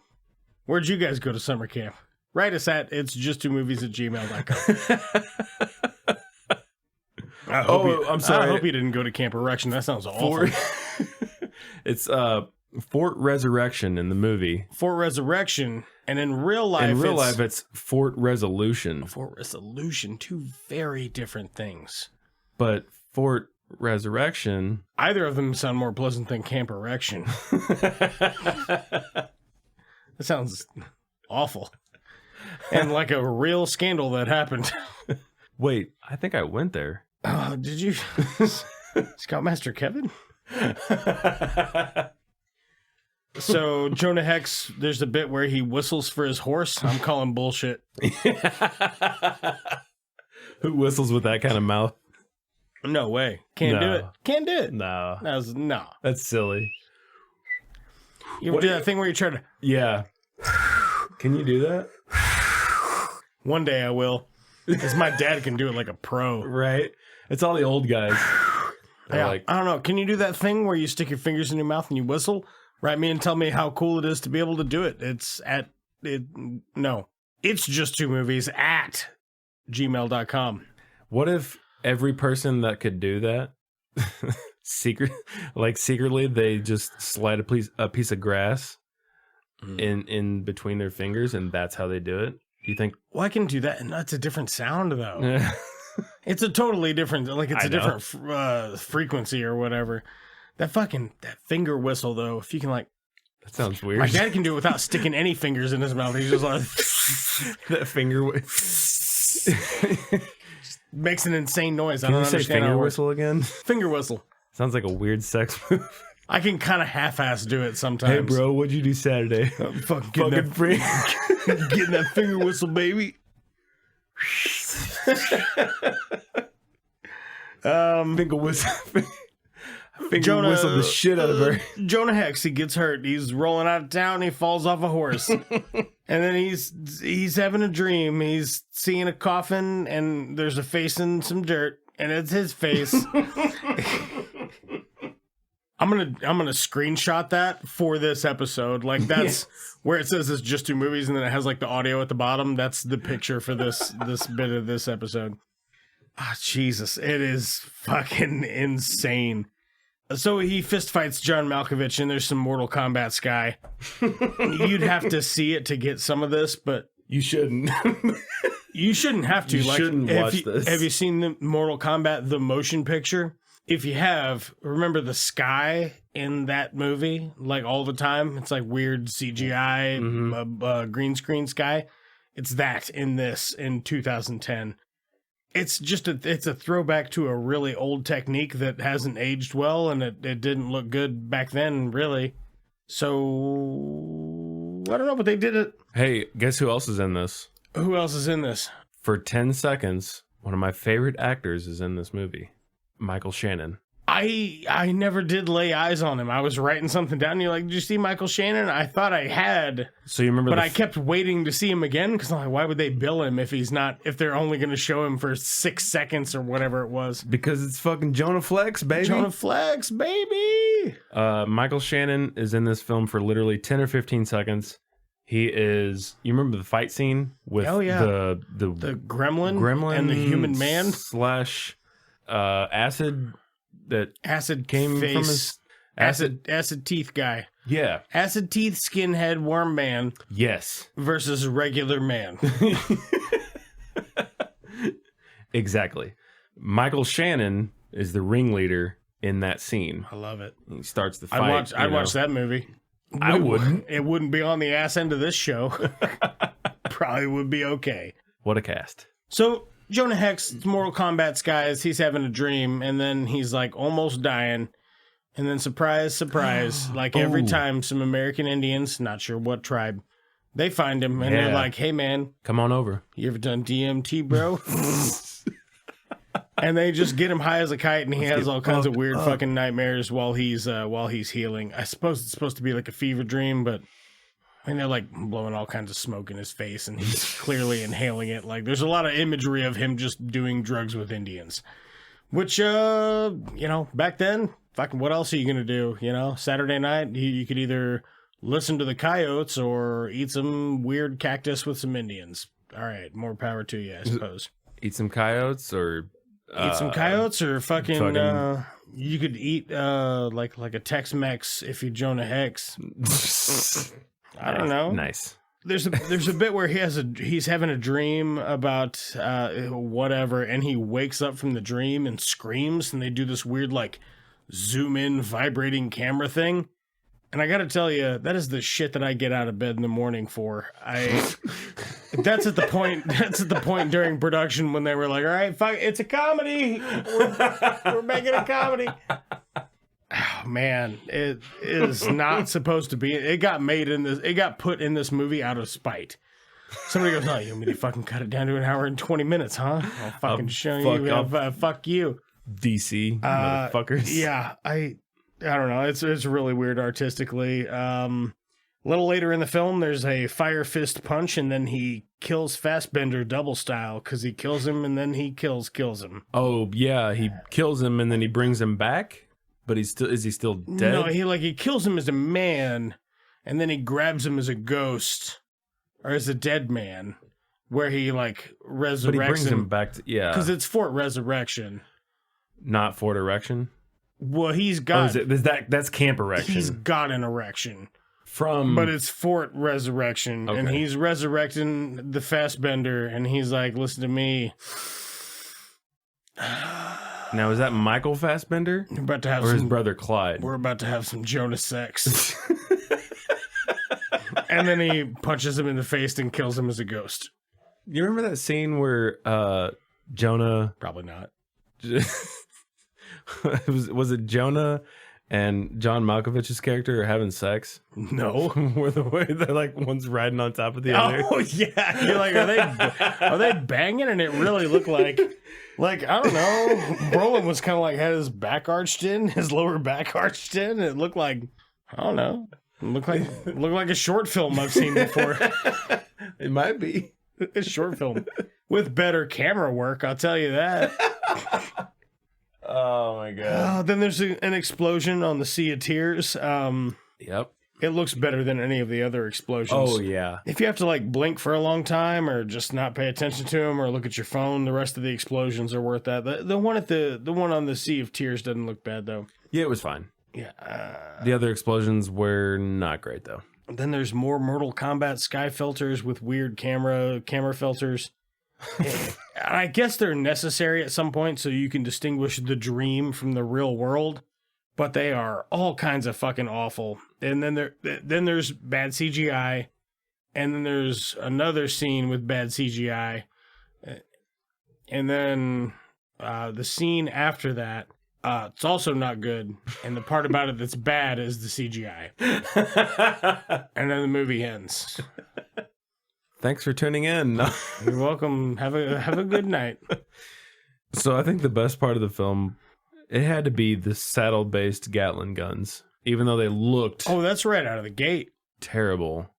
Speaker 7: Where'd you guys go to summer camp? Write us at itsjusttomovies@gmail.com. I'm sorry. I hope you didn't go to Camp Erection. That sounds awful.
Speaker 8: It's Fort Resurrection in the movie.
Speaker 7: Fort Resurrection, and in real life,
Speaker 8: it's Fort Resolution.
Speaker 7: Fort Resolution, 2 very different things.
Speaker 8: But Fort Resurrection,
Speaker 7: either of them sound more pleasant than Camp Erection. That sounds awful, and like a real scandal that happened.
Speaker 8: Wait, I think I went there.
Speaker 7: Did you, Scoutmaster Kevin? So Jonah Hex, there's a bit where he whistles for his horse. I'm calling bullshit.
Speaker 8: Who whistles with that kind of mouth?
Speaker 7: No way. Can't do it. Can't do it.
Speaker 8: No.
Speaker 7: No.
Speaker 8: That's silly.
Speaker 7: You ever do that thing where you try to...
Speaker 8: Yeah. Can you do that?
Speaker 7: One day I will. Because my dad can do it like a pro.
Speaker 8: Right? It's all the old guys.
Speaker 7: Yeah,
Speaker 8: like,
Speaker 7: I don't know. Can you do that thing where you stick your fingers in your mouth and you whistle? Write me and tell me how cool it is to be able to do it. It's just 2 movies at gmail.com.
Speaker 8: What if every person that could do that, secretly, they just slide a piece of grass in between their fingers, and that's how they do it? Do you think?
Speaker 7: Well, I can do that, and that's a different sound, though. It's a totally different, different frequency or whatever. That finger whistle, though, if you can,
Speaker 8: that sounds weird.
Speaker 7: My dad can do it without sticking any fingers in his mouth. He's just like...
Speaker 8: that finger
Speaker 7: makes an insane noise.
Speaker 8: Can you say finger whistle again?
Speaker 7: Finger whistle.
Speaker 8: Sounds like a weird sex move.
Speaker 7: I can kind of half-ass do it sometimes.
Speaker 8: Hey, bro, what'd you do Saturday?
Speaker 7: I'm getting that finger whistle, baby.
Speaker 8: Finger whistle. Jonah whistled the shit out of her.
Speaker 7: Jonah Hex, he gets hurt. He's rolling out of town. He falls off a horse. And then he's having a dream. He's seeing a coffin, and there's a face in some dirt, and it's his face. I'm gonna screenshot that for this episode. That's where it says it's just 2 movies, and then it has the audio at the bottom. That's the picture for this bit of this episode. Jesus, it is fucking insane. So he fist fights John Malkovich, and there's some Mortal Kombat Sky. You'd have to see it to get some of this, but
Speaker 8: you shouldn't.
Speaker 7: You shouldn't have to.
Speaker 8: You shouldn't watch this.
Speaker 7: Have you seen the Mortal Kombat, the motion picture? If you have, remember the sky in that movie, all the time? It's weird CGI, green screen sky. It's that in this in 2010. It's just it's a throwback to a really old technique that hasn't aged well, and it didn't look good back then, really. So, I don't know, but they did it.
Speaker 8: Hey, guess who else is in this?
Speaker 7: Who else is in this?
Speaker 8: For 10 seconds, one of my favorite actors is in this movie. Michael Shannon.
Speaker 7: I never did lay eyes on him. I was writing something down. And you're like, did you see Michael Shannon? I thought I had.
Speaker 8: So you remember,
Speaker 7: but I kept waiting to see him again because I'm like, why would they bill him if they're only going to show him for 6 seconds or whatever it was?
Speaker 8: Because it's fucking Jonah Flex, baby.
Speaker 7: Jonah Flex, baby.
Speaker 8: Michael Shannon is in this film for literally 10 or 15 seconds. He is. You remember the fight scene with the
Speaker 7: gremlin and the human man
Speaker 8: / acid. That
Speaker 7: acid
Speaker 8: came
Speaker 7: face,
Speaker 8: from his
Speaker 7: acid teeth guy.
Speaker 8: Yeah.
Speaker 7: Acid teeth, skinhead, worm man.
Speaker 8: Yes.
Speaker 7: Versus regular man.
Speaker 8: Exactly. Michael Shannon is the ringleader in that scene.
Speaker 7: I love it.
Speaker 8: He starts the fight.
Speaker 7: I'd watch that movie.
Speaker 8: I wouldn't.
Speaker 7: It wouldn't be on the ass end of this show. Probably would be okay.
Speaker 8: What a cast.
Speaker 7: So Jonah Hex, Mortal Kombat's guys, he's having a dream, and then he's like almost dying. And then surprise, surprise, like every time some American Indians, not sure what tribe, they find him and they're like, hey man,
Speaker 8: come on over.
Speaker 7: You ever done DMT, bro? And they just get him high as a kite, and he has all kinds of weird fucking nightmares while he's healing. I suppose it's supposed to be like a fever dream, but I mean, they're like blowing all kinds of smoke in his face, and he's clearly inhaling it. Like, there's a lot of imagery of him just doing drugs with Indians, which, back then, fucking what else are you going to do? Saturday night, you could either listen to the coyotes or eat some weird cactus with some Indians. All right, more power to you, I suppose.
Speaker 8: Eat some coyotes or...
Speaker 7: eat some coyotes or fucking you could eat like a Tex-Mex if you Jonah Hex. I don't know.
Speaker 8: Nice.
Speaker 7: There's a bit where he's having a dream about whatever, and he wakes up from the dream and screams, and they do this weird like zoom in vibrating camera thing. And I got to tell you, that is the shit that I get out of bed in the morning for. That's at the point during production when they were like, all right, fuck, it's a comedy. We're making a comedy. Oh, man, it is not supposed to be. It got put in this movie out of spite. Somebody goes, oh, you want me to fucking cut it down to an hour and 20 minutes, huh? I'll fucking show you. Fuck you.
Speaker 8: DC, motherfuckers.
Speaker 7: Yeah, I don't know. It's really weird artistically. A little later in the film, there's a fire fist punch, and then he kills Fassbender double style because he kills him and then he kills him.
Speaker 8: Oh yeah, he kills him and then he brings him back. But is he still dead?
Speaker 7: No, he kills him as a man, and then he grabs him as a ghost or as a dead man, where he like resurrects him.
Speaker 8: But he brings him back.
Speaker 7: Because it's Fort Resurrection,
Speaker 8: not Fort Erection.
Speaker 7: Well, he's got.
Speaker 8: That's Camp Erection.
Speaker 7: He's got an erection but it's Fort Resurrection, and he's resurrecting the Fassbender, and he's like, "Listen to me."
Speaker 8: Now, is that Michael Fassbender?
Speaker 7: We're about to have
Speaker 8: his brother Clyde?
Speaker 7: We're about to have some Jonah sex. And then he punches him in the face and kills him as a ghost.
Speaker 8: You remember that scene where Jonah...
Speaker 7: Probably not.
Speaker 8: was it Jonah and John Malkovich's character are having sex?
Speaker 7: No.
Speaker 8: Where the way they're like, one's riding on top of the other.
Speaker 7: Oh, yeah. You're like, are they banging? And it really looked like... Like, I don't know. Brolin was kind of like, had his back arched in, his lower back arched in. And it looked like, I don't know. It looked like a short film I've seen before.
Speaker 8: It might be.
Speaker 7: A short film. With better camera work, I'll tell you that.
Speaker 8: Oh, my God.
Speaker 7: Then there's an explosion on the Sea of Tears.
Speaker 8: Yep.
Speaker 7: It looks better than any of the other explosions.
Speaker 8: Oh, yeah.
Speaker 7: If you have to, like, blink for a long time or just not pay attention to them or look at your phone, the rest of the explosions are worth that. The one on the Sea of Tears doesn't look bad, though.
Speaker 8: Yeah, it was fine.
Speaker 7: Yeah.
Speaker 8: The other explosions were not great, though.
Speaker 7: Then there's more Mortal Kombat sky filters with weird camera filters. I guess they're necessary at some point so you can distinguish the dream from the real world. But they are all kinds of fucking awful. And then there's bad CGI. And then there's another scene with bad CGI. And then the scene after that, it's also not good. And the part about it that's bad is the CGI. And then the movie ends.
Speaker 8: Thanks for tuning in.
Speaker 7: You're welcome. Have a good night.
Speaker 8: So I think the best part of the film It had to be the saddle-based Gatling guns, even though they looked
Speaker 7: Oh, that's right out of the gate.
Speaker 8: terrible.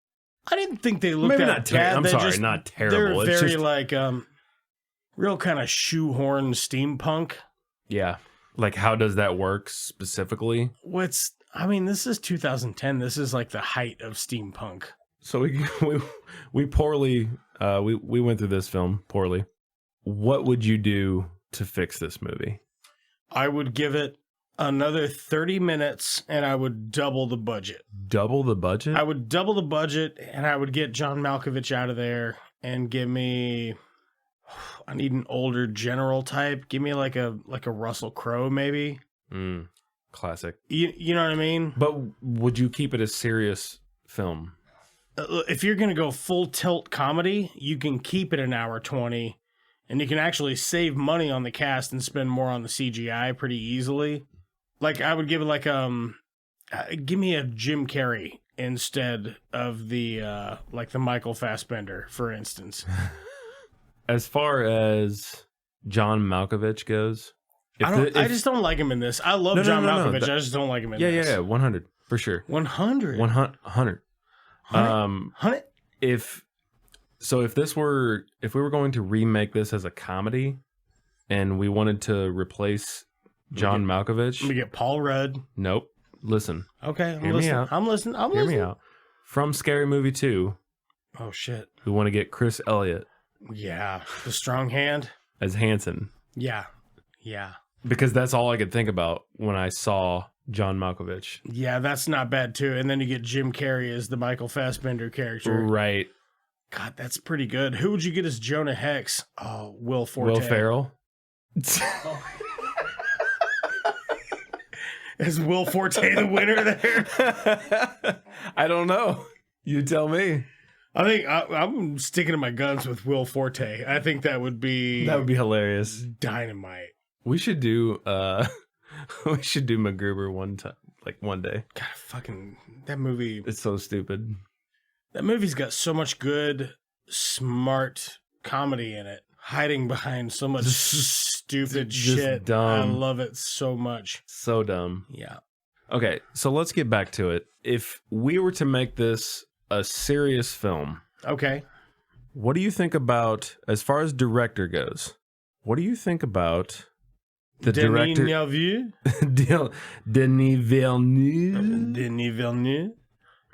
Speaker 7: I didn't think they looked
Speaker 8: Maybe
Speaker 7: that
Speaker 8: not
Speaker 7: bad.
Speaker 8: I'm sorry, not terrible.
Speaker 7: They're
Speaker 8: It's
Speaker 7: very
Speaker 8: just-
Speaker 7: like real kind of shoehorn steampunk.
Speaker 8: Yeah. Like, how does that work specifically?
Speaker 7: This is 2010. This is like the height of steampunk.
Speaker 8: So we poorly we went through this film poorly. What would you do to fix this movie?
Speaker 7: I would give it another 30 minutes and I would double the budget.
Speaker 8: Double the budget?
Speaker 7: I would double the budget and I would get John Malkovich out of there and give me, I need an older general type. Give me like a Russell Crowe maybe.
Speaker 8: Classic.
Speaker 7: You know what I mean?
Speaker 8: But would you keep it a serious film?
Speaker 7: If you're going to go full tilt comedy, you can keep it an hour 20 and you can actually save money on the cast and spend more on the CGI pretty easily. Like I would give it give me a Jim Carrey instead of the Michael Fassbender, for instance.
Speaker 8: As far as John Malkovich goes,
Speaker 7: I just don't like him in this. I love John Malkovich. I just don't like him in this.
Speaker 8: Yeah, 100 for sure.
Speaker 7: 100.
Speaker 8: 100. If we were going to remake this as a comedy and we wanted to replace John Malkovich,
Speaker 7: We get Paul Rudd.
Speaker 8: nope. Listen,
Speaker 7: Okay,
Speaker 8: Hear me out.
Speaker 7: I'm listening.
Speaker 8: hear me out. From Scary Movie 2,
Speaker 7: Oh shit.
Speaker 8: we want to get Chris Elliott
Speaker 7: Yeah, the strong hand.
Speaker 8: as Hanson
Speaker 7: Yeah.
Speaker 8: because that's all I could think about when I saw John Malkovich.
Speaker 7: Yeah, that's not bad too. And then you get Jim Carrey as the Michael Fassbender character.
Speaker 8: Right.
Speaker 7: God, that's pretty good. Who would you get as Jonah Hex? Oh, Will Forte.
Speaker 8: Will Ferrell.
Speaker 7: Is Will Forte the winner there?
Speaker 8: I don't know. You tell me.
Speaker 7: I think I'm sticking to my guns with Will Forte. I think that would be
Speaker 8: hilarious.
Speaker 7: dynamite.
Speaker 8: We should do MacGruber one day.
Speaker 7: God, fucking that movie.
Speaker 8: It's so stupid.
Speaker 7: That movie's got so much good, smart comedy in it, hiding behind so much stupid
Speaker 8: just
Speaker 7: shit.
Speaker 8: dumb.
Speaker 7: I love it so much.
Speaker 8: So dumb.
Speaker 7: Yeah.
Speaker 8: Okay, so let's get back to it. If we were to make this a serious film,
Speaker 7: Okay.
Speaker 8: what do you think about, as far as director goes, what do you think about the
Speaker 7: Denis
Speaker 8: director? Denis Villeneuve?
Speaker 7: Denis Villeneuve.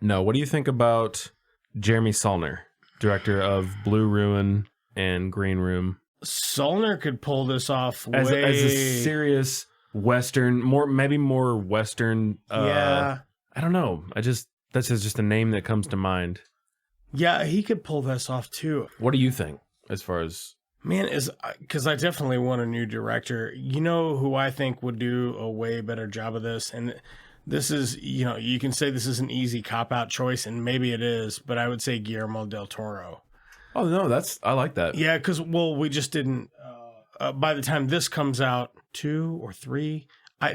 Speaker 8: No, what do you think about Jeremy Saulnier, director of Blue Ruin and Green Room?
Speaker 7: Solner could pull this off
Speaker 8: As a serious Western, maybe more Western.
Speaker 7: Yeah.
Speaker 8: I don't know. That's just a name that comes to mind.
Speaker 7: Yeah, he could pull this off too.
Speaker 8: What do you think as far as...
Speaker 7: Man, because I definitely want a new director. You know who I think would do a way better job of this? And this is, you can say this is an easy cop-out choice, and maybe it is, but I would say Guillermo del Toro.
Speaker 8: Oh, no, I like that.
Speaker 7: Yeah, because, we just didn't, by the time this comes out, 2 or 3,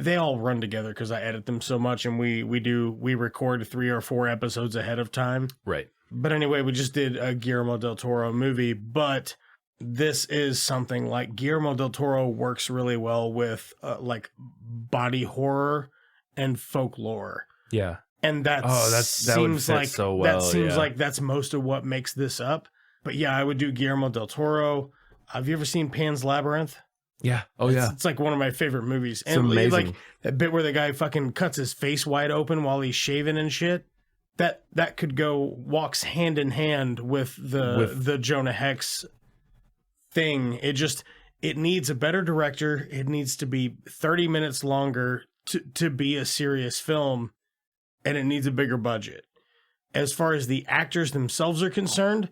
Speaker 7: they all run together because I edit them so much, and we record 3 or 4 episodes ahead of time.
Speaker 8: Right.
Speaker 7: But anyway, we just did a Guillermo del Toro movie, but this is something like Guillermo del Toro works really well with like body horror and folklore.
Speaker 8: Yeah.
Speaker 7: And that
Speaker 8: would fit so well.
Speaker 7: That seems like that's most of what makes this up. But yeah, I would do Guillermo del Toro. Have you ever seen Pan's Labyrinth?
Speaker 8: Yeah. Oh, yeah.
Speaker 7: It's like one of my favorite movies.
Speaker 8: It's
Speaker 7: and
Speaker 8: amazing.
Speaker 7: Like that bit where the guy fucking cuts his face wide open while he's shaving and shit. That could walks hand in hand with the Jonah Hex thing. It needs a better director. It needs to be 30 minutes longer to be a serious film, and it needs a bigger budget. As far as the actors themselves are concerned,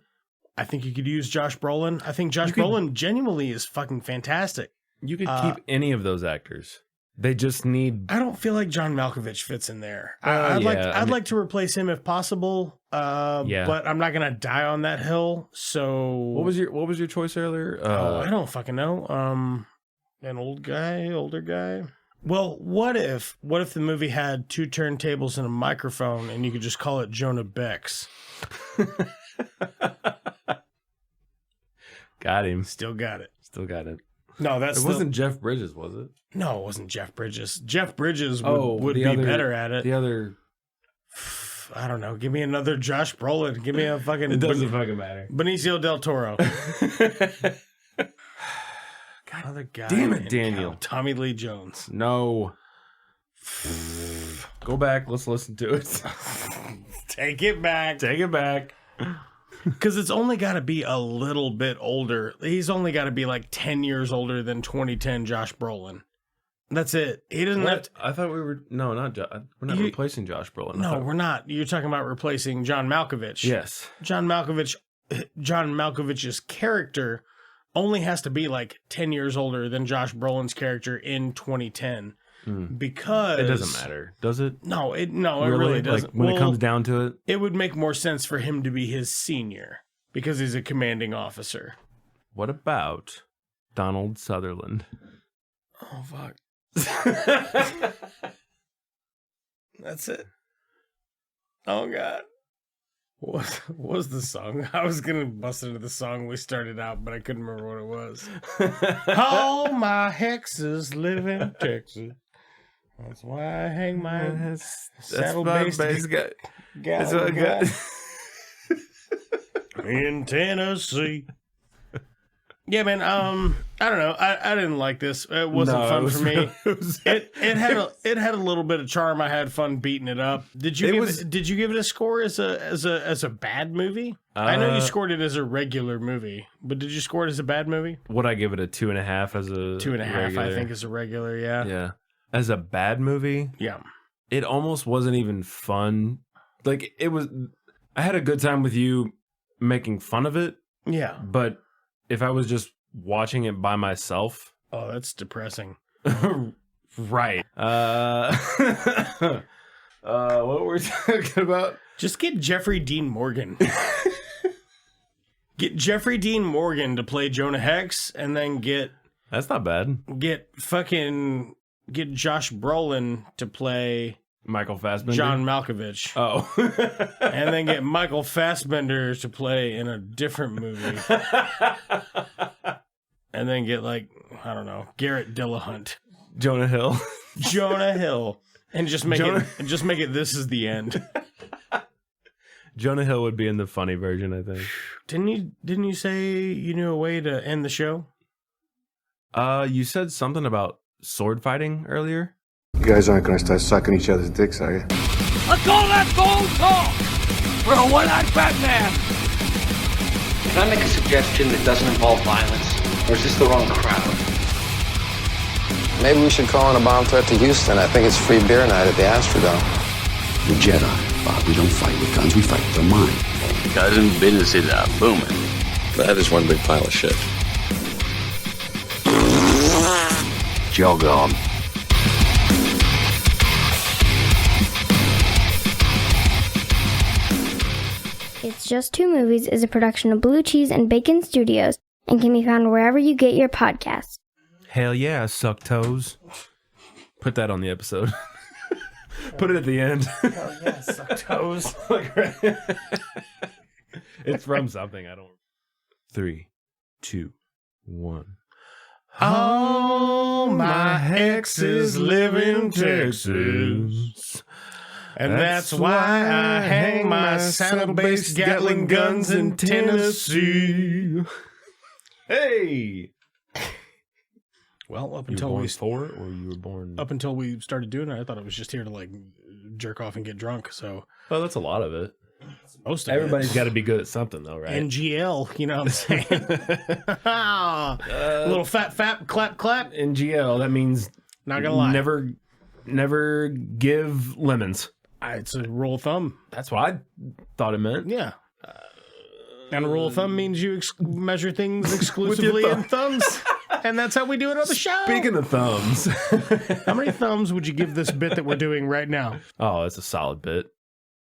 Speaker 7: I think you could use Josh Brolin. I think Josh Brolin genuinely is fucking fantastic.
Speaker 8: You could keep any of those actors. They just need...
Speaker 7: I don't feel like John Malkovich fits in there. I'd like to replace him if possible. But I'm not gonna die on that hill. So
Speaker 8: What was your choice earlier?
Speaker 7: I don't fucking know. An older guy. Well, what if the movie had 2 turntables and a microphone, and you could just call it Jonah Bex?
Speaker 8: Got him.
Speaker 7: Still got it.
Speaker 8: Still got it.
Speaker 7: No,
Speaker 8: It wasn't Jeff Bridges, was it?
Speaker 7: No, it wasn't Jeff Bridges. Jeff Bridges would be better at it.
Speaker 8: The other...
Speaker 7: I don't know. Give me another Josh Brolin. Give me a fucking...
Speaker 8: It doesn't fucking matter.
Speaker 7: Benicio del Toro. God, another guy.
Speaker 8: Damn it, Daniel.
Speaker 7: Tommy Lee Jones.
Speaker 8: No. Go back. Let's listen to it.
Speaker 7: Take it back.
Speaker 8: Take it back.
Speaker 7: Because it's only got to be a little bit older. He's only got to be like 10 years older than 2010 Josh Brolin. That's it. He doesn't have to...
Speaker 8: I thought we were... No, not... We're not replacing Josh Brolin.
Speaker 7: No, we're not. You're talking about replacing John Malkovich.
Speaker 8: Yes.
Speaker 7: John Malkovich's character only has to be like 10 years older than Josh Brolin's character in 2010. Because... It
Speaker 8: doesn't matter, does it?
Speaker 7: No, it really doesn't.
Speaker 8: Like, when it comes down to it?
Speaker 7: It would make more sense for him to be his senior because he's a commanding officer.
Speaker 8: What about Donald Sutherland?
Speaker 7: Oh, fuck. That's it. Oh, God. What was the song? I was going to bust into the song we started out, but I couldn't remember what it was. All my hexes live in Texas. That's why I hang my saddle-based gun in Tennessee. Yeah, man. I don't know. I didn't like this. It wasn't fun for me. It had a little bit of charm. I had fun beating it up. Did you give it a score as a bad movie? I know you scored it as a regular movie, but did you score it as a bad movie?
Speaker 8: Would I give it a 2.5 as a
Speaker 7: 2.5?
Speaker 8: regular?
Speaker 7: I think as a regular. Yeah.
Speaker 8: Yeah. As a bad movie?
Speaker 7: Yeah.
Speaker 8: It almost wasn't even fun. Like, it was... I had a good time with you making fun of it.
Speaker 7: Yeah.
Speaker 8: But if I was just watching it by myself...
Speaker 7: Oh, that's depressing.
Speaker 8: Right. What were we talking about?
Speaker 7: Just get Jeffrey Dean Morgan. Get Jeffrey Dean Morgan to play Jonah Hex, and then get...
Speaker 8: That's not bad.
Speaker 7: Get Josh Brolin to play
Speaker 8: Michael Fassbender,
Speaker 7: John Malkovich.
Speaker 8: Oh.
Speaker 7: And then get Michael Fassbender to play in a different movie. And then get, like, I don't know, Garrett Dillahunt.
Speaker 8: Jonah Hill.
Speaker 7: Jonah Hill. And just make it this is the end.
Speaker 8: Jonah Hill would be in the funny version, I think.
Speaker 7: Didn't you say you knew a way to end the show?
Speaker 8: You said something about sword fighting earlier.
Speaker 3: You guys aren't going to start sucking each other's dicks, are you?
Speaker 4: Let's all talk! We're a one-eyed Batman!
Speaker 2: Can I make a suggestion that doesn't involve violence? Or is this the wrong crowd?
Speaker 9: Maybe we should call in a bomb threat to Houston. I think it's free beer night at the Astrodome.
Speaker 10: The Jedi, Bob. We don't fight with guns, we fight with our mind.
Speaker 11: Cousin, businesses are booming.
Speaker 12: That is one big pile of shit.
Speaker 10: Jog on.
Speaker 13: It's Just Two Movies is a production of Blue Cheese and Bacon Studios and can be found wherever you get your podcasts.
Speaker 8: Hell yeah, suck toes. Put that on the episode. Put it at the end.
Speaker 7: Hell yeah, suck toes.
Speaker 8: It's from something, I don't... 3, 2, 1.
Speaker 7: All my hexes live in Texas. And that's why I hang my saddle-based Gatling guns in Tennessee.
Speaker 8: Hey!
Speaker 7: Well, up
Speaker 8: You
Speaker 7: until
Speaker 8: were born
Speaker 7: we
Speaker 8: for it, or you were born...
Speaker 7: up until we started doing it, I thought it was just here to like jerk off and get drunk. So,
Speaker 8: Oh, that's a lot of it.
Speaker 7: most of
Speaker 8: Everybody's got to be good at something, though, right?
Speaker 7: NGL, you know what I'm saying? A little fat, clap.
Speaker 8: NGL, that means
Speaker 7: Not gonna lie,
Speaker 8: never give lemons.
Speaker 7: it's a rule of thumb.
Speaker 8: That's what I thought it meant.
Speaker 7: Yeah. And a rule of thumb means you measure things exclusively in thumbs. And that's how we do it on the show.
Speaker 8: Speaking of thumbs.
Speaker 7: How many thumbs would you give this bit that we're doing right now?
Speaker 8: Oh, it's a solid bit.